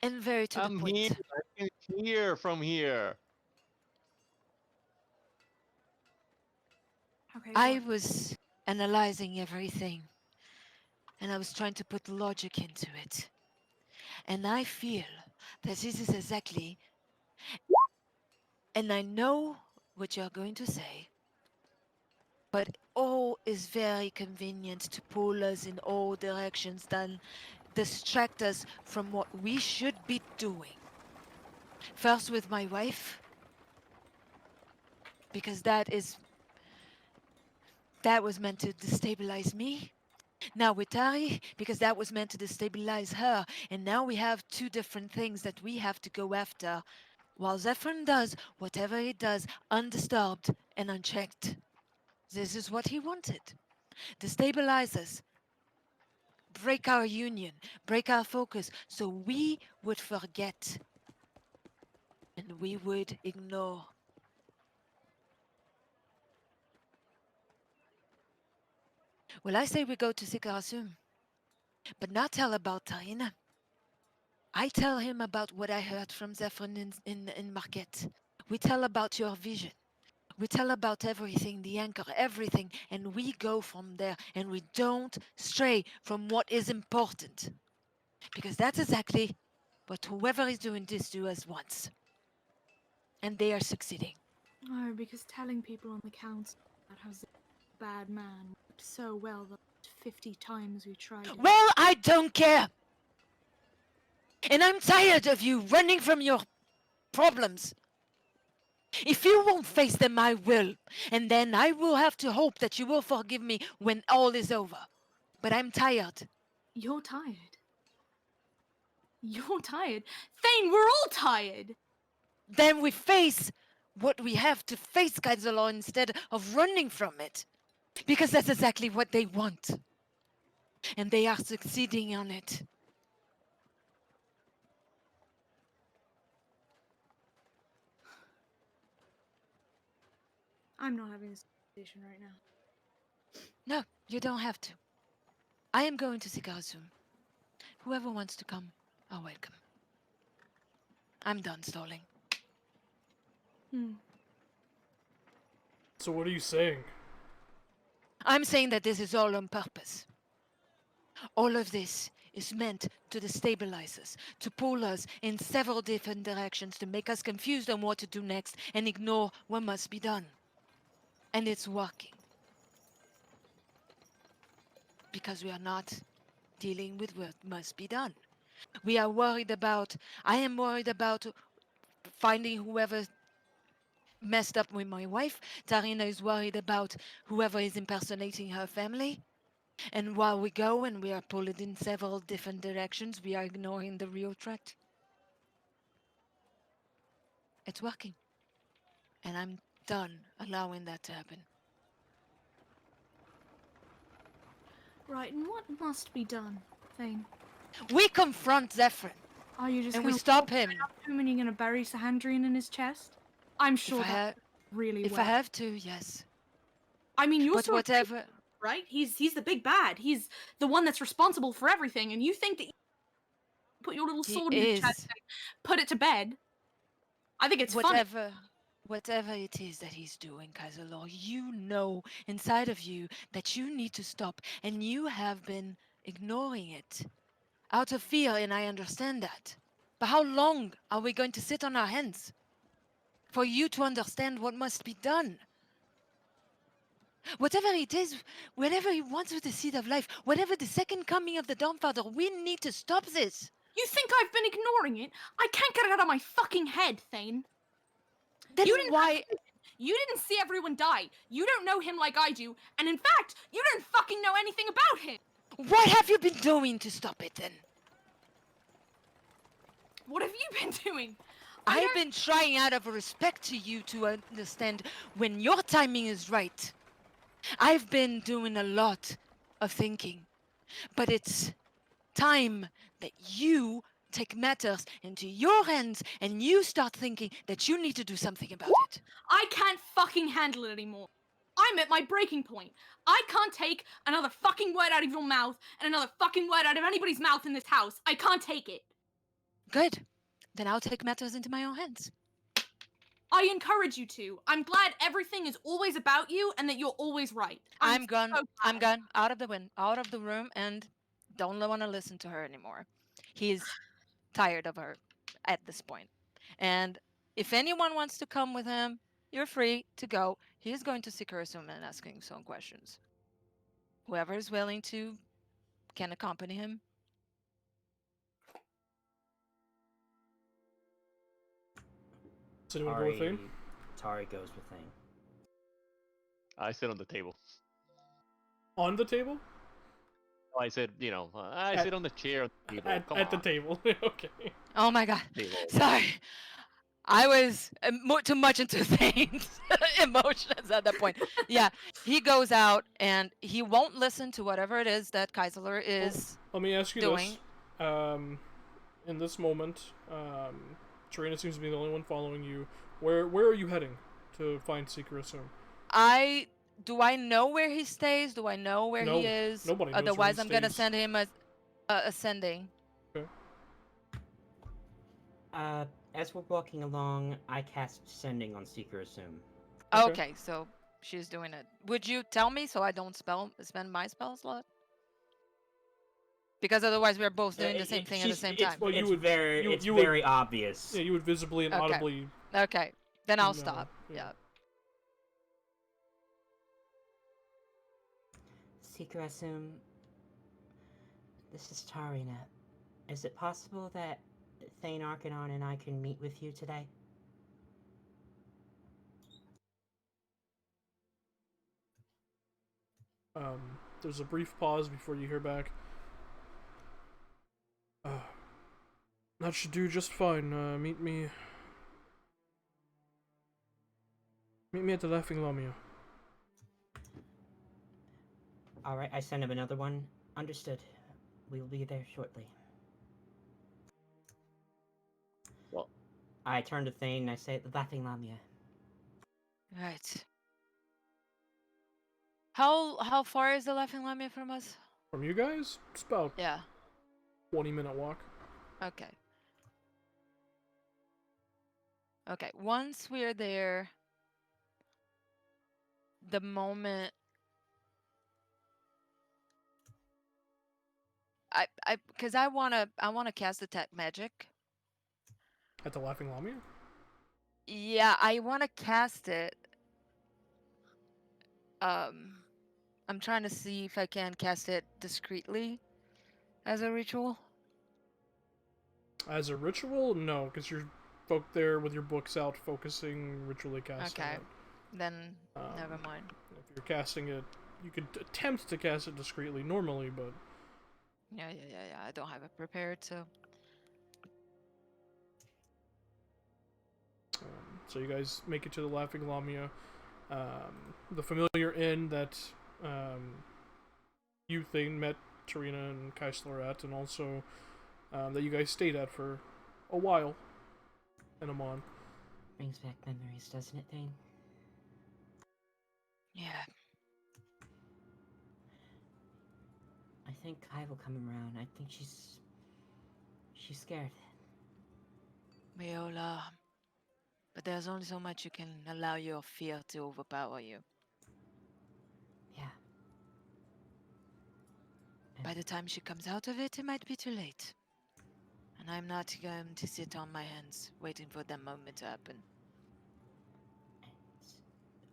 and very to the I'm here. point. I can hear from here. Okay. I What? was analyzing everything and I was trying to put logic into it. And I feel that this is exactly, and I know what you're going to say, but all is very convenient to pull us in all directions, then distract us from what we should be doing. First with my wife, because that was meant to destabilize me. Now with Tari, because that was meant to destabilize her. And now we have two different things that we have to go after, while Zephyrin does whatever he does, undisturbed and unchecked. This is what he wanted. Destabilize us, break our union, break our focus, so we would forget and we would ignore. Well, I say we go to Sikarasum, but not tell about Tarina. I tell him about what I heard from Zephyrin in Marquette. We tell about your vision. We tell about everything, the anchor, everything, and we go from there and we don't stray from what is important. Because that's exactly what whoever is doing this to us wants. And they are succeeding. No, because telling people on the council about how Zip's a bad man worked so well the last 50 times we tried it. Well, I don't care. And I'm tired of you running from your problems. If you won't face them, I will. And then I will have to hope that you will forgive me when all is over. But I'm tired. You're tired. You're tired. Thane, we're all tired! Then we face what we have to face, Kaisalo, instead of running from it. Because that's exactly what they want. And they are succeeding on it. I'm not having this conversation right now. No, you don't have to. I am going to Sikarasum. Whoever wants to come are welcome. I'm done stalling. So what are you saying? I'm saying that this is all on purpose. All of this is meant to destabilize us, to pull us in several different directions, to make us confused on what to do next and ignore what must be done. And it's working. Because we are not dealing with what must be done. I am worried about finding whoever messed up with my wife. Tarina is worried about whoever is impersonating her family. And while we go and we are pulled in several different directions, we are ignoring the real threat. It's working. And I'm done allowing that to happen. Right, and what must be done, Thane? We confront Zephyrin. Are you just And gonna we stop walk him. right up to him and you're gonna bury Sahandrian in his chest? I'm sure If I that's really If well. I have to, yes. I mean, you're But sort of whatever. right? He's the big bad. He's the one that's responsible for everything, and you think that you put your little He sword in his chest is. and put it to bed? I think it's funny. Whatever it is that he's doing, Kaiserlaw, you know inside of you that you need to stop, and you have been ignoring it out of fear, and I understand that. But how long are we going to sit on our hands for you to understand what must be done? Whatever it is, whatever he wants with the seed of life, whatever the second coming of the Dawnfather, we need to stop this. You think I've been ignoring it? I can't get it out of my fucking head, Thane. Then You didn't why? You didn't see everyone die. You don't know him like I do, and in fact, you don't fucking know anything about him. What have you been doing to stop it then? What have you been doing? I've been trying out of respect to you to understand when your timing is right. I've been doing a lot of thinking, but it's time that you take matters into your hands and you start thinking that you need to do something about it. I can't fucking handle it anymore. I'm at my breaking point. I can't take another fucking word out of your mouth and another fucking word out of anybody's mouth in this house. I can't take it. Good. Then I'll take matters into my own hands. I encourage you to. I'm glad everything is always about you and that you're always right. I'm gone. so I'm gone. Out of the room, and don't want to listen to her anymore. He's tired of her at this point. And if anyone wants to come with him, you're free to go. He's going to Sikurasum and asking some questions. Whoever is willing to can accompany him. Does anyone go with Thane? Tari goes with Thane. I sit on the table. On the table? Oh, I said, I sit on the chair at the table. Come At the on. table. Okay. Oh my god. Table. Sorry. I was too much into Thane's emotions at that point. Yeah, he goes out and he won't listen to whatever it is that Kaisler is Let me ask you doing. this. In this moment, Tarina seems to be the only one following you. Where are you heading to find Seeker Assume? Do I know where he stays? Do I know where No, he is? nobody knows where Otherwise, he I'm gonna stays. send him a ascending. Okay. As we're walking along, I cast Sending on Seeker Assume. Okay, so she's doing it. Would you tell me so I don't spend my spell slot? Because otherwise, we're both doing the same thing at the same time. Well, It's you would- very, you- it's you would- very obvious. Yeah, you would visibly and Okay. audibly. Okay, then I'll No, stop. yeah. Yeah. Seeker Assume, this is Tarina. Is it possible that Thane Arcanon and I can meet with you today? There's a brief pause before you hear back. That should do just fine. Meet me at the Laughing Lamia. Alright, I send him another one. Understood. We will be there shortly. Well, I turn to Thane and I say, the Laughing Lamia. Right. How far is the Laughing Lamia from us? From you guys, it's about Yeah. 20-minute walk. Okay. Okay. Once we're there, the moment because I wanna cast Detect Magic. At the Laughing Lamia? Yeah, I wanna cast it. I'm trying to see if I can cast it discreetly as a ritual. As a ritual? No, because you're there with your books out, focusing, ritually casting Okay. it. Then never mind. If you're casting it, you could attempt to cast it discreetly normally, but Yeah. I don't have it prepared, so. So you guys make it to the Laughing Lamia, the familiar inn that you Thane met Tarina and Kaisler at, and also that you guys stayed at for a while in Amon. Brings back memories, doesn't it, Thane? Yeah. I think Kai will come around. I think she's scared. Viola. But there's only so much you can allow your fear to overpower you. Yeah. By the time she comes out of it, it might be too late. And I'm not going to sit on my hands waiting for that moment to happen. And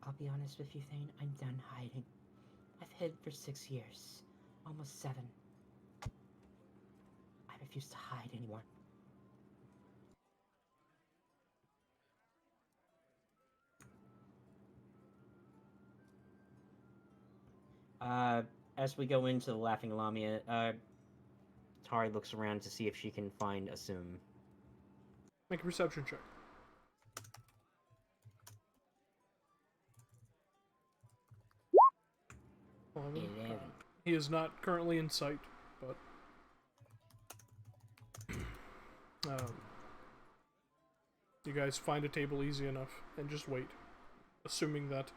I'll be honest with you, Thane, I'm done hiding. I've hid for 6 years. Almost 7. I refuse to hide anymore. As we go into the Laughing Lamia, Tari looks around to see if she can find Assume. Make a perception check. Uh, 11. he is not currently in sight, but you guys find a table easy enough and just wait, assuming that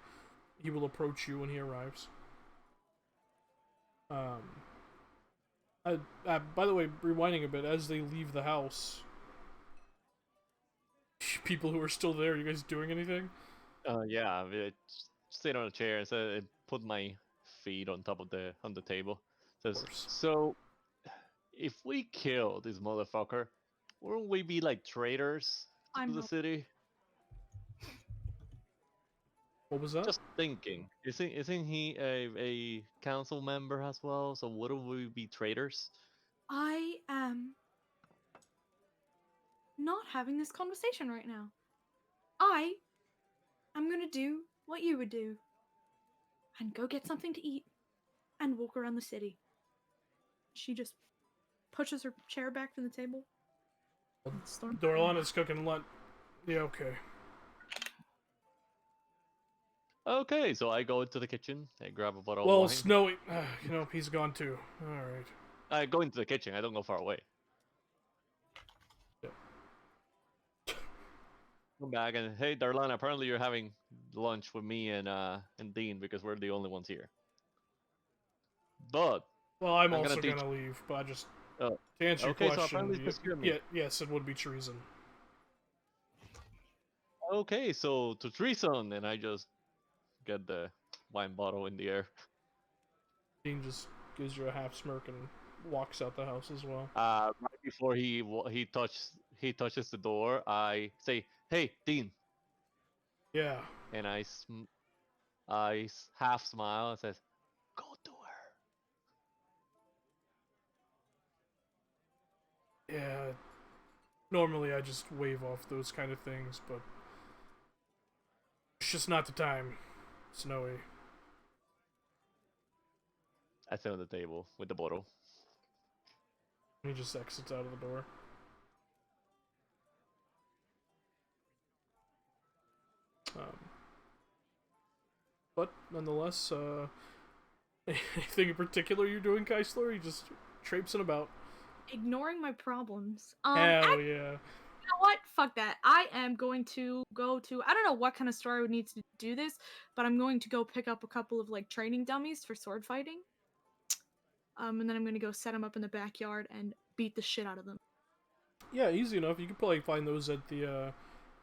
he will approach you when he arrives. By the way, rewinding a bit, as they leave the house, people who are still there, you guys doing anything? Yeah, I sit on a chair and put my feet on top of the table. Says, course. so if we kill this motherfucker, won't we be like traitors to I'm the not- city? What was that? Just thinking. Isn't he a council member as well? So wouldn't we be traitors? I am not having this conversation right now. I am gonna do what you would do and go get something to eat and walk around the city. She just pushes her chair back from the table. and storms out. Dorlana's cooking lunch. Yeah, okay. Okay, so I go into the kitchen, I grab a bottle of Well, wine. Snowy, he's gone too. Alright. I go into the kitchen, I don't go far away. Yep. Come back and, hey Darlana, apparently you're having lunch with me and Dean because we're the only ones here. But Well, I'm I'm gonna also teach- gonna leave, but I just Oh, to answer okay, your so question, apparently just hear me. yes, it would be treason. Okay, so to treason, and I just get the wine bottle in the air. Dean just gives you a half smirk and walks out the house as well. Right before he touches the door, I say, "Hey, Dean," Yeah. and I half smile and says, "Go to her." Yeah. Normally I just wave off those kind of things, but it's just not the time. Snowy. I sit on the table with the bottle. He just exits out of the door. But nonetheless, anything in particular you're doing, Keisler? You just traipsing about. Ignoring my problems. Hell yeah. You know what? Fuck that. I am going to go to, I don't know what kind of store I would need to do this, but I'm going to go pick up a couple of like training dummies for sword fighting. And then I'm gonna go set them up in the backyard and beat the shit out of them. Yeah, easy enough. You could probably find those at the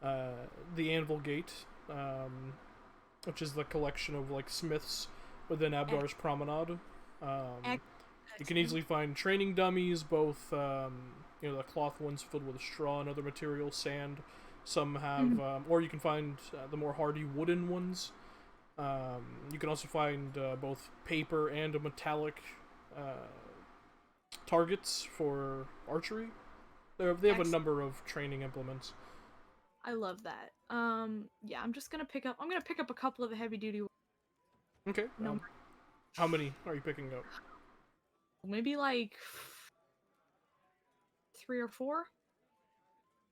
Anvil Gate, which is the collection of like smiths within Abdar's Promenade. You can easily find training dummies, both the cloth ones filled with straw and other materials, sand. Some have, or you can find the more hardy wooden ones. You can also find both paper and a metallic targets for archery. They have a Excellent. number of training implements. I love that. Yeah, I'm gonna pick up a couple of the heavy duty. Okay. No. How many are you picking up? Maybe like 3 or 4.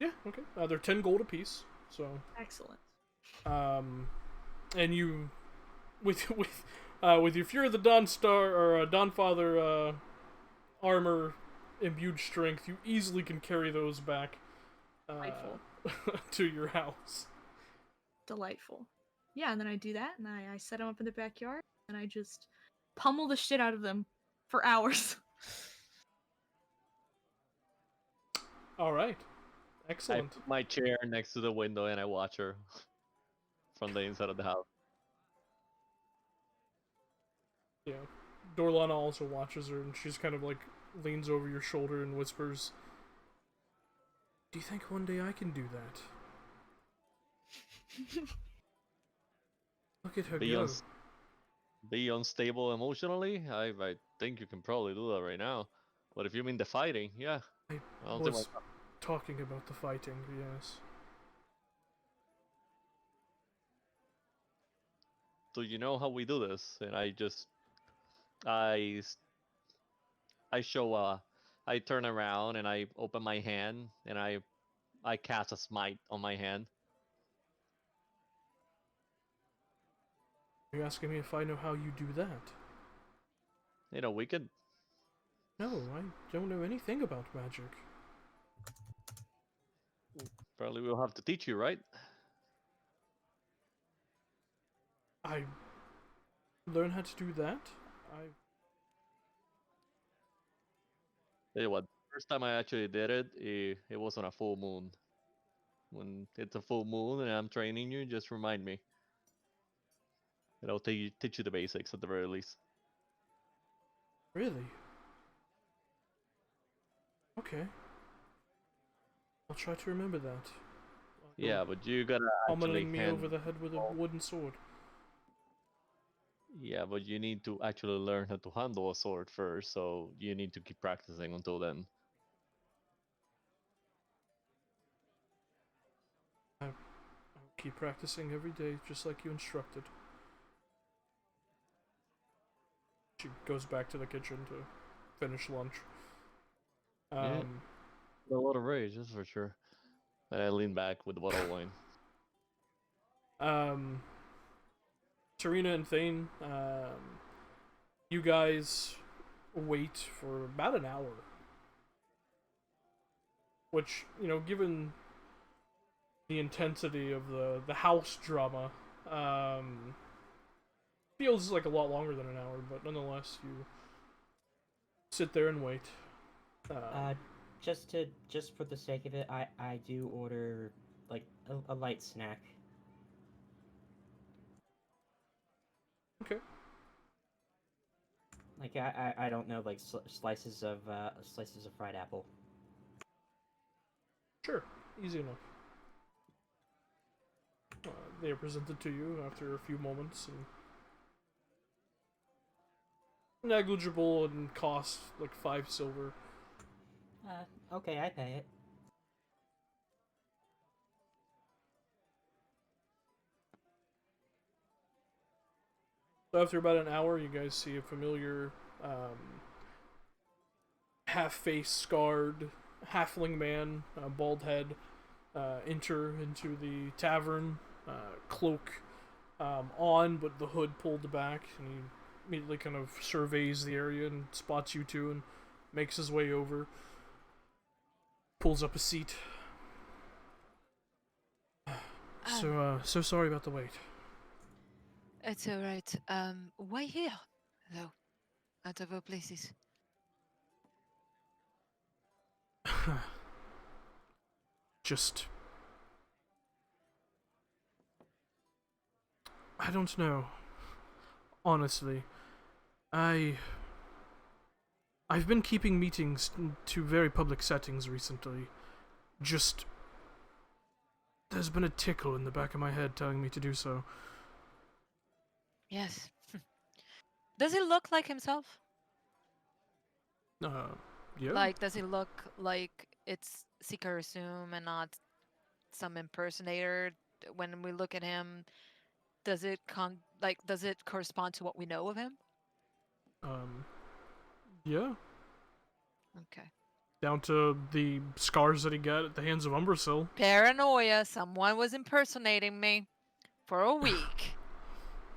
Yeah. Okay. They're 10 gold apiece. So. Excellent. And you, with your Fear of the Dawn Star or Dawnfather armor imbued strength, you easily can carry those back Delightful. to your house. Delightful. Yeah, and then I do that, and I set them up in the backyard, and I just pummel the shit out of them for hours. All right. Excellent. put my chair next to the window and I watch her from the inside of the house. Yeah. Dorlana also watches her, and she's kind of like leans over your shoulder and whispers, "Do you think one day I can do that?" Look at her Be go. uns- be unstable emotionally. I think you can probably do that right now. But if you mean the fighting, yeah, I I don't think was talking about the fighting, yes. do you know how we do this? And I s- I show I turn around and I open my hand and I cast a smite on my hand. Are you asking me if I know how you do that? You know, we could No, I don't know anything about magic. probably will have to teach you, right? I learn how to do that? I Tell you what, first time I actually did it was on a full moon. When it's a full moon and I'm training you, just remind me. And I'll teach you the basics at the very least. really? Okay. I'll try to remember that. You're Yeah, but you gotta actually pummeling me over hand. the head with a wooden sword. Yeah, but you need to actually learn how to handle a sword first, so you need to keep practicing until then. I'll keep practicing every day, just like you instructed. She goes back to the kitchen to finish lunch. Yeah, a lot of rage, that's for sure. And I lean back with the bottle of wine. Um, Serena and Thane, you guys wait for about an hour. Which, given the intensity of the house drama, um, feels like a lot longer than an hour, but nonetheless, you sit there and wait. Um, Just for the sake of it, I do order like a light snack. okay. Like I don't know, like slices of fried apple. Sure, easy enough. They are presented to you after a few moments and negligible and cost like 5 silver. Okay, I pay it. So after about an hour, you guys see a familiar, half-face scarred halfling man, bald head, enter into the tavern, cloak on, but the hood pulled back, and he immediately kind of surveys the area and spots you two and makes his way over, pulls up a seat. So sorry about the wait. It's all right. Why here, though? Out of all places. Just, I don't know. Honestly, I've been keeping meetings to very public settings recently. Just, there's been a tickle in the back of my head telling me to do so. Yes. Does he look like himself? Yeah. Like, does he look like it's Sikarasum and not some impersonator? When we look at him, does it does it correspond to what we know of him? Um, yeah. Okay. Down to the scars that he got at the hands of Umbrasil. Paranoia. Someone was impersonating me for a week.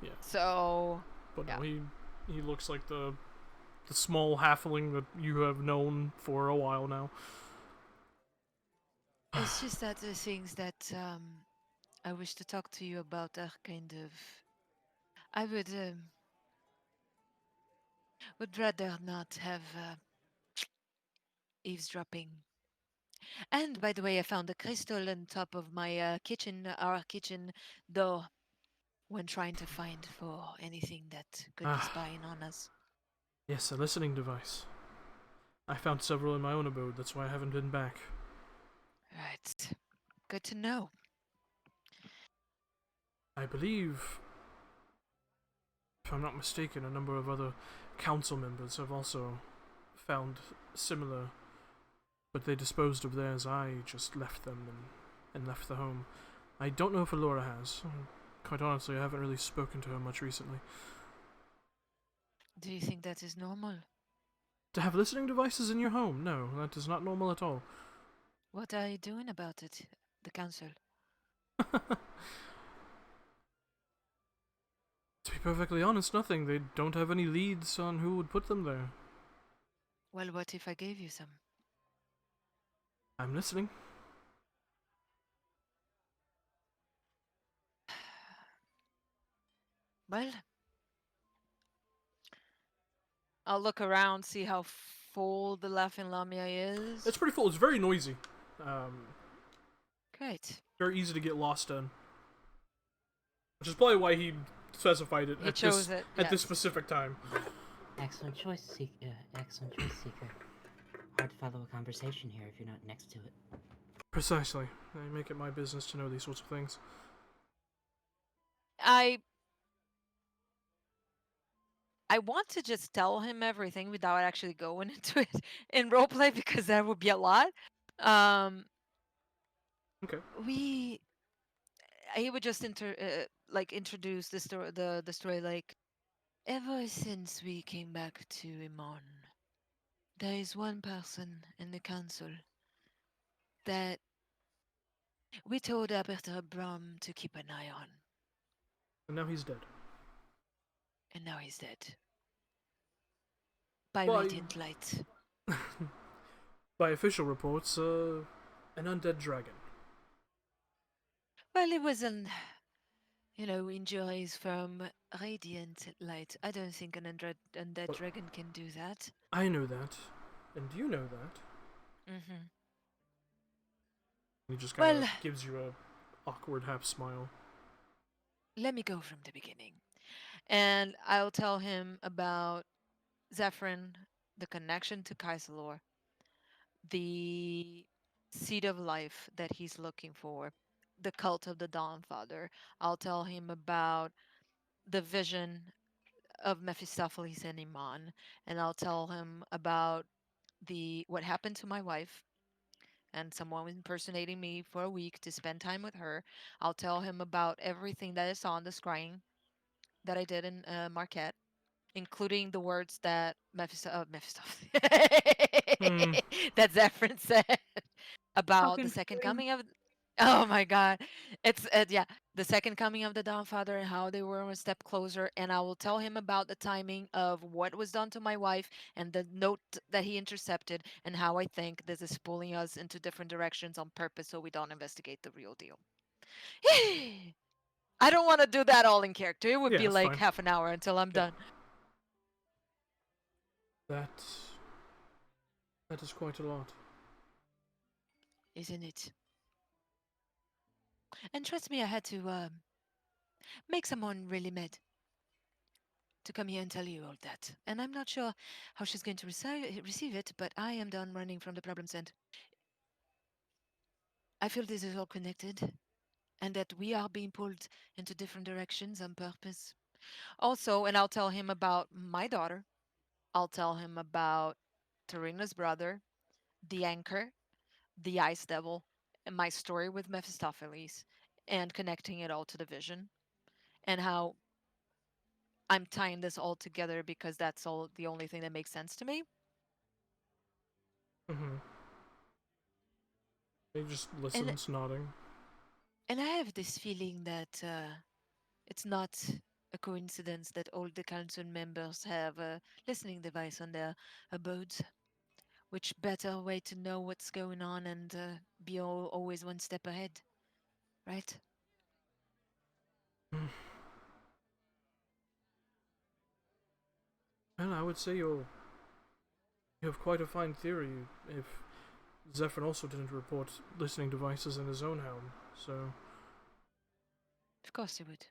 Yeah. So, But yeah. no, he looks like the small halfling that you have known for a while now. It's just that the things that I wish to talk to you about are kind of. I would rather not have eavesdropping And by the way, I found a crystal on top of my our kitchen door when trying to find for anything that could be Ah, spying on us. yes, a listening device. I found several in my own abode, that's why I haven't been back. Right. Good to know. I believe, if I'm not mistaken, a number of other council members have also found similar, but they disposed of theirs. I just left them and left the home. I don't know if Alora has. Quite honestly, I haven't really spoken to her much recently. Do you think that is normal? To have listening devices in your home? No, that is not normal at all. What are you doing about it, the council? To be perfectly honest, nothing. They don't have any leads on who would put them there. Well, what if I gave you some? I'm listening. Well, I'll look around, see how full the Laughing Lamia is. It's pretty full. It's very noisy. Great. Very easy to get lost in. Which is probably why he specified it He at chose this it, at this yes. specific time. Excellent choice, excellent choice, Seeker. Hard to follow a conversation here if you're not next to it. Precisely. I make it my business to know these sorts of things. I want to just tell him everything without actually going into it in roleplay because that would be a lot. Okay. He would just introduce the story, the story like, ever since we came back to Iman, there is one person in the council that we told Aberta Brum to keep an eye on, And now he's dead. and now he's dead. By Why- radiant light. By official reports, an undead dragon. Well, it was injuries from radiant light. I don't think an undead Well- dragon can do that. I know that. And you know that. Mm-hmm. He just kind of Well- gives you a awkward half smile. Let me go from the beginning. And I'll tell him about Zephyrin, the connection to Kaisalor, the seed of life that he's looking for, the cult of the Dawnfather. I'll tell him about the vision of Mephistopheles and Iman, and I'll tell him about what happened to my wife and someone impersonating me for a week to spend time with her. I'll tell him about everything that I saw on the scrying that I did in Marquette, including the words that Mephistopheles that Zephyrin said about the Fucking second dream. coming of. Oh my God, it's yeah, the second coming of the Dawnfather and how they were a step closer. And I will tell him about the timing of what was done to my wife and the note that he intercepted, and how I think this is pulling us into different directions on purpose so we don't investigate the real deal. I don't want to do that all in character. It would Yeah, be that's like fine. half an hour until I'm Yeah. done. That is quite a lot. Isn't it? And trust me, I had to make someone really mad to come here and tell you all that. And I'm not sure how she's going to receive it, but I am done running from the problems, and I feel this is all connected and that we are being pulled into different directions on purpose. Also, and I'll tell him about my daughter. I'll tell him about Tarina's brother, the anchor, the ice devil, and my story with Mephistopheles, and connecting it all to the vision, and how I'm tying this all together because that's all the only thing that makes sense to me. Mm-hmm. He just And listens, nodding. and I have this feeling that it's not a coincidence that all the council members have a listening device on their abodes. Which better way to know what's going on and be always one step ahead, right? Well, I would say you have quite a fine theory. If Zephyr also didn't report listening devices in his own helm, so... Of course he would.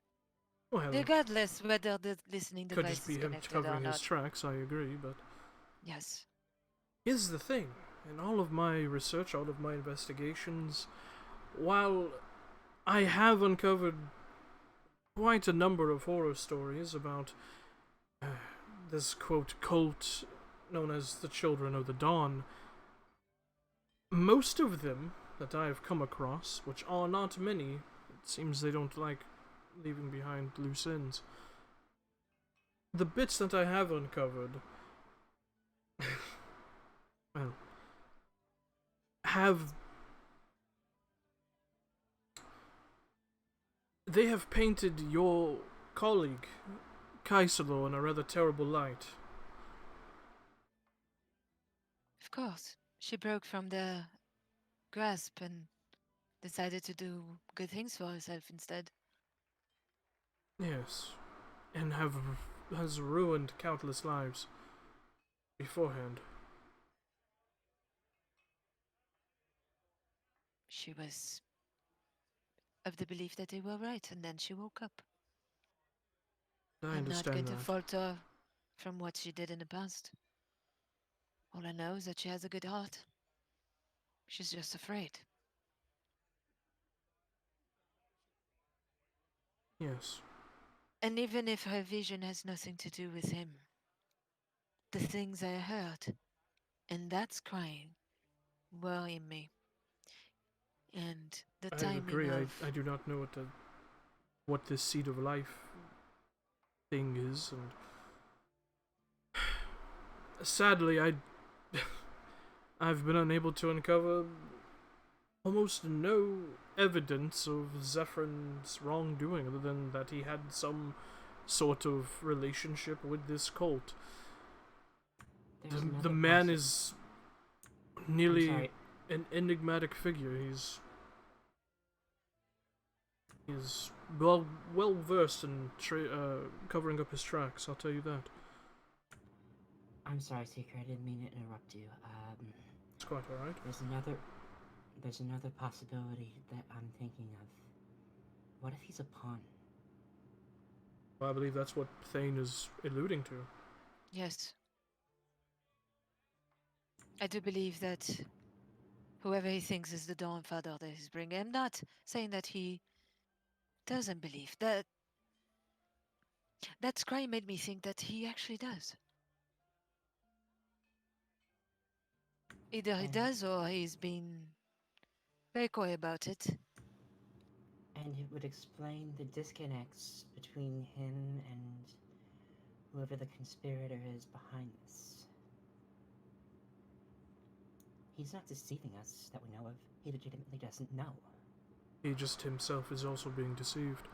Well, Regardless whether the listening could device just be is him connected or covering his not. tracks, I agree, but... Yes. Here's the thing. In all of my research, all of my investigations, while I have uncovered quite a number of horror stories about this, quote, cult known as the Children of the Dawn, most of them that I have come across, which are not many, it seems they don't like leaving behind loose ends. The bits that I have uncovered, well, they have painted your colleague, Kaisalo, in a rather terrible light. Of course. She broke from their grasp and decided to do good things for herself instead. Yes, and has ruined countless lives beforehand. She was of the belief that they were right, and then she woke up. I I'm not going understand to that. falter from what she did in the past. All I know is that she has a good heart. She's just afraid. Yes. And even if her vision has nothing to do with him, the things I heard, and that's crying, worry me. And the I timing agree. of... I do not know what this seed of life thing is, and sadly, I've been unable to uncover almost no evidence of Zephyr's wrongdoing, other than that he had some sort of relationship with this cult. The man is nearly an enigmatic figure. He's well versed in covering up his tracks. I'll tell you that. I'm sorry, Seeker. I didn't mean to interrupt you. It's quite all right. There's another possibility that I'm thinking of. What if he's a pawn? Well, I believe that's what Thane is alluding to. Yes. I do believe that whoever he thinks is the Dawn Father that he's bringing, I'm not saying that he doesn't believe. That scry made me think that he actually does. Either he does or he's been very coy about it. And it would explain the disconnects between him and whoever the conspirator is behind this. He's not deceiving us that we know of. He legitimately doesn't know. He just himself is also being deceived.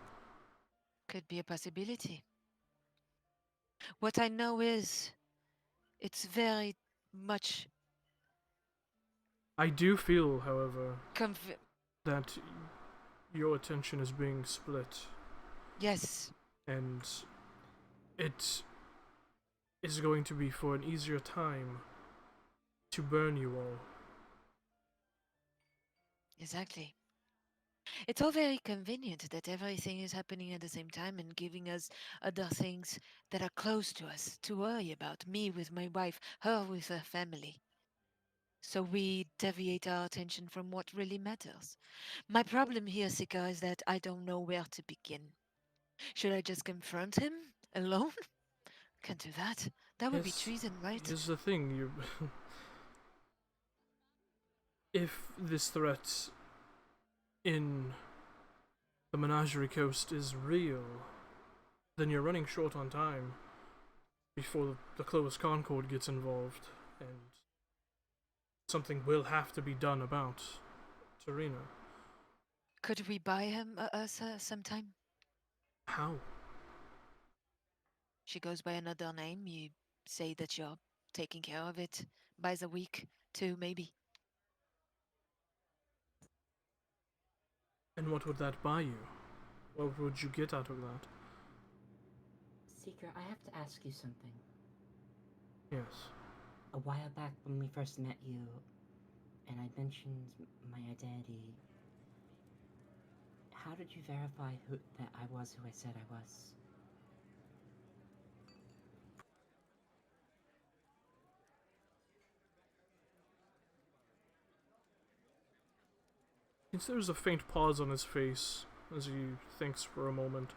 Could be a possibility. What I know is it's very much... I do feel, however, that your attention is being split. Yes. And it is going to be for an easier time to burn you all. Exactly. It's all very convenient that everything is happening at the same time and giving us other things that are close to us to worry about. Me with my wife, her with her family. So we deviate our attention from what really matters. My problem here, Sika, is that I don't know where to begin. Should I just confront him alone? Can't do that. That would be treason, right? Here's the thing, if this threat in the Menagerie Coast is real, then you're running short on time before the Clovis Concord gets involved, and something will have to be done about Tarina. Could we buy him sometime? How? She goes by another name. You say that you're taking care of it. Buys a week, 2 maybe. And what would that buy you? What would you get out of that? Seeker, I have to ask you something. Yes. A while back when we first met you, and I mentioned my identity. How did you verify that I was who I said I was? There's a faint pause on his face as he thinks for a moment.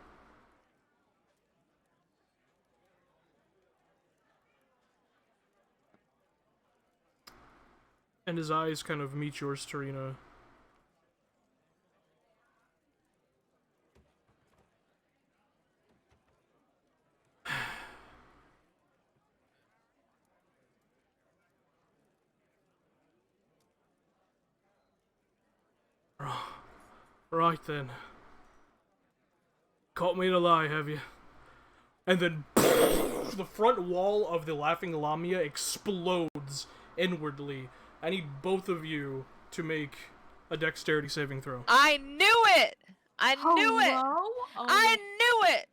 And his eyes kind of meet yours, Tarina. Right then. Caught me in a lie, have you? And then the front wall of the Laughing Lamia explodes inwardly. I need both of you to make a dexterity saving throw. I knew it! I knew it! Oh, I knew it!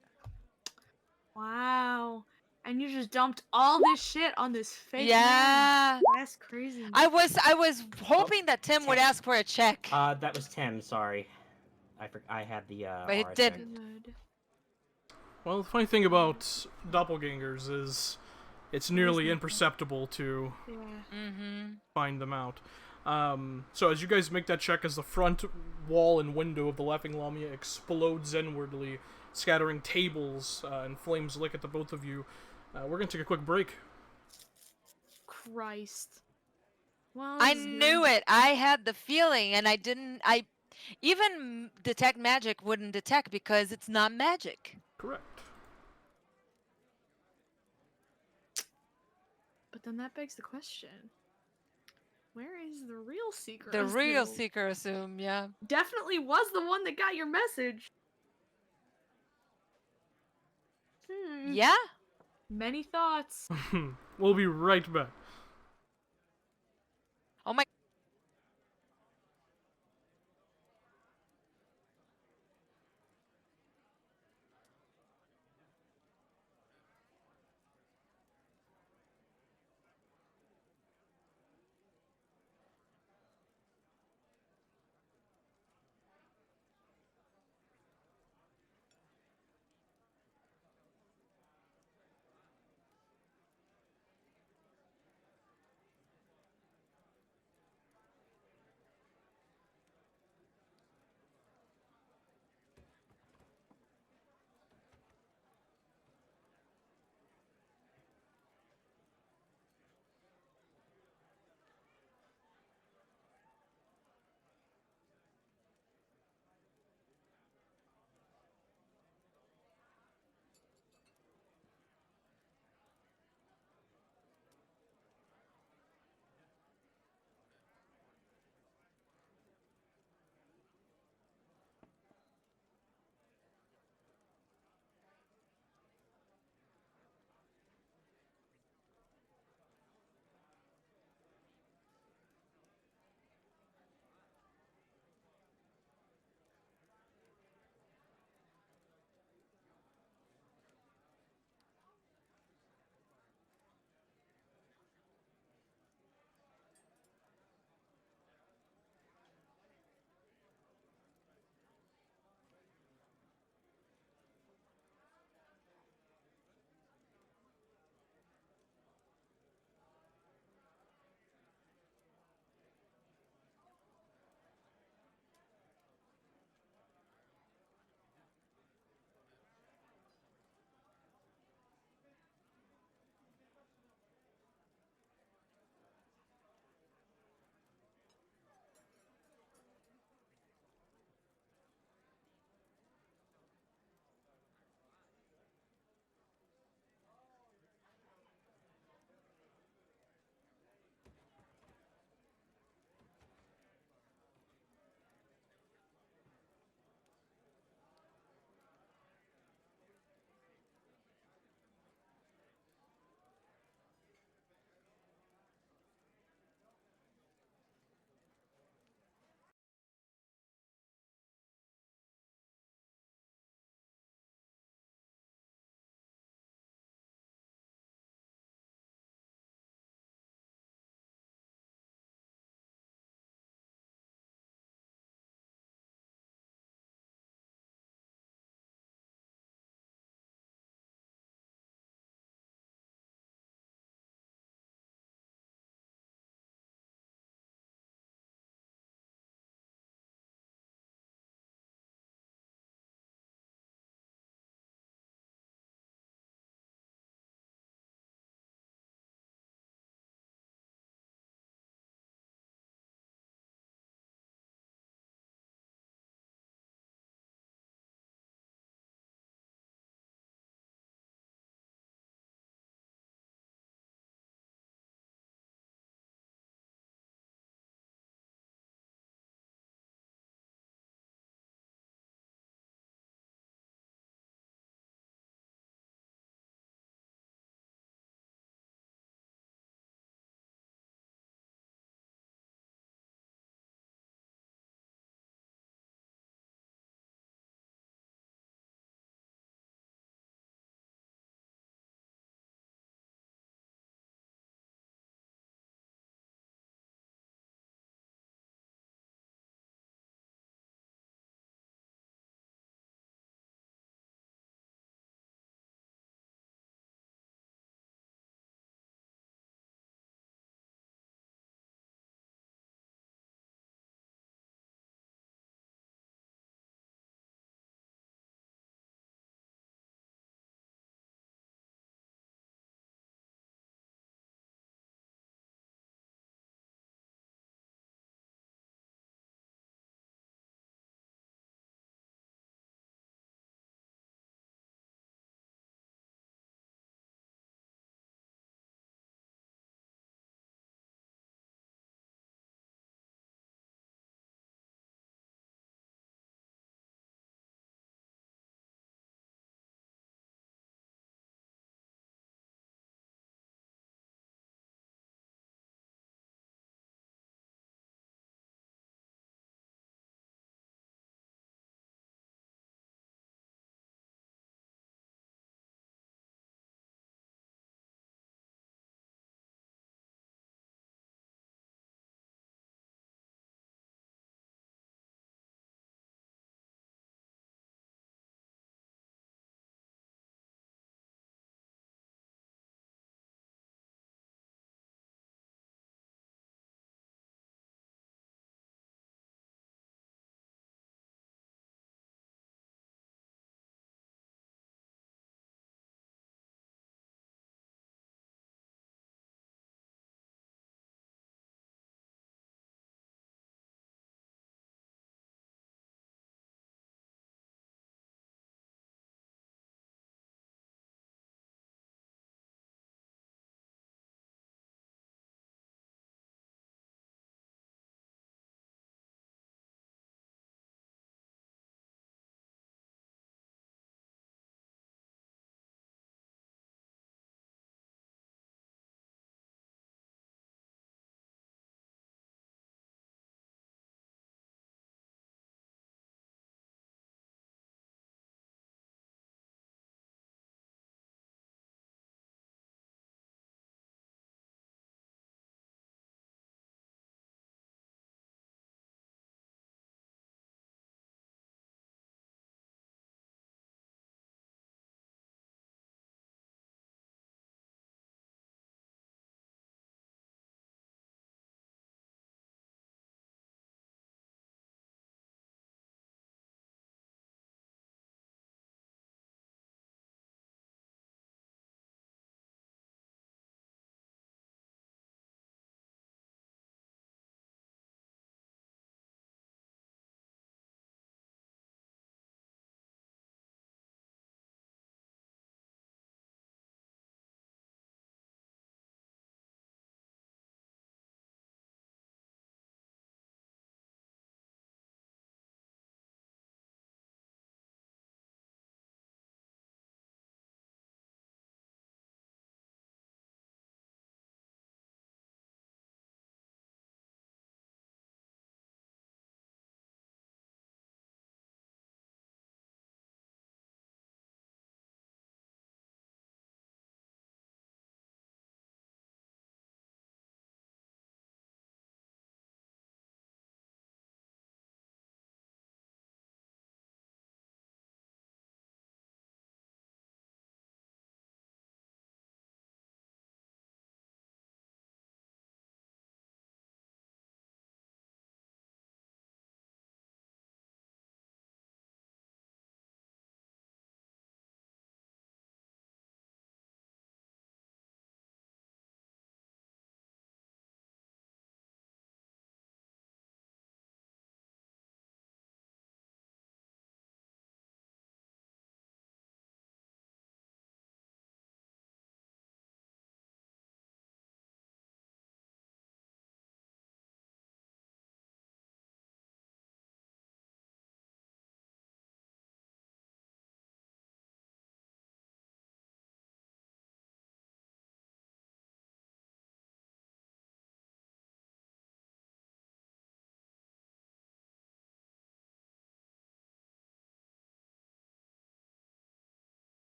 wow. And you just dumped all this shit on this fake man. Yeah. That's crazy. I was hoping that Tim would Tim. ask for a check. That was Tim, sorry. I had the, But he R didn't. Good. Well, the funny thing about doppelgangers is it's nearly nothing. imperceptible to Yeah. Mm-hmm. find them out. So as you guys make that check, as the front wall and window of the Laughing Lamia explodes inwardly, scattering tables and flames lick at the both of you, we're gonna take a quick break. Christ. Well, I this is knew good. it. I had the feeling, and I didn't. I even detect magic wouldn't detect because it's not magic. Correct. But then that begs the question. Where is the real seeker? The of real Skill? seeker assume, yeah. Definitely was the one that got your message. Yeah? Many thoughts. We'll be right back. Oh my.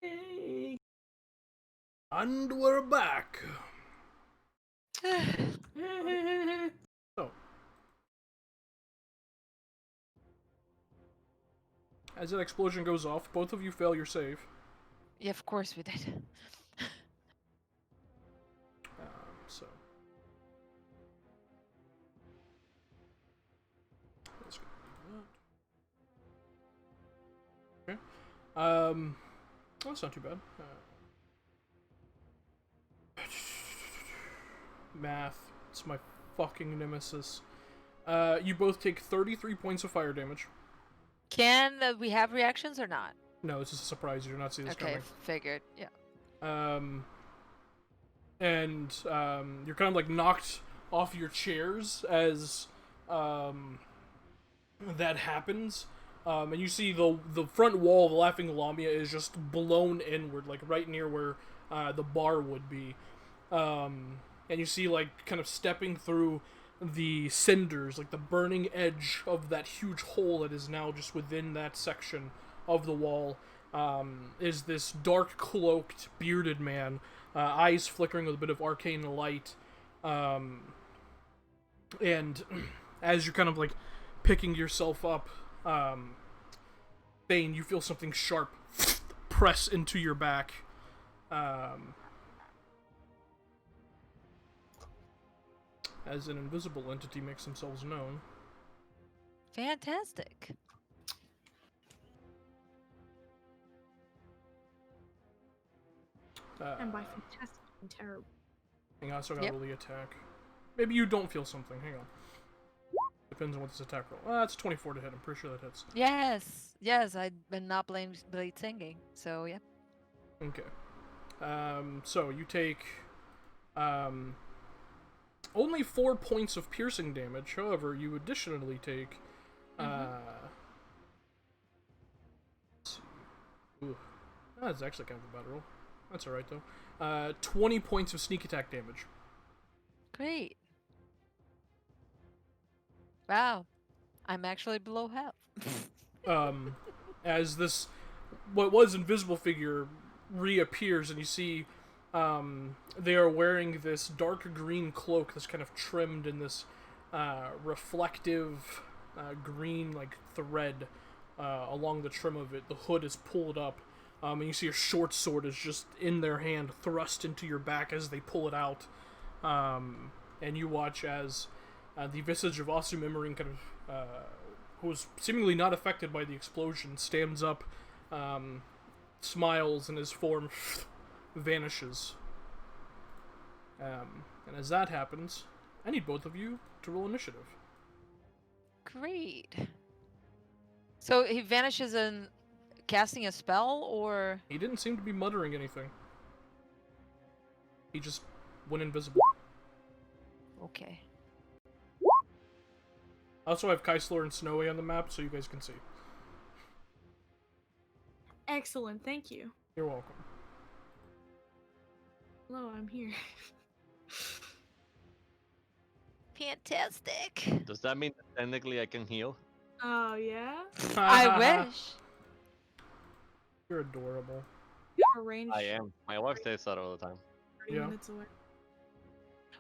Yay. And we're back. So, as that explosion goes off, both of you fail your save. Yeah, of course we did. So let's go do that. Okay. That's not too bad. Math. It's my fucking nemesis. You both take 33 points of fire damage. Can we have reactions or not? No, this is a surprise. You do not see this Okay, coming. figured. Yeah. And you're kind of like knocked off your chairs as that happens. And you see the front wall of the Laughing Lamia is just blown inward, like right near where the bar would be. And you see, like, kind of stepping through the cinders, like the burning edge of that huge hole that is now just within that section of the wall, is this dark, cloaked, bearded man, eyes flickering with a bit of arcane light. And as you're kind of, like, picking yourself up, Bane, you feel something sharp press into your back. As an invisible entity makes themselves known. Fantastic. And by fantastic and terrible. Hang on, so I gotta roll the attack. Maybe you don't feel something. Hang on. Depends on what this attack roll. That's 24 to hit. I'm pretty sure that hits. Yes. Yes, I've been not blade singing, so yeah. Okay. So you take only 4 points of piercing damage. However, you additionally take ooh, that's actually kind of a bad roll. That's alright though. 20 points of sneak attack damage. Great. Wow. I'm actually below half. As this what was invisible figure reappears, and you see they are wearing this dark green cloak that's kind of trimmed in this reflective green like thread along the trim of it. The hood is pulled up, and you see a short sword is just in their hand, thrust into your back as they pull it out. And you watch as the visage of Asumimering kind of who was seemingly not affected by the explosion, stands up, smiles, and his form vanishes. And as that happens, I need both of you to roll initiative. Great. So he vanishes in casting a spell, or? He didn't seem to be muttering anything. He just went invisible. Okay. I also have Kaisler and Snowy on the map, so you guys can see. Excellent, thank you. You're welcome. Hello, I'm here. Fantastic. Does that mean that technically I can heal? Oh, yeah? I wish. You're adorable. Arrange I am. My wife says that all the time. 30 Yeah. minutes away.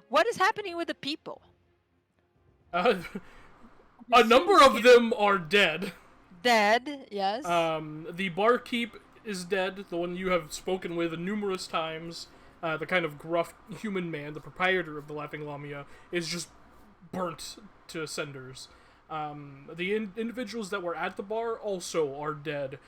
What is happening with the people? A number of them are dead. Dead, yes. The barkeep is dead, the one you have spoken with numerous times. The kind of gruff human man, the proprietor of the Laughing Lamia, is just burnt to cinders. The individuals that were at the bar also are dead.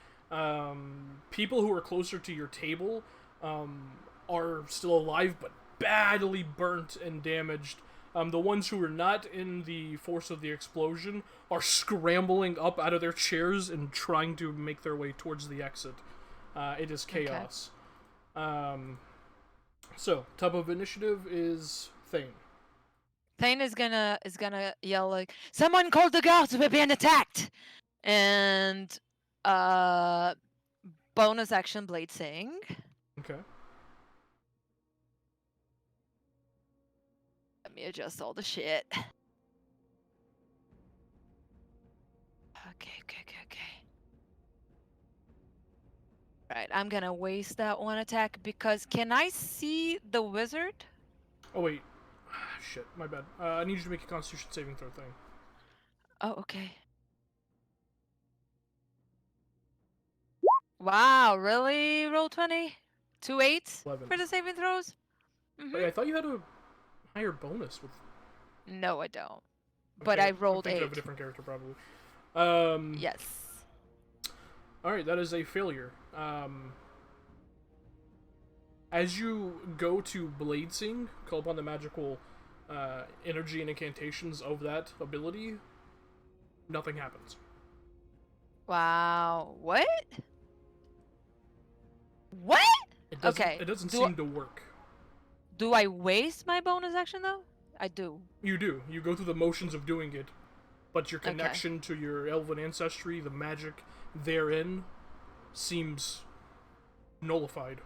People who are closer to your table are still alive, but badly burnt and damaged. The ones who were not in the force of the explosion are scrambling up out of their chairs and trying to make their way towards the exit. It is chaos. Okay. So, top of initiative is Thane. Thane is gonna yell like, "Someone called the guards! We're being attacked!" And bonus action blade sing. Okay. Let me adjust all the shit. Okay. right, I'm gonna waste that one attack because can I see the wizard? Oh wait, shit, my bad. I need you to make a Constitution saving throw thing. Oh, okay. Wow, really? Roll 20? 2 8s 11. for the saving throws? Wait, I thought you had a higher bonus with. No, I don't. But Okay, I I'm rolled thinking 8. of a different character probably. Yes. All right, that is a failure. As you go to Blade Sing, call upon the magical energy and incantations of that ability, nothing happens. Wow. What? What? It doesn't. Okay. It doesn't Do seem to work. do I waste my bonus action though? I do. You do. You go through the motions of doing it, but your Okay. connection to your elven ancestry, the magic therein, seems nullified.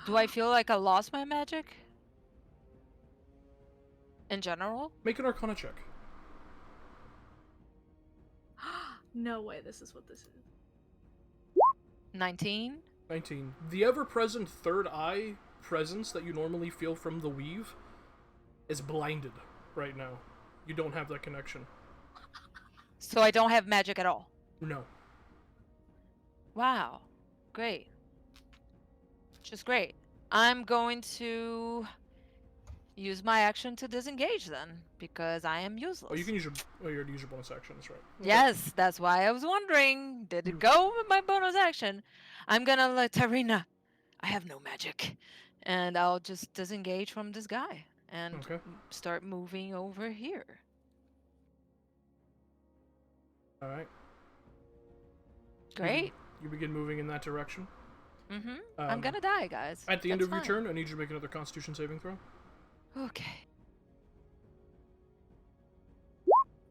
Do I feel like I lost my magic? In general? Make an Arcana check. No way, this is what this is. 19? 19. The ever-present third eye presence that you normally feel from the weave is blinded right now. You don't have that connection. So I don't have magic at all. No. Wow. Great. Just great. I'm going to use my action to disengage then, because I am useless. Oh, you can use your. Oh, you already use your bonus action. That's right. Okay. Yes, that's why I was wondering. Did it go with my bonus action? I'm gonna let Tarina. I have no magic. And I'll just disengage from this guy and Okay. start moving over here. All right. Great. You begin moving in that direction. Mm-hmm. I'm gonna die, guys. At the end That's of your fine. turn, I need you to make another Constitution saving throw. Okay.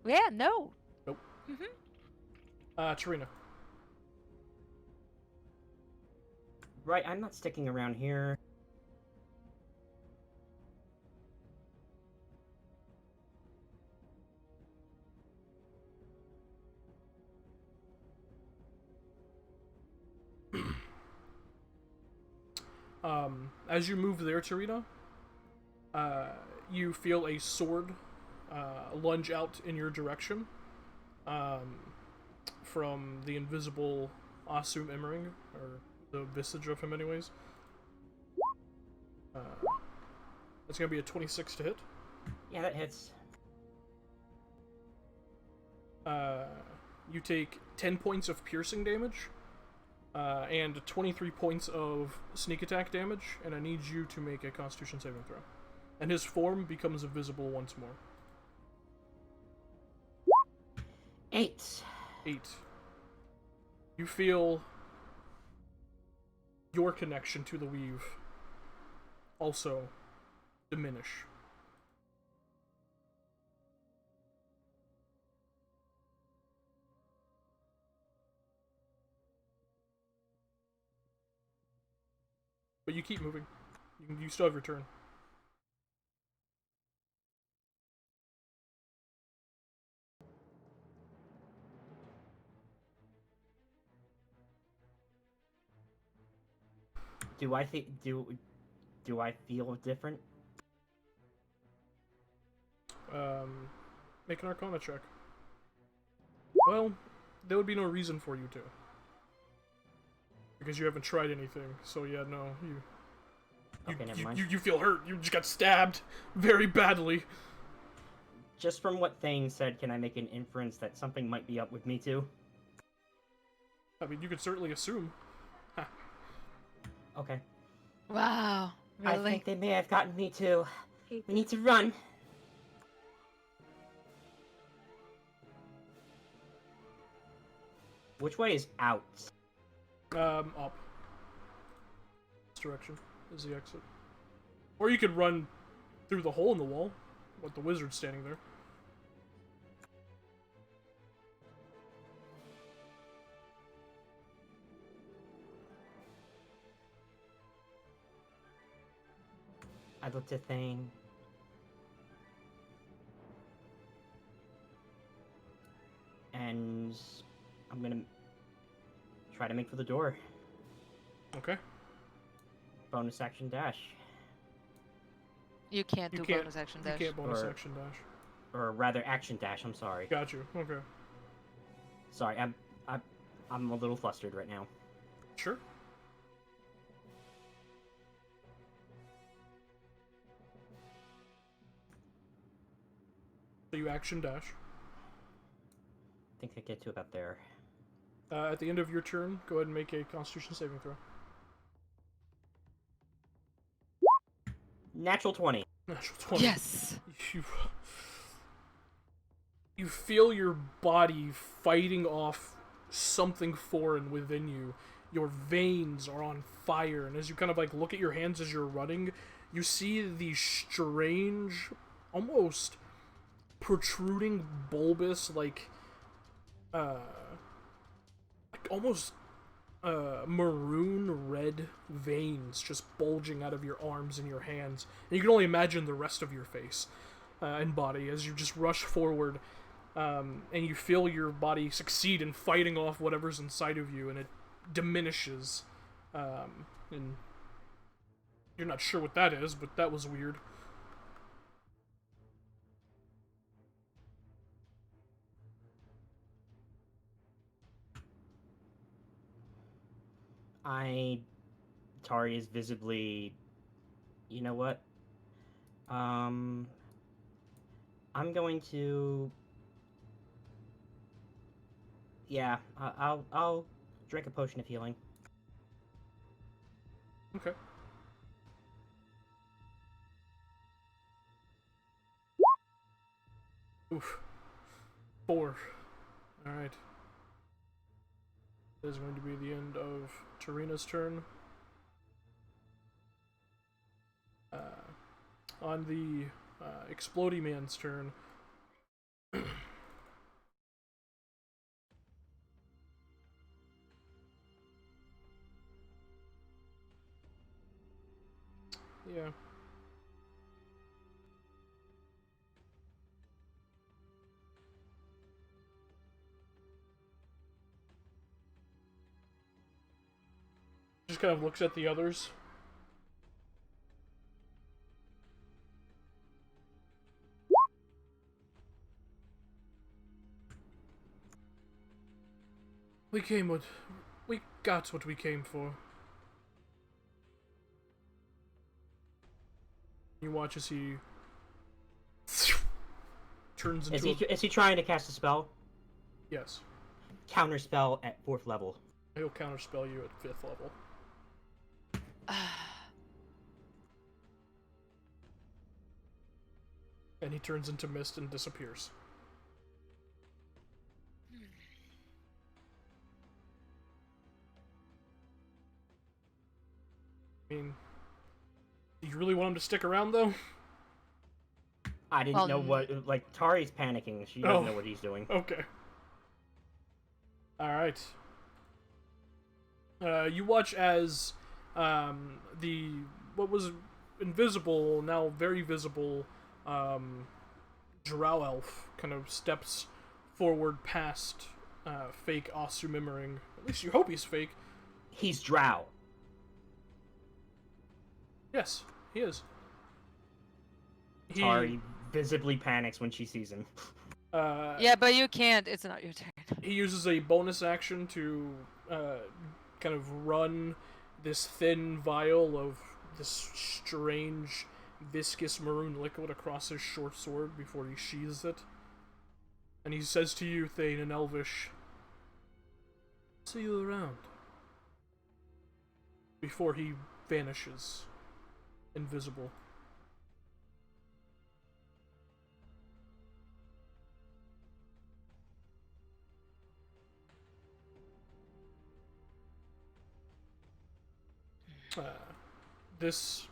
Yeah, no. Nope. Mm-hmm. Tarina. Right, I'm not sticking around here. As you move there, Tarina, you feel a sword lunge out in your direction from the invisible Asum Immering, or the visage of him anyways. That's going to be a 26 to hit. Yeah, that hits. You take 10 points of piercing damage and 23 points of sneak attack damage, and I need you to make a Constitution saving throw. And his form becomes invisible once more. 8. 8. You feel your connection to the weave also diminish. But you keep moving. You still have your turn. Do I think do I feel different? Make an Arcana check. Well, there would be no reason for you to. Because you haven't tried anything, so yeah, no, Okay, never mind. you feel hurt. You just got stabbed very badly. Just from what Thane said, can I make an inference that something might be up with me too? I mean, you could certainly assume. Okay. Wow. I Really? think they may have gotten me too. Hate We need to run. Which way is out? Up. This direction is the exit. Or you could run through the hole in the wall, with the wizard standing there. I looked at Thane. And I'm gonna try to make for the door. Okay. Bonus action dash. You can't You do can't- bonus action You dash. can't bonus Or- action dash. Or rather, action dash, I'm sorry. Got you. Okay. Sorry, I'm a little flustered right now. Sure. So you action dash. I think I get to about there. At the end of your turn, go ahead and make a Constitution saving throw. Natural 20. Natural 20. Yes. You feel your body fighting off something foreign within you. Your veins are on fire, and as you kind of like look at your hands as you're running, you see these strange, almost protruding, bulbous, like almost maroon red veins just bulging out of your arms and your hands. And you can only imagine the rest of your face and body as you just rush forward, and you feel your body succeed in fighting off whatever's inside of you, and it diminishes. And you're not sure what that is, but that was weird. Tari is visibly, you know what? I'm going to, yeah, I'll drink a potion of healing. Okay. Oof. 4. Alright. This is going to be the end of Tarina's turn. On the Explodey Man's turn. Yeah. Just kind of looks at the others. We got what we came for. You watch as he turns into Is he trying to cast a spell? Yes. Counter spell at 4th level. He'll counterspell you at 5th level. And he turns into mist and disappears. I mean, do you really want him to stick around, though? I didn't know what, like, Tari's panicking. She doesn't know what he's doing. Okay. Alright. You watch as what was invisible, now very visible, Drow Elf kind of steps forward past fake Osumimering. At least you hope he's fake. He's Drow. Yes, he is. Tari visibly panics when she sees him. Yeah, but you can't. It's not your turn. He uses a bonus action to kind of run this thin vial of this strange, viscous maroon liquid across his short sword before he sheathes it. And he says to you, Thane, in Elvish, "See you around." Before he vanishes, invisible. This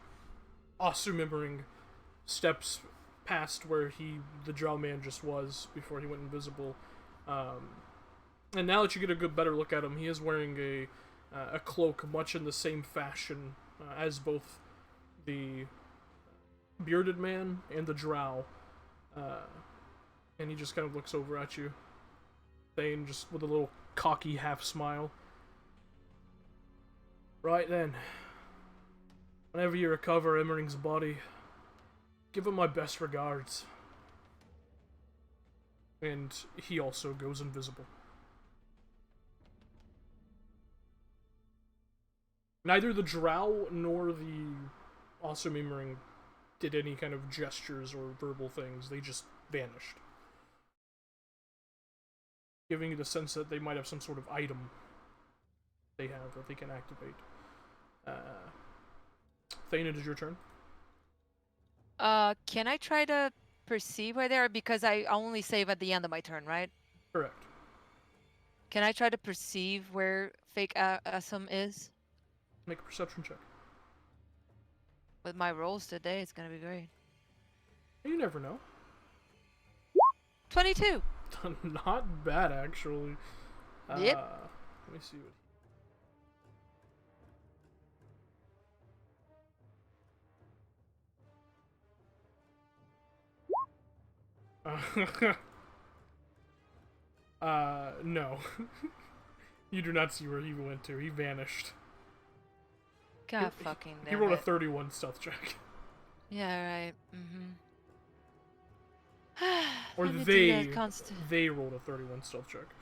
Osumimering steps past where the Drow man just was before he went invisible. And now that you get a better look at him, he is wearing a cloak much in the same fashion as both the bearded man and the Drow. And he just kind of looks over at you, saying, just with a little cocky half smile, Right then. Whenever you recover Emmering's body, give him my best regards. And he also goes invisible. Neither the drow nor the awesome Emmering did any kind of gestures or verbal things. They just vanished. Giving you the sense that they might have some sort of item they have that they can activate. Thane, it is your turn. Can I try to perceive where they are? Because I only save at the end of my turn, right? Correct. Can I try to perceive where fake Assum is? Make a perception check. With my rolls today, it's gonna be great. You never know. 22! Not bad, actually. Yep. Let me see what... no. You do not see where he went to. He vanished. God fucking damn He rolled a it. 31 stealth check. Yeah, right. Mm-hmm. Or Let me do they that they rolled a 31 stealth check.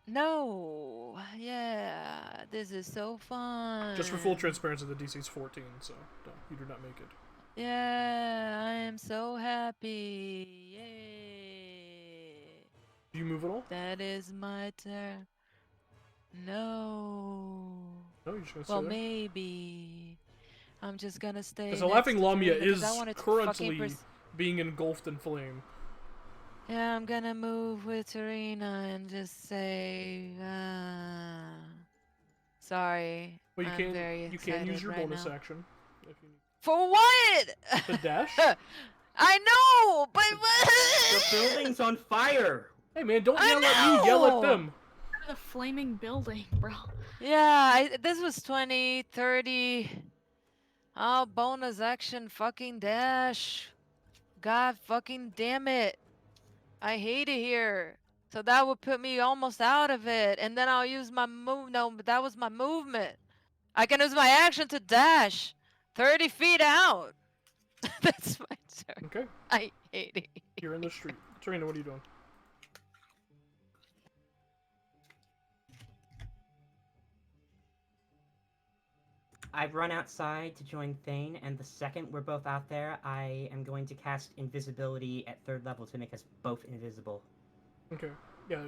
No. Yeah. This is so fun. Just for full transparency, the DC is 14, so no, you do not make it. Yeah, I am so happy. Yay. Do you move at all? That is my turn. No. No, you're just gonna stay Well, there? maybe. I'm just gonna stay. Because the Laughing Lamia is fucking currently being engulfed in flame. Yeah, I'm gonna move with Tarina and just say, sorry. Well, I'm very you can use your excited bonus now. action if you need. For what? The dash? I know, but The building's on fire! Hey man, don't I yell at me, yell at know! them. The flaming building, bro. Yeah, this was 20, 30. Oh, bonus action fucking dash. God fucking damn it. I hate it here. So that would put me almost out of it. And then I'll use my move. No, but that was my movement. I can use my action to dash 30 feet out. That's my turn. Okay, I hate it. you're in the street. Tarina, what are you doing? I run outside to join Thane, and the second we're both out there, I am going to cast invisibility at 3rd level to make us both invisible. Okay. Yeah,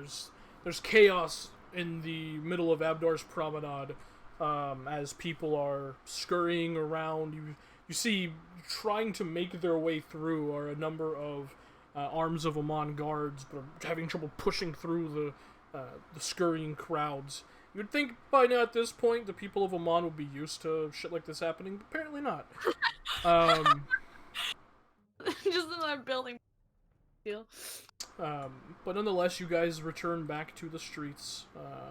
there's chaos in the middle of Abdar's promenade as people are scurrying around. You see, trying to make their way through are a number of arms of Amon guards, but are having trouble pushing through the scurrying crowds. You'd think by now at this point the people of Amon would be used to shit like this happening, but apparently not. Just another building deal. But nonetheless, you guys return back to the streets.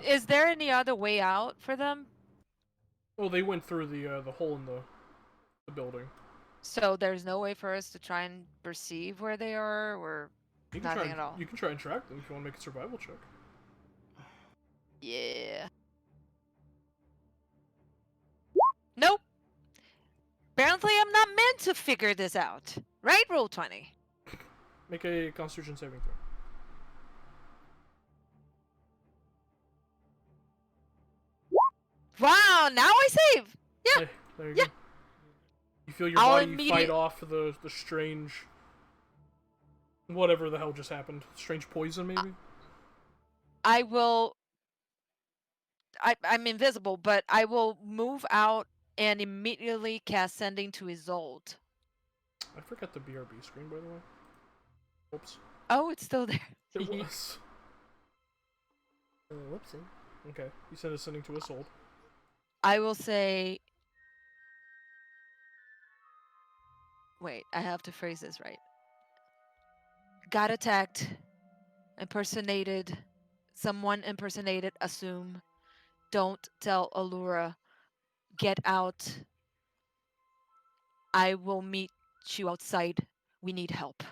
Is there any other way out for them? Well, they went through the hole in the building. So there's no way for us to try and perceive where they are, or You can nothing try at all? You can try and track them if you want to make a survival check. Yeah. Nope. Apparently I'm not meant to figure this out. Right, roll 20. Make a Constitution saving throw. Wow, now I save! Yeah. Hey, there you Yeah. go. You feel your I'll body fight off the strange... whatever the hell just happened. Strange poison, maybe? I will... I'm invisible, but I will move out and immediately cast Sending to Isolde. I forgot the BRB screen, by the way. Oops. Oh, it's still there. It was. Whoopsie. Okay, you said it's sending to us old. I will say... Wait, I have to phrase this right. Got attacked. Impersonated. Someone impersonated. Assume. Don't tell Allura. Get out. I will meet you outside. We need help.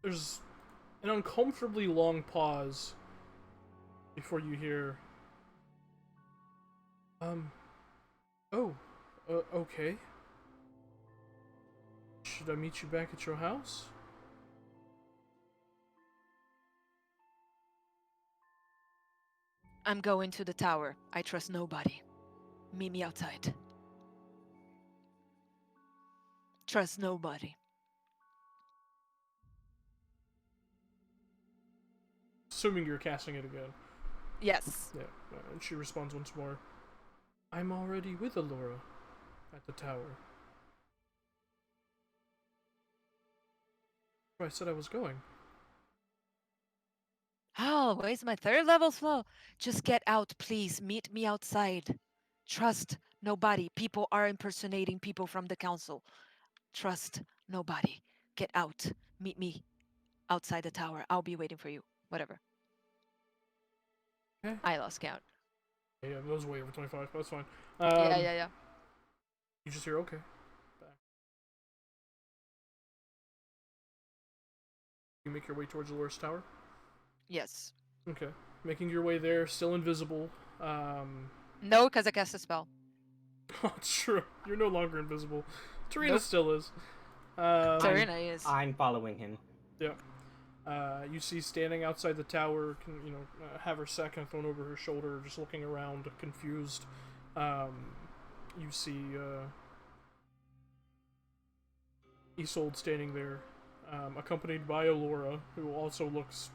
There's an uncomfortably long pause before you hear, oh, okay. Should I meet you back at your house? I'm going to the tower. I trust nobody. Meet me outside. Trust nobody. Assuming you're casting it again. Yes. Yeah, and she responds once more. I'm already with Allura at the tower. I said I was going. Oh, where's my third level slow? Just get out, please. Meet me outside. Trust nobody. People are impersonating people from the council. Trust nobody. Get out. Meet me outside the tower. I'll be waiting for you. Whatever. Okay. I lost count. Yeah, that was way over 25. That's fine. Yeah. You just hear, okay. Back. You make your way towards Allura's tower? Yes. Okay. Making your way there, still invisible. No, because I cast a spell. Oh, it's true. You're no longer invisible. Tarina Nope. still is. Tarina is. I'm following him. Yeah. You see standing outside the tower, have her sack kind of thrown over her shoulder, just looking around, confused. You see Isolde standing there, accompanied by Allura, who also looks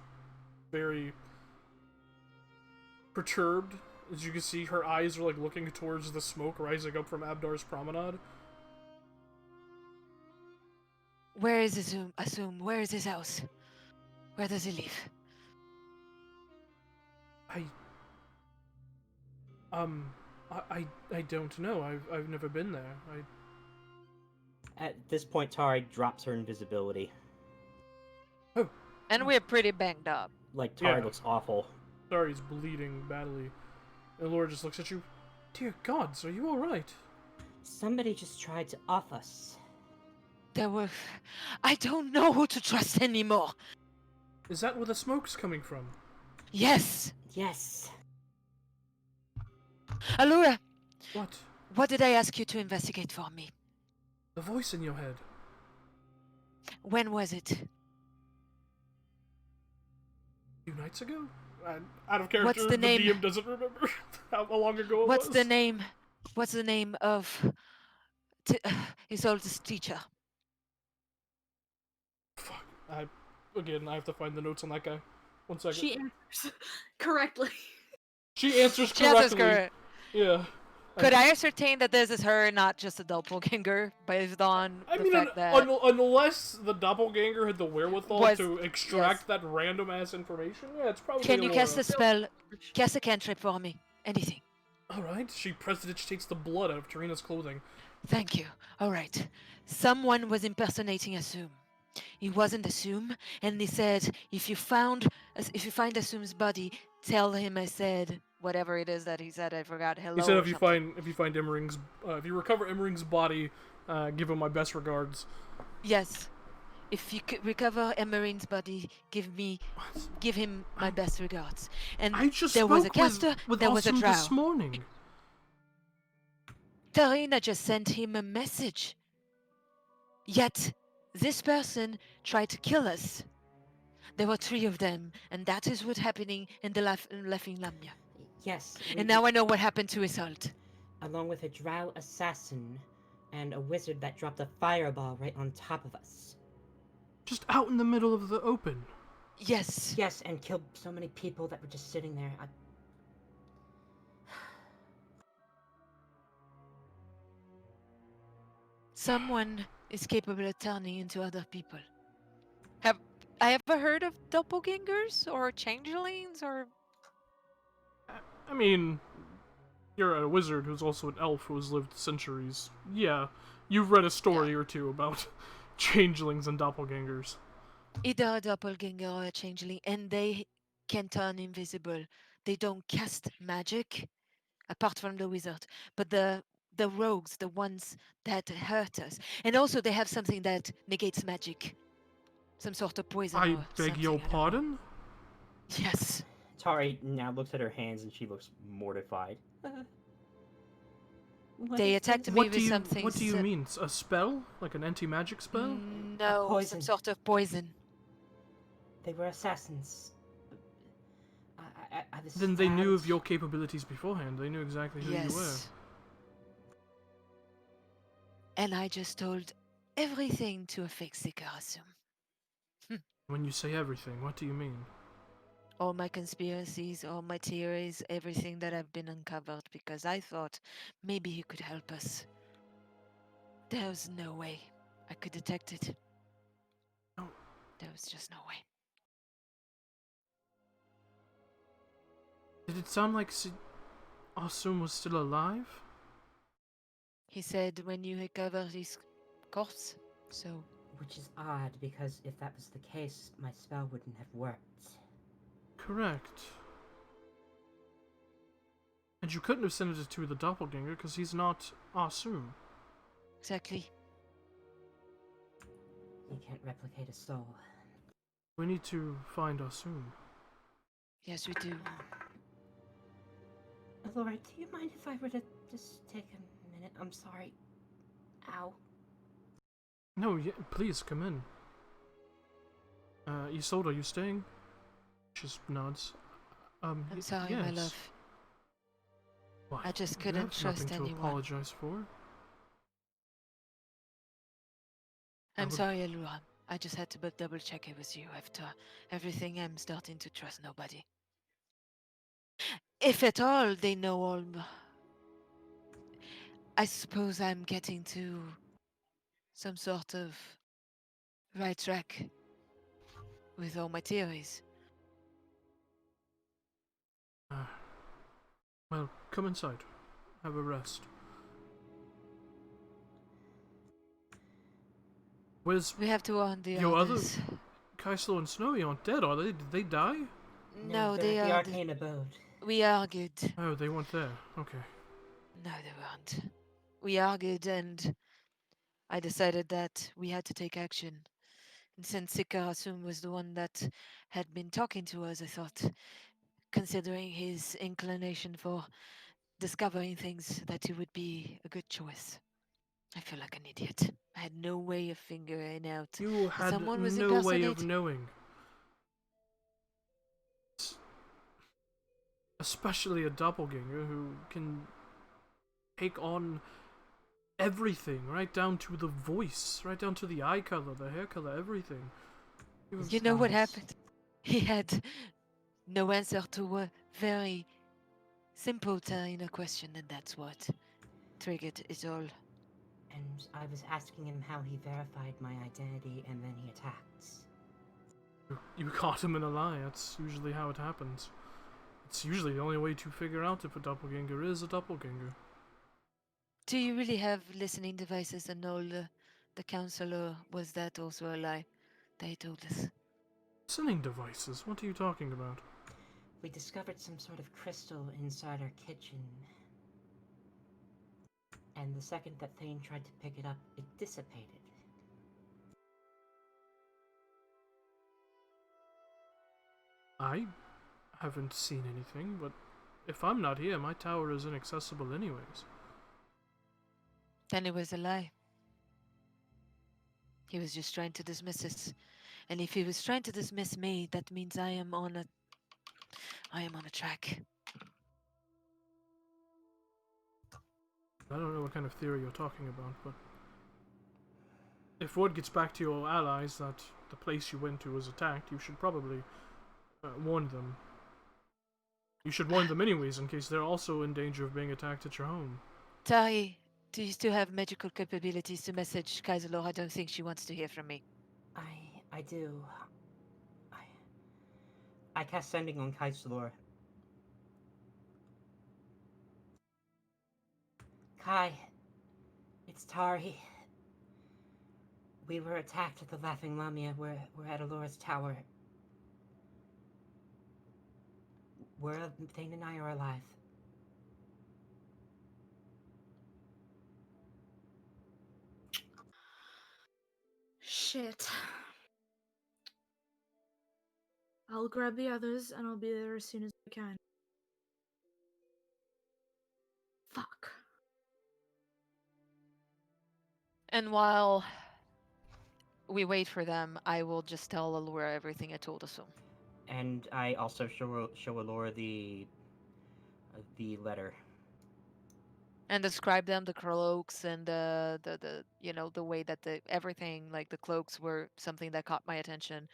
very perturbed. As you can see, her eyes are like looking towards the smoke rising up from Abdar's promenade. Where is Assume? Where is his house? Where does he live? I don't know. I've never been there. At this point, Tari drops her invisibility. Oh. And we're pretty banged up. Like, Tari Yeah. looks awful. Sorry, he's bleeding badly. And Laura just looks at you. Dear gods, are you alright? Somebody just tried to off us. I don't know who to trust anymore. Is that where the smoke's coming from? Yes. Yes. Allura, What? did I ask you to investigate for me? The voice in your head. When was it? A few nights ago? Out of character, What's the name? DM doesn't remember how long ago it What's was. the name? What's the name of his oldest teacher? Fuck. I have to find the notes on that guy. 1 second. She answers correctly. She answers She answers correctly. correct. Yeah. Could I ascertain that this is her, not just a doppelganger, based on I the mean, fact that... unless the doppelganger had the wherewithal Was- to extract yes. that random ass information, yeah, it's probably. Can you cast Allura. a spell? Cast a cantrip for me. Anything. All right. She prestidigitates the blood out of Tarina's clothing. Thank you. All right. Someone was impersonating Assume. He wasn't Assume, and he said, if you find Assume's body, tell him I said whatever it is that he said. I forgot. Hello. He said or if you something. find Emmering's, if you recover Emmering's body, give him my best regards. Yes. If you could recover Emmerine's body, give him my best regards. And I just there was a spoke caster, with there was a Awesome drow. this morning. Tarina just sent him a message. Yet, this person tried to kill us. There were 3 of them, and that is what's happening in the Laughing Lamia. Yes. And now I know what happened to Isolde. Along with a drow assassin and a wizard that dropped a fireball right on top of us. Just out in the middle of the open. Yes. Yes, and killed so many people that were just sitting there. Someone is capable of turning into other people. Have I ever heard of doppelgangers or changelings or... I mean, you're a wizard who's also an elf who has lived centuries. Yeah, you've read a story or two about changelings and doppelgangers. Either a doppelganger or a changeling, and they can turn invisible. They don't cast magic, apart from the wizard. But the the rogues, the ones that hurt us. And also they have something that negates magic. Some sort of poison I or beg something. your I don't know. pardon? Yes. Tari now looks at her hands and she looks mortified. What They is attacked this? me What with do something. you mean? A spell? Like an anti-magic spell? No, poison. some sort of poison. They were assassins. I was Then they knew of stabbed. your capabilities beforehand. They knew exactly who you were. Yes. And I just told everything to affect Sikarasum. When you say everything, what do you mean? All my conspiracies, all my theories, everything that have been uncovered because I thought maybe he could help us. There was no way I could detect it. No. There was just no way. Did it sound like Asum was still alive? He said when you recover his corpse, so Which is odd, because if that was the case, my spell wouldn't have worked. Correct. And you couldn't have sent it to the doppelganger because he's not Asum. exactly. You can't replicate a soul. We need to find Asum. Yes, we do. Laura, do you mind if I were to just take a minute? I'm sorry. Ow. No, please come in. Isolde, are you staying? Just nods. I'm sorry, my yes. love. Why? I just You couldn't have trust nothing to anyone. apologize for. I'm would- sorry, Alura. I just had to double check it was you. After everything, I'm starting to trust nobody. If at all they know all. I suppose I'm getting to some sort of right track with all my theories. Well, come inside. Have a rest. Where's We have to warn the your other others. Kaislo and Snowy aren't dead, are they? Did they die? No, they're they at the are. arcane abode. We argued. Oh, they weren't there. Okay. No, they weren't. We argued, and I decided that we had to take action. And since Sikarasum was the one that had been talking to us, I thought, considering his inclination for discovering things, that he would be a good choice. I feel like an idiot. I had no way of figuring out You that had someone was no way of impersonating. knowing. Especially a doppelganger who can take on everything, right down to the voice, right down to the eye color, the hair color, everything. You know what Yes. happened? He had no answer to a very simple Tarina question, and that's what triggered it all. And I was asking him how he verified my identity, and then he attacks. You caught him in a lie. That's usually how it happens. It's usually the only way to figure out if a doppelganger is a doppelganger. Do you really have listening devices and all the counselor? Was that also a lie they told us? Listening devices? What are you talking about? We discovered some sort of crystal inside our kitchen. And the second that Thane tried to pick it up, it dissipated. I haven't seen anything, but if I'm not here, my tower is inaccessible anyways. Then it was a lie. He was just trying to dismiss us. And if he was trying to dismiss me, that means I am on a track. I don't know what kind of theory you're talking about, but if word gets back to your allies that the place you went to was attacked, you should probably warn them. You should warn them anyways, in case they're also in danger of being attacked at your home. Tari, do you still have magical capabilities to message Kaiser? I don't think she wants to hear from me. I do. I cast sending on Kaisalor. Kai, it's Tari. We were attacked at the Laughing Lamia. We're at Alora's tower. Thane and I are alive. Shit. I'll grab the others and I'll be there as soon as I can. Fuck. And while we wait for them, I will just tell Allura everything I told Asum. And I also show Alora the letter. And describe them, the cloaks and the you know, the way that the everything, like the cloaks were something that caught my attention.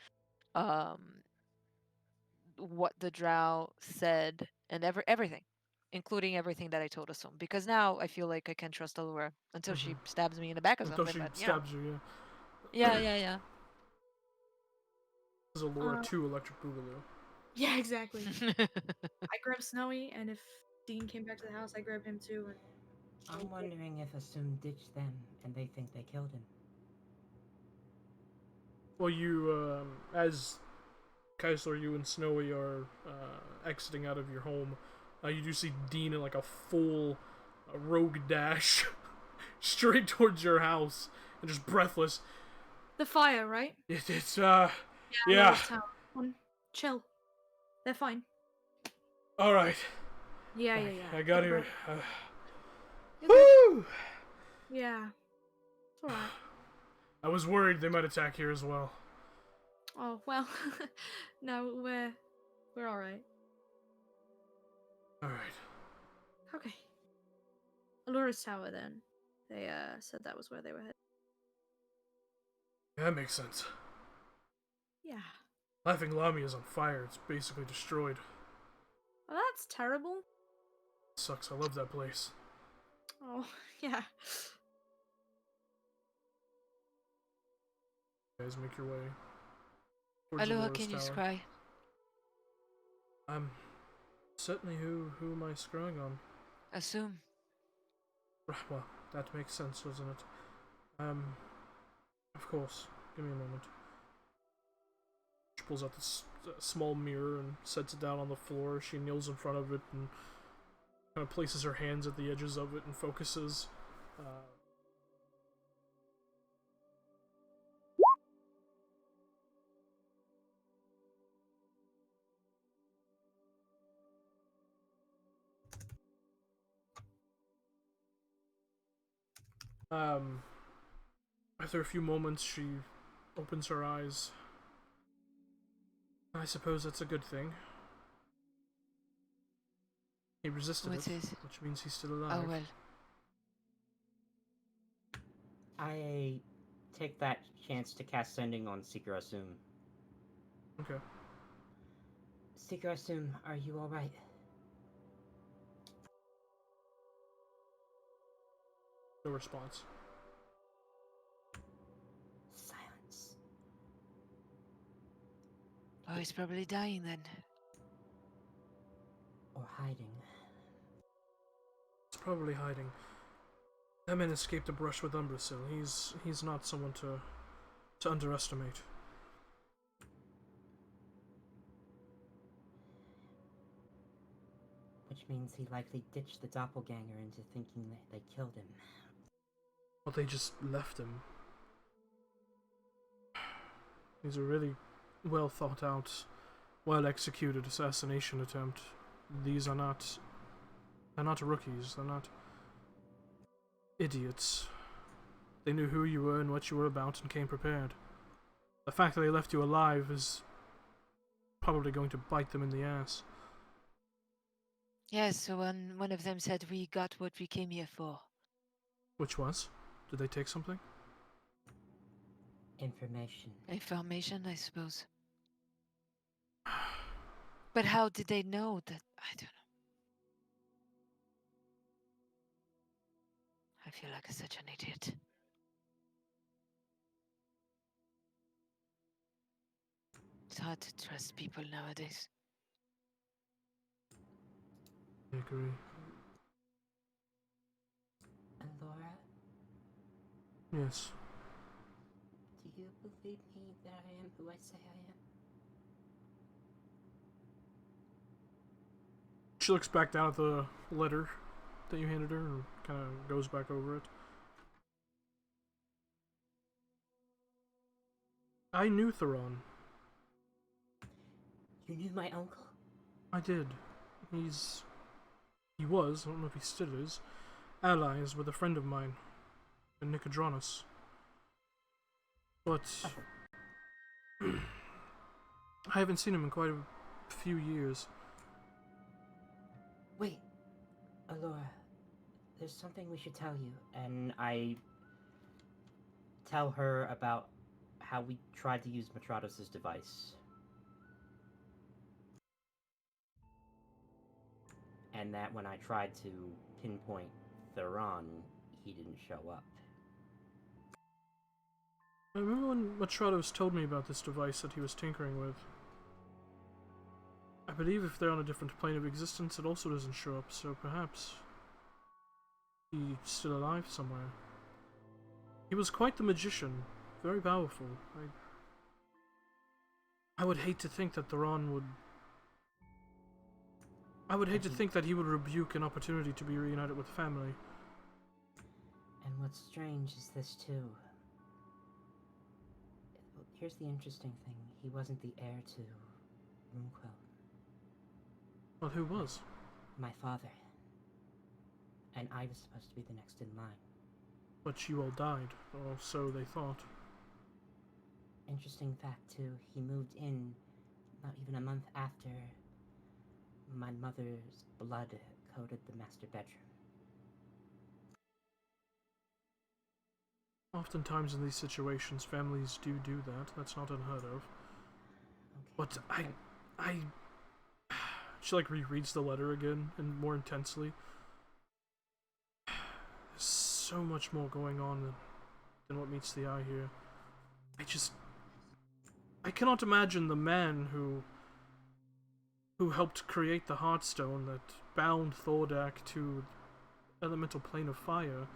What the drow said and everything, including everything that I told Asum. Because now I feel like I can trust Allura until she stabs me in the back or Until something. she But you know. stabs you, Yeah, yeah, yeah. This is a Laura 2 Electric Boogaloo. Yeah, exactly. I grab Snowy, and if Dean came back to the house, I grab him too. And I'm wondering if Asum ditched them and they think they killed him. Well, you, as Keisler, you and Snowy are exiting out of your home, you do see Dean in like a full rogue dash straight towards your house and just breathless. the fire, right? It's Yeah. yeah. Tower. Come on, chill. They're fine. All right. Yeah. I got Take a here. breath. You're good. Woo! Yeah. It's alright. I was worried they might attack here as well. Oh well. No, we're alright. All right. Okay. Allura's tower then. They said that was where they were headed. That makes sense. Yeah. Laughing Lamia is on fire. It's basically destroyed. Well, that's terrible. Sucks. I love that place. Oh, yeah. You guys make your way towards Aloha, Aurora's can you tower. scry? Certainly who am I screwing on? Assume. Well, that makes sense, doesn't it? Of course. Give me a moment. She pulls out this small mirror and sets it down on the floor. She kneels in front of it and kind of places her hands at the edges of it and focuses. After a few moments, she opens her eyes. I suppose that's a good thing. He resisted What it, is? which means he's still alive. Oh well. I take that chance to cast Sending on Seeker Asum. Okay. Seeker Asum, are you alright? No response. Silence. Oh, he's probably dying then. Or hiding. He's probably hiding. That man escaped a brush with Umbrasil. He's not someone to underestimate. Which means he likely ditched the doppelganger into thinking that they killed him. Well, they just left him. He's a really well thought out, well executed assassination attempt. These are not. They're not rookies. They're not idiots. They knew who you were and what you were about and came prepared. The fact that they left you alive is probably going to bite them in the ass. Yes, so one of them said we got what we came here for. Which was? Did they take something? Information. Information, I suppose. But how did they know that? I don't know. I feel like such an idiot. It's hard to trust people nowadays. I agree. And Laura, Yes. do you believe me that I am who I say I am? She looks back down at the letter that you handed her and kind of goes back over it. I knew Theron. You knew my uncle? I did. He was, I don't know if he still is, allies with a friend of mine, a Nicodranus. But I haven't seen him in quite a few years. Wait, Alora, there's something we should tell you. And I tell her about how we tried to use Matrados' device. And that when I tried to pinpoint Theron, he didn't show up. I remember when Matrados told me about this device that he was tinkering with. I believe if they're on a different plane of existence, it also doesn't show up, so perhaps he's still alive somewhere. He was quite the magician, very powerful. I would hate to think that Theron would... I would hate to think that he would rebuke an opportunity to be reunited with family. And what's strange is this too. Here's the interesting thing. He wasn't the heir to Moonquill. Well, who was? My father. And I was supposed to be the next in line. But you all died, or so they thought. Interesting fact too, he moved in not even a month after my mother's blood coated the master bedroom. Oftentimes in these situations, families do that. That's not unheard of. Okay. But I... She, like, rereads the letter again, and more intensely. There's so much more going on than what meets the eye here. I cannot imagine the man who helped create the Heartstone that bound Thordak to the elemental plane of fire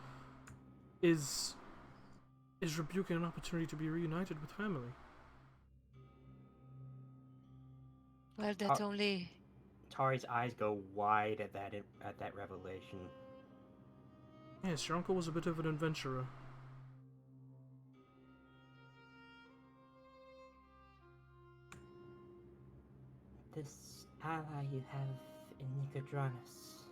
is rebuking an opportunity to be reunited with family. Well, that only... Tari's eyes go wide at that revelation. Yes, your uncle was a bit of an adventurer. This ally you have in Nicodranus.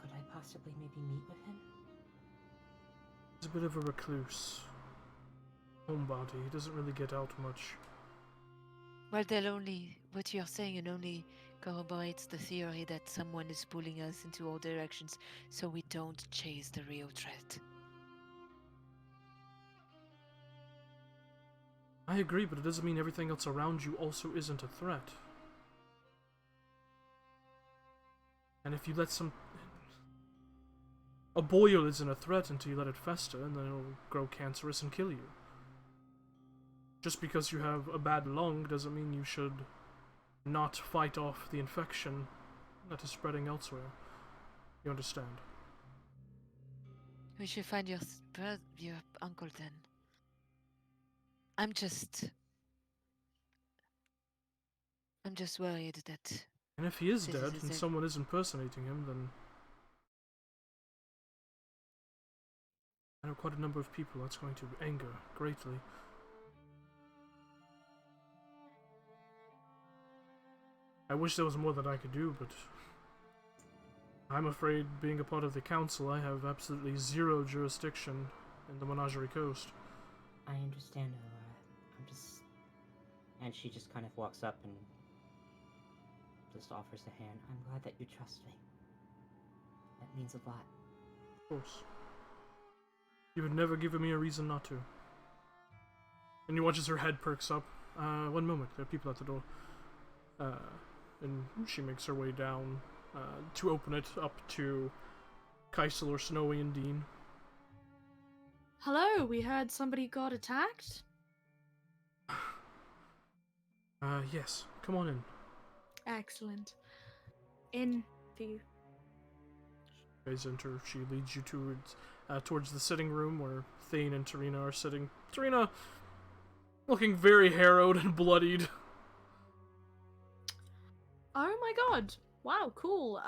Could I possibly maybe meet with him? He's a bit of a recluse. Homebody, he doesn't really get out much. Well, what you're saying only corroborates the theory that someone is pulling us into all directions so we don't chase the real threat. I agree, but it doesn't mean everything else around you also isn't a threat. And if you let a boil isn't a threat until you let it fester, and then it'll grow cancerous and kill you. Just because you have a bad lung doesn't mean you should not fight off the infection that is spreading elsewhere. You understand? We should find your uncle then. I'm just worried that... And if he is This dead is and it. someone is impersonating him, then I know quite a number of people that's going to anger greatly. I wish there was more that I could do, but I'm afraid, being a part of the council, I have absolutely zero jurisdiction in the Menagerie Coast. I understand, Aurora. And she just kind of walks up and just offers a hand. I'm glad that you trust me. That means a lot. Of course. You would never given me a reason not to. And you watches her head perks up. One moment, there are people at the door. And she makes her way down to open it up to Kaisel or Snowy and Dean. Hello, we heard somebody got attacked. Yes. Come on in. Excellent. In for you. You guys enter. She leads you towards the sitting room where Thane and Tarina are sitting. Tarina looking very harrowed and bloodied. Oh my god. Wow, cool.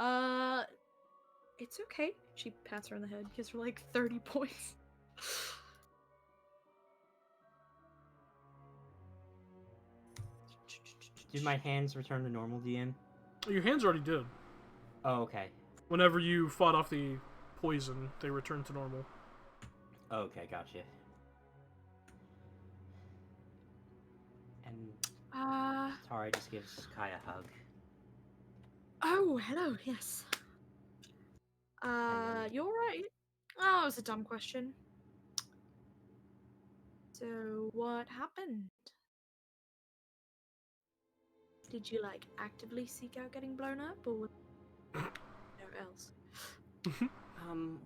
It's okay. She pats her on the head, gives her like 30 points. Do my hands return to normal, DM? Your hands already did. Oh, okay. Whenever you fought off the poison, they returned to normal. Okay, gotcha. And Tari just gives Kai a hug. Oh, hello, yes. You're right. Oh, it was a dumb question. So, what happened? Did you, like, actively seek out getting blown up, or was there else?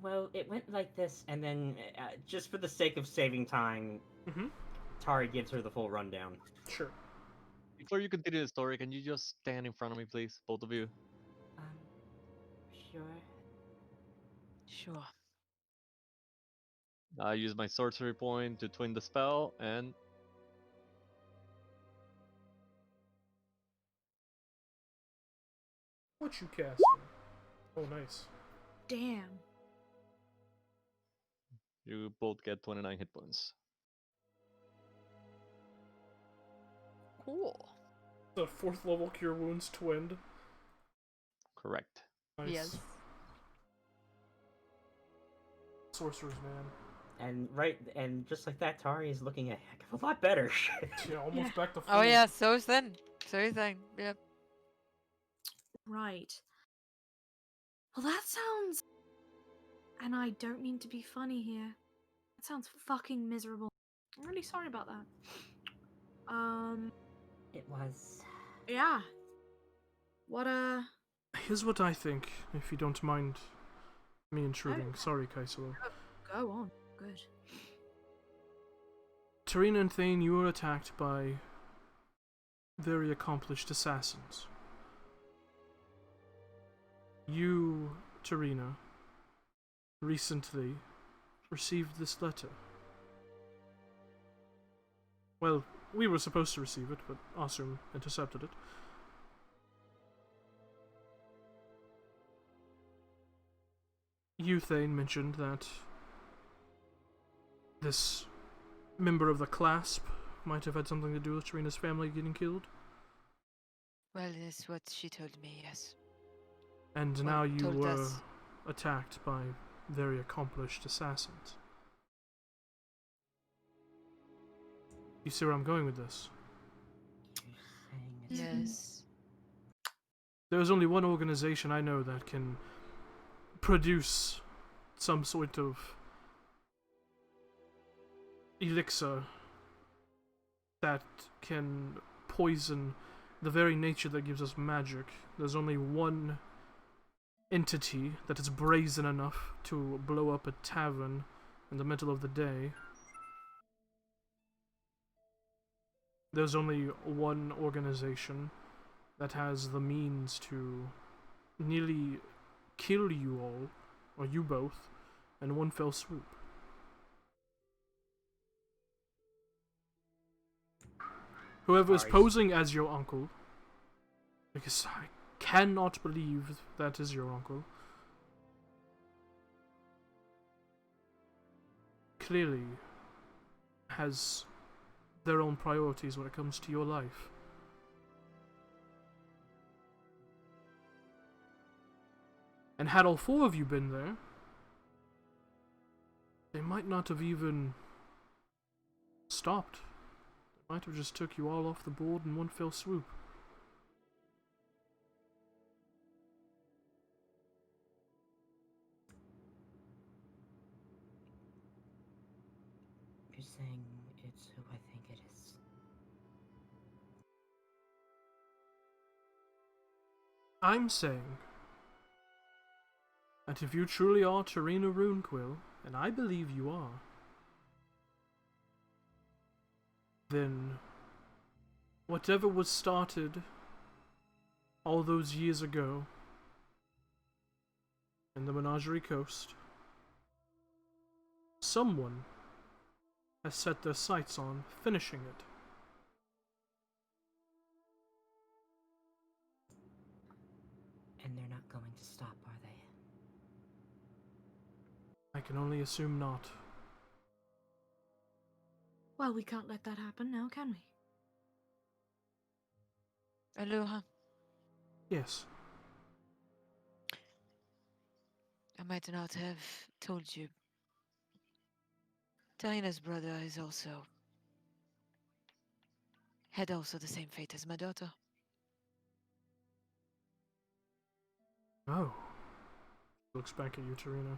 Well, it went like this, and then, just for the sake of saving time, Tari gives her the full rundown. Sure. Before you continue the story, can you just stand in front of me, please, both of you? Sure. Sure. I use my sorcery point to twin the spell, and What you casting? Oh, nice. Damn. you both get 29 hit points. Cool. The 4th level Cure Wounds twinned. Correct. Nice. Yes. Sorcerer's man. And just like that, Tari is looking a heck of a lot better. Yeah, almost back to full. Oh yeah, so is then. So is then. Yep. Right. Well, that sounds... And I don't mean to be funny here. That sounds fucking miserable. I'm really sorry about that. It was. Yeah. What, Here's what I think, if you don't mind me intruding. Sorry, Kaisalo. Go on. Good. Tarina and Thane, you were attacked by very accomplished assassins. You, Tarina, recently received this letter. Well, we were supposed to receive it, but Asum intercepted it. You, Thane, mentioned that this member of the Clasp might have had something to do with Tarina's family getting killed. Well, that's what she told me. Yes. And Well, now you told were us. attacked by very accomplished assassins. You see where I'm going with this? You're saying it's Yes. There's only one organization I know that can produce some sort of elixir that can poison the very nature that gives us magic. There's only one entity that is brazen enough to blow up a tavern in the middle of the day. There's only one organization that has the means to nearly kill you all, or you both, in one fell swoop. Whoever is Alright. posing as your uncle, because I cannot believe that is your uncle, clearly has their own priorities when it comes to your life. And had all 4 of you been there, they might not have even stopped. They might have just took you all off the board in one fell swoop. You're saying it's who I think it is. I'm saying that if you truly are Tarina Runequill, and I believe you are, then whatever was started all those years ago in the Menagerie Coast, someone has set their sights on finishing it. And they're not going to stop, are they? I can only assume not. Well, we can't let that happen now, can we? Aloha. Yes. I might not have told you. Tarina's brother is had also the same fate as my daughter. Oh. Looks back at you, Tarina.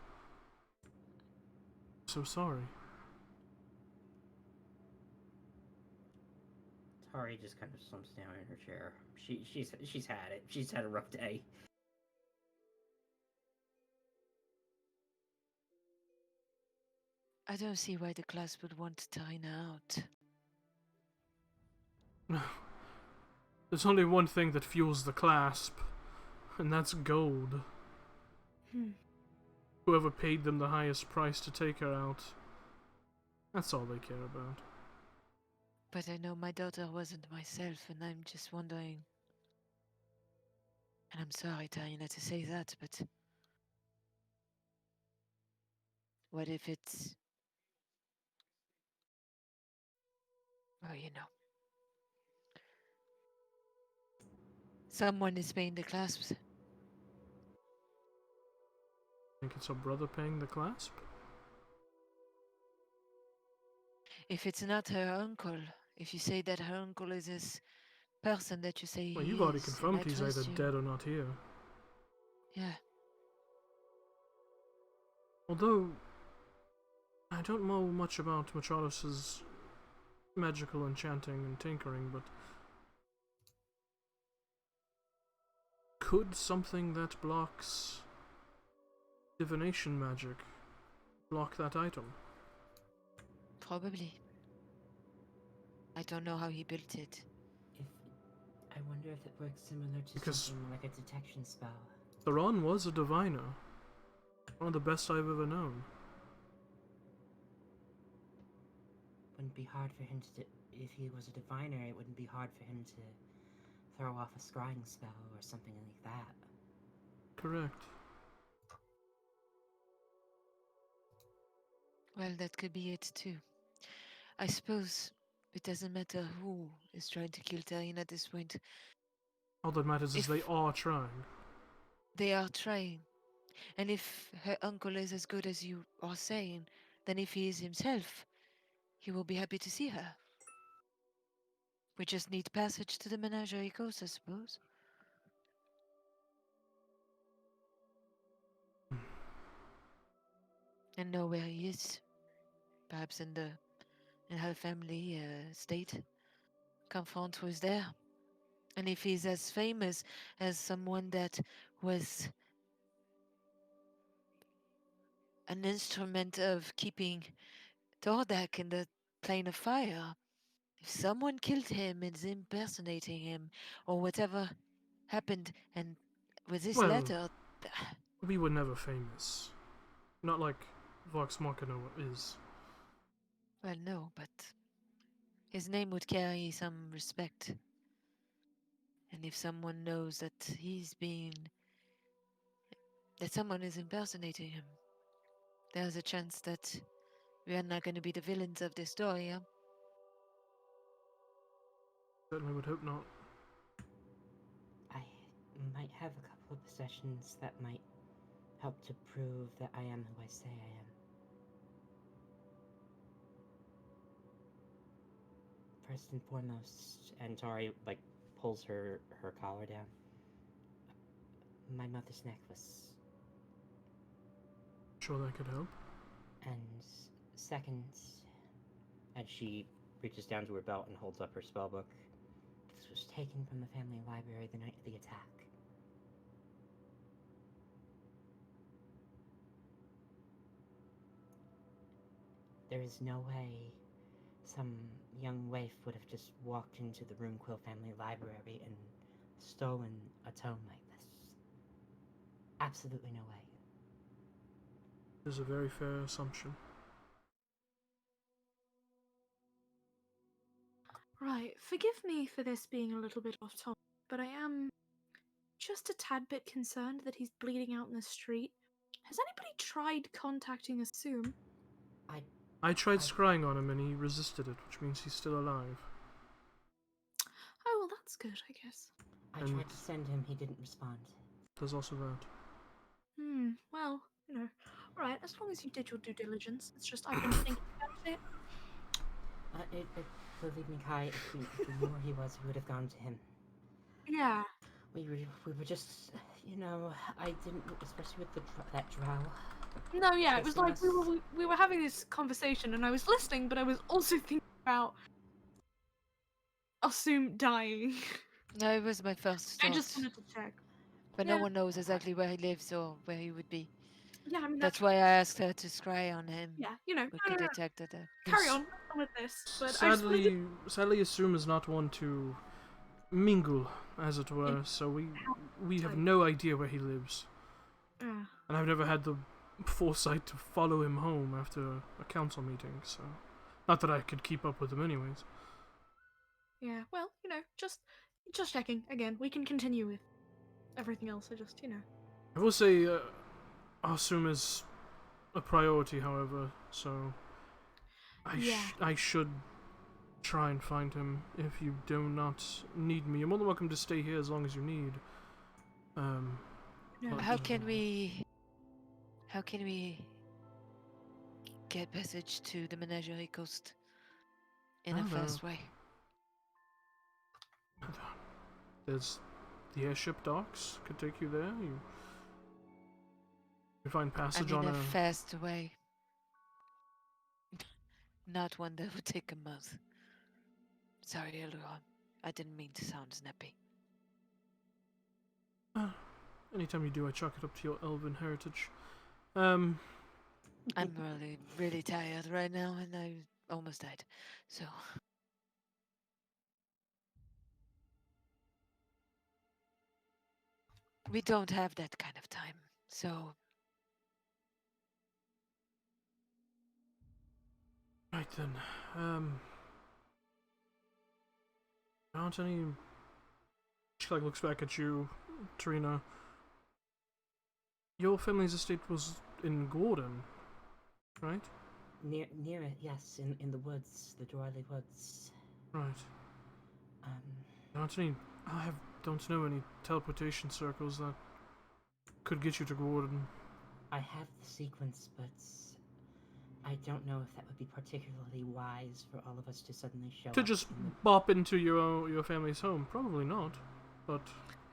So sorry. Tari just kind of slumps down in her chair. She's had it. She's had a rough day. I don't see why the class would want Tarina out. There's only one thing that fuels the clasp, and that's gold. Whoever paid them the highest price to take her out. That's all they care about. But I know my daughter wasn't myself, and I'm just wondering. And I'm sorry, Tarina, to say that, but what if it's... Well, you know. Someone is paying the clasps. Think it's her brother paying the clasp? If it's not her uncle, if you say that her uncle is this person that you say Well, he you've already is, and confirmed I he's either trust you. dead or not here. Yeah. Although, I don't know much about Macharos's magical enchanting and tinkering, but could something that blocks divination magic block that item? Probably. I don't know how he built it. I wonder if it works similar to Because- something like a detection spell. Theron was a diviner. One of the best I've ever known. Wouldn't be hard for him to if he was a diviner, it wouldn't be hard for him to throw off a scrying spell or something like that. Correct. Well, that could be it too. I suppose it doesn't matter who is trying to kill Tarina at this point. All that matters is If- they are trying. They are trying. And if her uncle is as good as you are saying, then if he is himself, he will be happy to see her. We just need passage to the menagerie coast, I suppose. And know where he is. Perhaps in her family state. Confront who's there. And if he's as famous as someone that was an instrument of keeping Tordak in the plane of fire, if someone killed him and is impersonating him, or whatever happened, and with this Well- letter, We were never famous. Not like Vox Machina is. well, no, but his name would carry some respect. And if someone knows that that someone is impersonating him, there's a chance that we are not going to be the villains of this story, yeah? Certainly would hope not. I might have a couple of possessions that might help to prove that I am who I say I am. First and foremost, And Tari pulls her collar down. My mother's necklace. Sure that could help. And second, and she reaches down to her belt and holds up her spellbook. this was taken from the family library the night of the attack. There is no way some young waif would have just walked into the Runequill family library and stolen a tome like this. Absolutely no way. It is a very fair assumption. Right, forgive me for this being a little bit off topic, but I am just a tad bit concerned that he's bleeding out in the street. Has anybody tried contacting Assume? I tried scrying on him and he resisted it, which means he's still alive. Oh, well, that's good, I guess. I And- tried to send him, he didn't respond. There's also that. Well, alright, as long as you did your due diligence. It's just I've been thinking about it. Believe me, Kai, if we knew where he was, we would have gone to him. Yeah. We were just, I didn't, especially with that drow. No, yeah, it was like Chasing we were having this conversation and I was listening, but I was also thinking about Assume dying. No, it was my first I thought. just wanted to check. But Yeah. no one knows exactly where he lives or where he would be. Yeah, I mean That's why I asked her to scry on him. Yeah, We no, could no. detect it. Carry on with this. But I just wanted to... Sadly, Assume is not one to mingle, as it were. So we have no idea where he lives, Yeah. and I've never had the foresight to follow him home after a council meeting. So, not that I could keep up with him, anyways. Yeah, well, just checking. Again, we can continue with everything else. I just, I will say, Assume is a priority, however. So, I should try and find him if you do not need me. You're more than welcome to stay here as long as you need. No. How can we get passage to the Menagerie Coast in a fast way? There's the airship docks. Could take you there. You find passage on a a fast way. Not one that would take a month. Sorry, Elron. I didn't mean to sound snappy. Anytime you do, I chalk it up to your elven heritage. I'm really, really tired right now, and I almost died. So. We don't have that kind of time. So. Right then. Aren't any... She looks back at you, Tarina. Your family's estate was in Gordon, right? Near it, yes, in the woods, the Dorley woods. Right. Don't know any teleportation circles that could get you to Gordon. I have the sequence, but I don't know if that would be particularly wise for all of us to suddenly show To up just in the- bop into your family's home? Probably not. But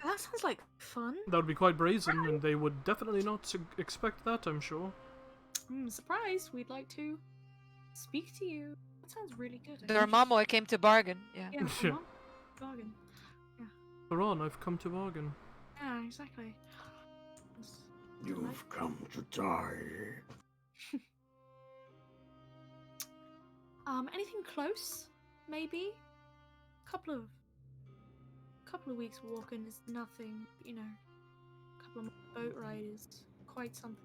That sounds like fun. that would be quite brazen, and they would definitely not expect that, I'm sure. Surprise! We'd like to speak to you. That sounds really good. Dormammu came to bargain. Yeah. Yeah, Yeah. Mom. Bargain. Ron, I've come to bargain. Yeah, exactly. You've come to die. Anything close? Maybe. Couple of weeks walking is nothing. Couple of boat ride is quite something.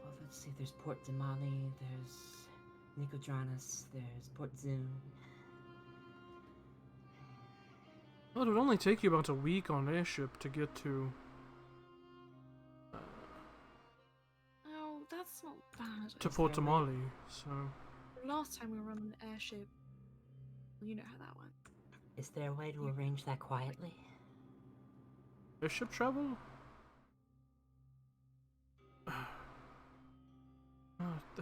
Well, let's see, there's Port Damali, there's Nicodranus, there's Port Zoom. Well, it would only take you about a week on airship to get to... Oh, that's not bad. to Is Port there a way- Damali, so... Last time we were on an airship, you know how that went. Is there a way to arrange that quietly? Airship travel? I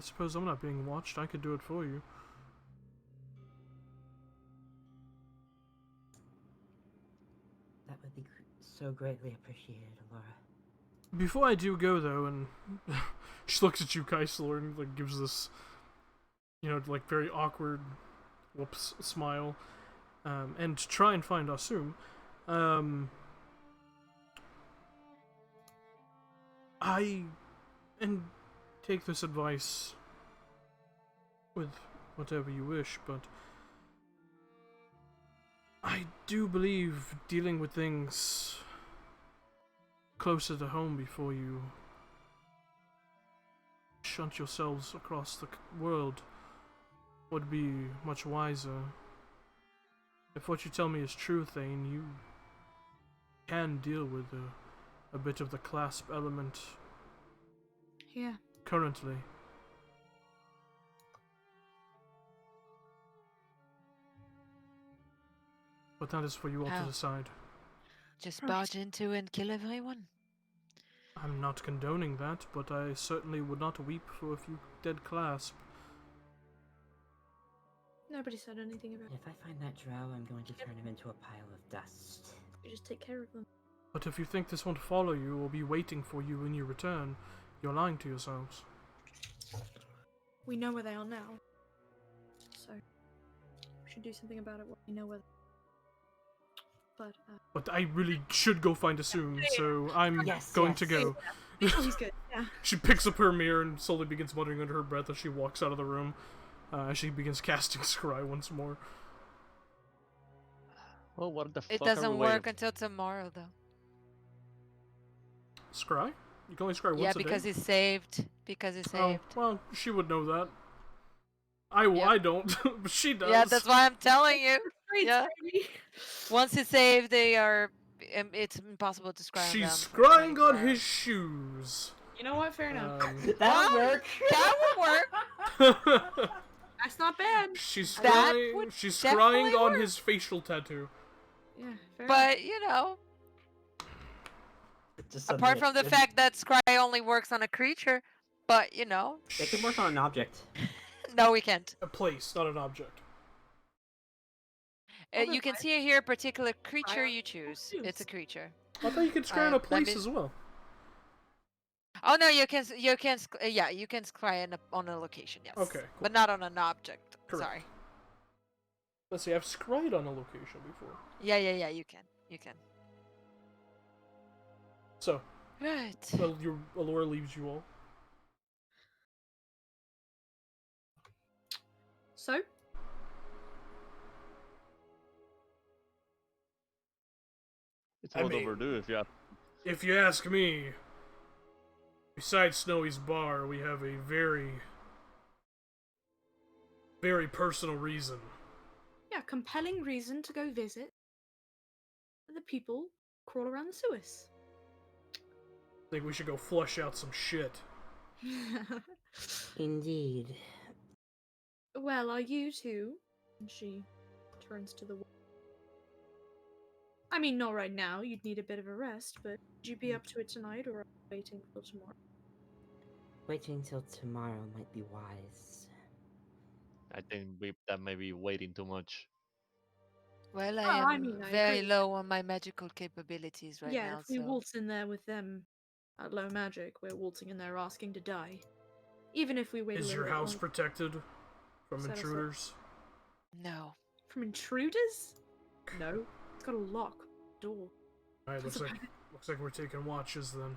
suppose I'm not being watched. I could do it for you. That would be so greatly appreciated, Laura. Before I do go, though, and she looks at you, Kaisler, and gives this, very awkward, whoops, smile, and to try and find Asum, and take this advice with whatever you wish, but I do believe dealing with things closer to home before you shunt yourselves across the world would be much wiser. If what you tell me is true, Thane, you can deal with a bit of the clasp element Yeah. currently. But that is for you all How? to decide. Just Right. barge into and kill everyone. I'm not condoning that, but I certainly would not weep for a few dead clasp. Nobody said anything about it. If I find that drow, I'm going to turn him into a pile of dust. You just take care of them. But if you think this won't follow you or be waiting for you when you return, you're lying to yourselves. We know where they are now. So, we should do something about it when we know where. But I really should go find Assume, so I'm Yes, going to yes. go. Oh, he's good. Yeah. She picks up her mirror and slowly begins muttering under her breath as she walks out of the room. As she begins casting Scry once more. Well, what the fuck It are we doesn't waiting work until tomorrow, though. Scry? You can only scry Yeah, once a day? because he's saved. Because he's Oh, saved. well, she would know that. I Yep. don't, but she does. Yeah, that's why I'm telling you. Great, Yeah. baby. Once he's saved, they are. It's impossible to scry on them. She's for scrying 24 on his hours. shoes. You know what? Fair enough. That'll Well, work. That would work. That's not bad. She's That scrying. would She's definitely scrying on work. his facial tattoo. Yeah, fair enough. But you know, Just apart suddenly from the it's- fact that scry only works on a creature, but you know, it can work on an object. no, we can't. A place, not an object. You can see here a particular creature on you choose. It's a creature. I thought you could scry on a let place me- as well. Oh no, you can yeah, you can scry on a location, yes. Okay, cool. But not on an object. Correct. Sorry. Let's see, I've scried on a location before. Yeah, you can. You can. So, Right. well, your Allura leaves you all. So, It's I well mean- overdue if you have. If you ask me, besides Snowy's bar, we have a very, very personal reason. yeah, compelling reason to go visit the people crawl around the sewers. I think we should go flush out some shit. Indeed. Well, are you two? And she turns to the wall. I mean, not right now. You'd need a bit of a rest, but would you be up to it tonight, or are you waiting till tomorrow? Waiting till tomorrow might be wise. I think that may be waiting too much. Well, Oh, I I am mean, I very agree. low on my magical capabilities right yeah, now, if we so waltz in there with them at low magic, we're waltzing in there asking to die. Even if we wait a Is little your bit house longer. protected from Set us up. intruders? no. From intruders? No. It's got a lock. Door. Alright, That's looks like we're taking watches then.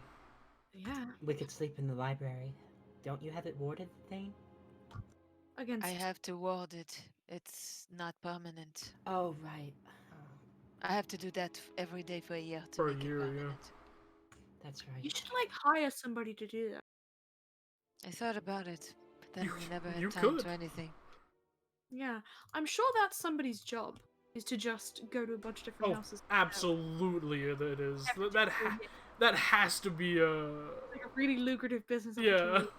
Yeah. We could sleep in the library. Don't you have it warded, Thane? Against. I have to ward it. It's not permanent. Oh, right. I have to do that every day for a year to For a make year, it yeah. permanent. That's right. You should like hire somebody to do that. I thought about it, but then You- we never you had time could. to anything. Yeah, I'm sure that's somebody's job. Is to just go to a bunch of different Oh, houses. absolutely it is. Every That single ha- year. that has to be a Like a really lucrative business. yeah. opportunity.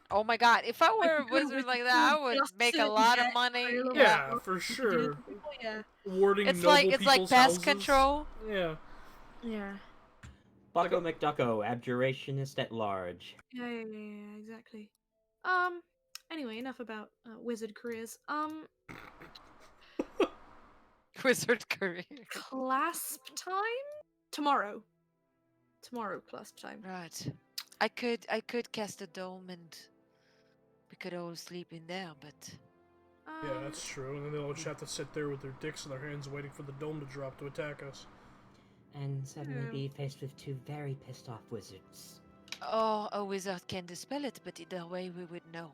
Oh my god, if I Like, were a you go to wizard wizard like that, I school would just make to a lot of get money. higher level Yeah, stuff for to do sure. with people, Yeah. Warding It's noble like people's pest houses. control. Yeah. Yeah. Bucko McDucko, abjurationist at large. Yeah, exactly. Anyway, enough about wizard careers. Wizard career. Clasp time? Tomorrow. Tomorrow, clasp time. Right. I could cast a dome and we could all sleep in there, but Yeah, that's true. And then they'll just have to sit there with their dicks in their hands waiting for the dome to drop to attack us. And suddenly Hmm. be faced with two very pissed off wizards. oh, a wizard can dispel it, but either way we would know.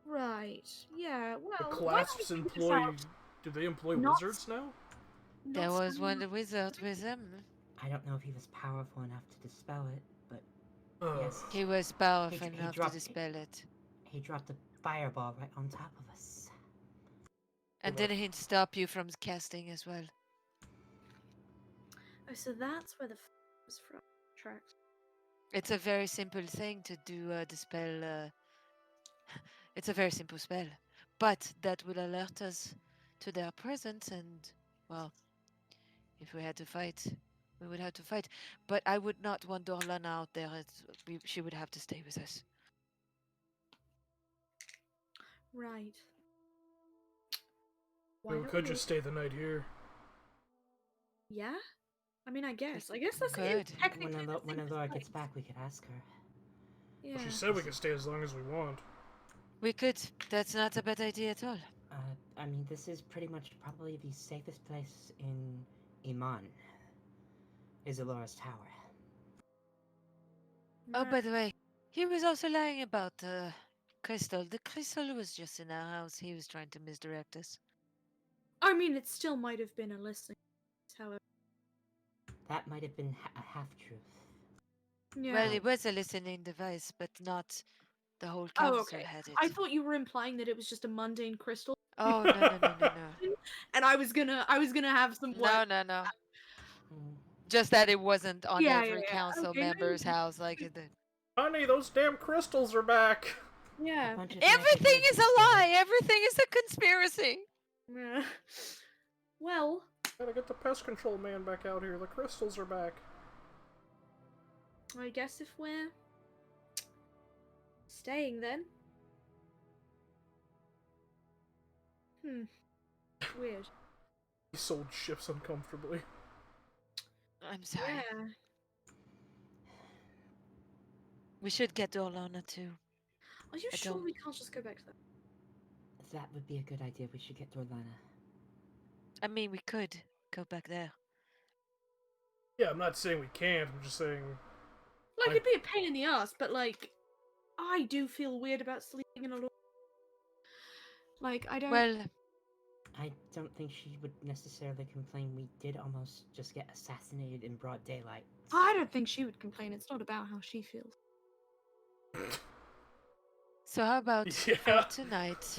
Right. Yeah, well. The why don't clasps we figure this employ... out? Do they employ Not- wizards now? There Not was one spending- wizard with him. I don't know if he was powerful enough to dispel it, but Ugh. yes, He was powerful he enough to dropped- dispel it. he dropped a fireball right on top of us. And Well, then he'd stop you from casting as well. Oh, so that's where the was from. Tracks. It's a very simple thing to do dispel. It's a very simple spell, but that will alert us to their presence, and well, if we had to fight, we would have to fight. But I would not want Dorlana out there. She would have to stay with us. Right. We don't could just stay the night here. Yeah? I mean, I guess that's Good. technically When Alora gets back, we could ask her. Yeah. She said we could stay as long as we want. We could. That's not a bad idea at all. I mean, this is pretty much probably the safest place in Iman. Is Alora's tower. Oh, by the way, he was also lying about Crystal. The Crystal was just in our house. He was trying to misdirect us. I mean, it still might have been a listening, however. That might have been a half-truth. Yeah. Well, it was a listening device, but not the whole Oh, council okay. had it. I thought you were implying that it was just a mundane crystal. Oh, no. And I was gonna have some. No. Just that it wasn't on every yeah. council Okay, member's maybe. house like it did. Honey, those damn crystals are back. Yeah. Everything is a lie. Everything is a conspiracy. Yeah. Well. Gotta get the pest control man back out here. The crystals are back. I guess if we're staying then. Weird. He sold shifts uncomfortably. I'm sorry. Yeah. We should get Orlana too. Are you I sure don't- we can't just go back to that? That would be a good idea. We should get Dorlana. I mean, we could go back there. Yeah, I'm not saying we can't. I'm just saying. Like, it'd be a pain in the ass, but like, I do feel weird about sleeping in a lot. Like, I don't. Well, I don't think she would necessarily complain. We did almost just get assassinated in broad daylight. I don't think she would complain. It's not about how she feels. so how about Yeah. for tonight?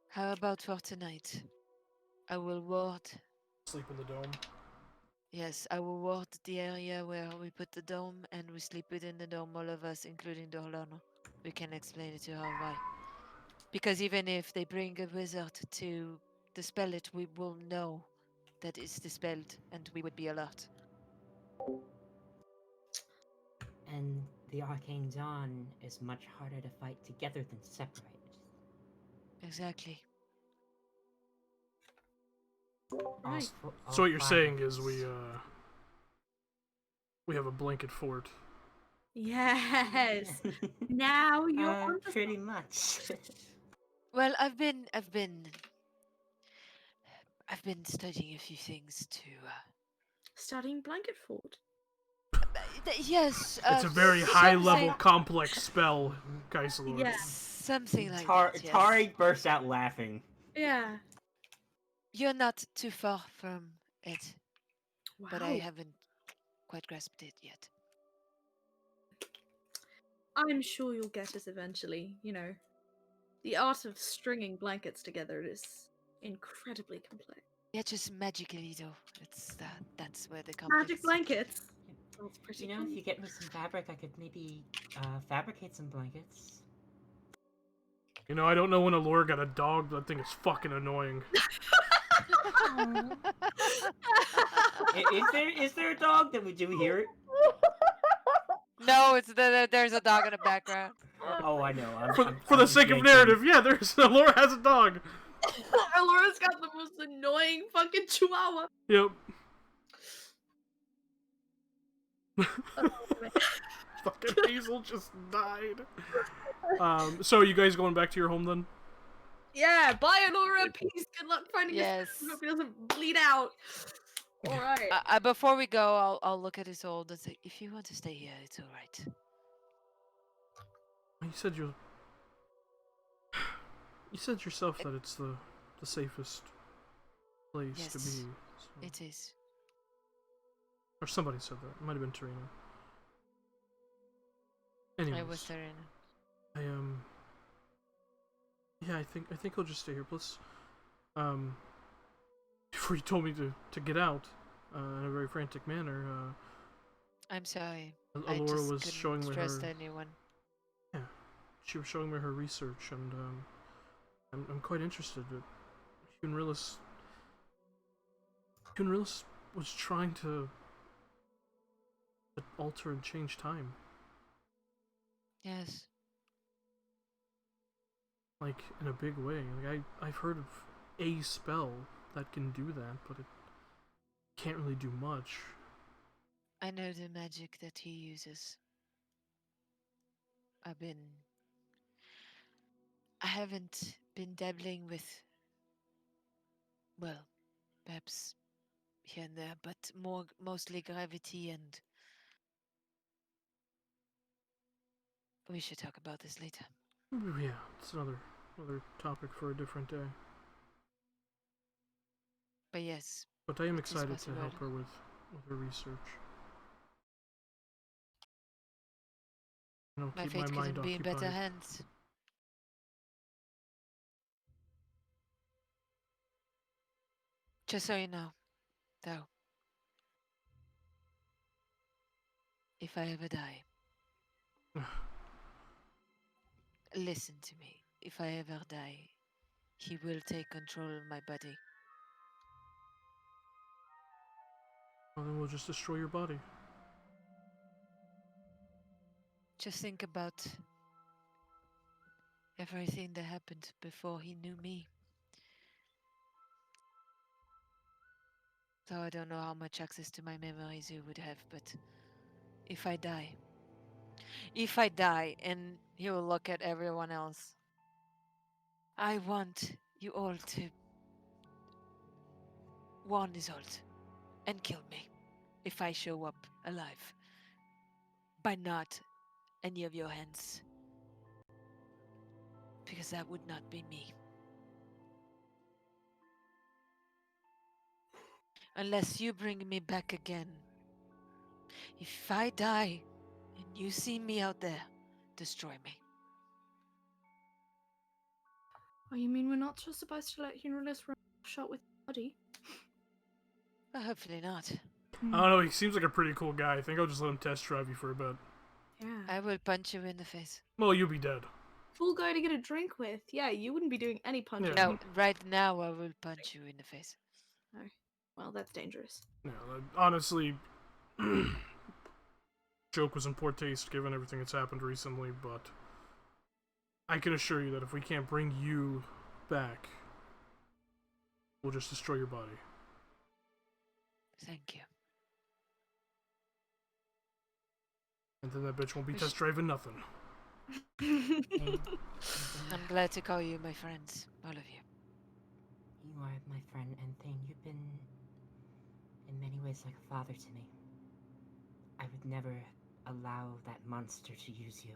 How about for tonight? I will ward. Sleep in the dome. Yes, I will ward the area where we put the dome, and we sleep within the dome, all of us, including Dorlano. We can explain it to her why. Because even if they bring a wizard to dispel it, we will know that it's dispelled, and we would be alert. And the Arcane Dawn is much harder to fight together than separated. Exactly. Right. So what you're saying is we have a blanket fort. Yes. Now you're on the pretty much. Well, I've been studying a few things to. studying blanket fort. Yes. It's a very high-level, something- complex spell, Kaisalor. Yeah. Something like that. Yes. Tari bursts out laughing. Yeah. You're not too far from it, Wow. but I haven't quite grasped it yet. I'm sure you'll get it eventually. You know, the art of stringing blankets together is incredibly complex. Yeah, just magically though. That's where the complex. Magic blankets. That's pretty You know, cool. if you get me some fabric, I could maybe fabricate some blankets. You know, I don't know when Allure got a dog, but that thing is fucking annoying. Is there a dog? Do we hear it? No, it's there's a dog in the background. Oh, I know. For the sake of narrative, yeah, Allure has a dog. Alora's got the most annoying fucking chihuahua. Yep. Fucking Hazel just died. So you guys going back to your home then? Yeah, bye Alora, peace. Good luck finding Yes. this. Hope he doesn't bleed out. Alright. Before we go, I'll look at his old and say, if you want to stay here, it's all right. You said yourself that it's the safest place to Yes, be. So. It is. Or somebody said that. It might have been Tarina. Anyways, I was there in. Yeah, I think I'll just stay here. Plus, before you told me to get out, in a very frantic manner, I'm sorry. Allura just was couldn't showing me trust her. anyone. Yeah, she was showing me her research, and I'm quite interested. But Kunrillis was trying to alter and change time. Yes. Like, in a big way. Like, I've heard of a spell that can do that, but it can't really do much. I know the magic that he uses. I haven't been dabbling with, well, perhaps here and there, but mostly gravity, and we should talk about this later. Yeah, it's another topic for a different day. But yes, But I am it is excited to help possible. her with her research. And I'll My keep fate my mind couldn't be in better occupied. hands. Just so you know, though, if I ever die, listen to me. If I ever die, he will take control of my body. Well, then we'll just destroy your body. Just think about everything that happened before he knew me. So I don't know how much access to my memories you would have, but if I die, and he will look at everyone else, I want you all to warn Isolde and kill me if I show up alive. By not any of your hands. Because that would not be me. Unless you bring me back again. If I die and you see me out there, destroy me. Oh, you mean we're not just supposed to let Hunryllis run shot with the body? Well, hopefully not. I don't know, he seems like a pretty cool guy. I think I'll just let him test drive you for a bit. Yeah. I will punch you in the face. Well, you'll be dead. Full guy to get a drink with. Yeah, you wouldn't be doing any punching. Yeah. No, right now I will punch you in the face. Oh, well, that's dangerous. Yeah, honestly, joke was in poor taste given everything that's happened recently, but I can assure you that if we can't bring you back, we'll just destroy your body. Thank you. And then that bitch won't be We test driving nothing. I'm glad to call you my friends, all of you. You are my friend, and Thane, you've been, in many ways, like a father to me. I would never allow that monster to use you.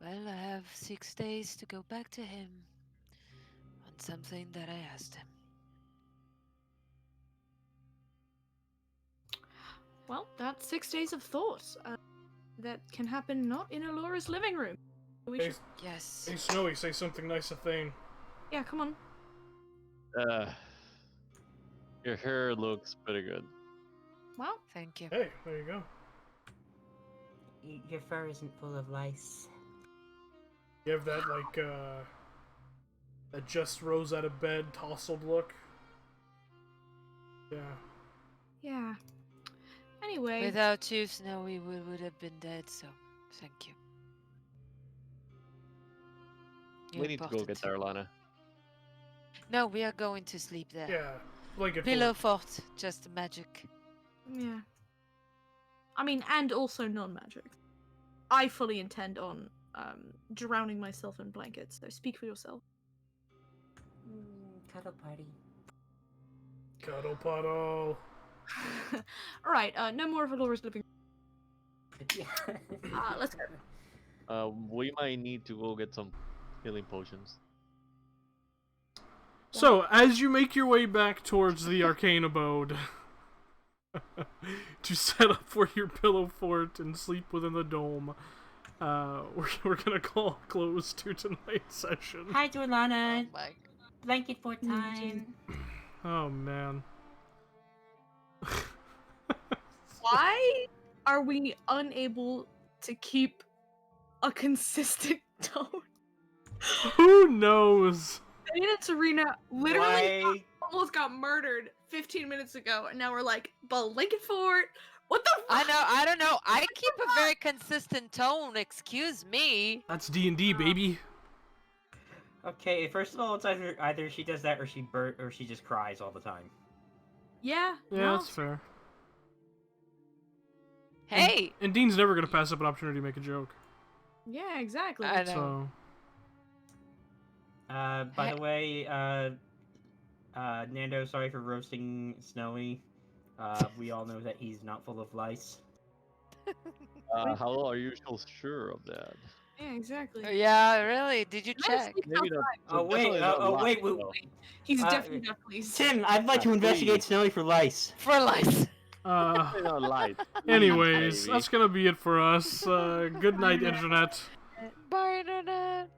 Well, I have 6 days to go back to him on something that I asked him. Well, that's 6 days of thought. That can happen not in Alora's living room. We Hey, should... Yes. hey, Snowy, say something nice to Thane. Yeah, come on. Your hair looks pretty good. Well, Thank you. Hey, there you go. Your fur isn't full of lice. You have that, like, that just rose out of bed, tousled look. Yeah. yeah. Anyway. Without you, Snowy would have been dead, so thank you. We You're need to go important get too. Darlana. No, we are going to sleep there. Yeah. Blanket Pillow fort. fort, just magic. Yeah. I mean, and also non-magic. I fully intend on drowning myself in blankets, so speak for yourself. Cuddle party. Cuddle puddle. Alright, no more of Alora's living Yeah. let's go. We might need to go get some healing potions. So, as you make your way back towards the arcane abode to set up for your pillow fort and sleep within the dome, we're gonna call close to tonight's session. Hi, Dorlana. My Blanket fort time. Oh man. Why are we unable to keep a consistent tone. Who knows? Me and Serena literally Why? almost got murdered 15 minutes ago, and now we're like, Lincoln Fort. What the fuck? I know. I don't know. I keep a very consistent tone. Excuse me. That's D&D, baby. Okay, first of all, it's either she does that or she just cries all the time. Yeah. Yeah, no. that's fair. Hey. And Dean's never gonna pass up an opportunity to make a joke. Yeah, exactly. I know. So By the way, Nando, sorry for roasting Snowy. We all know that he's not full of lice. How are you so sure of that? Yeah, exactly. Yeah, really? Did you Nice check? to Maybe not. Oh wait, wait. He's Uh, definitely not pleased. Tim, I'd like to investigate Snowy for lice. For lice. Not light. anyways, Maybe. that's gonna be it for us. Good night, internet. Bye, internet.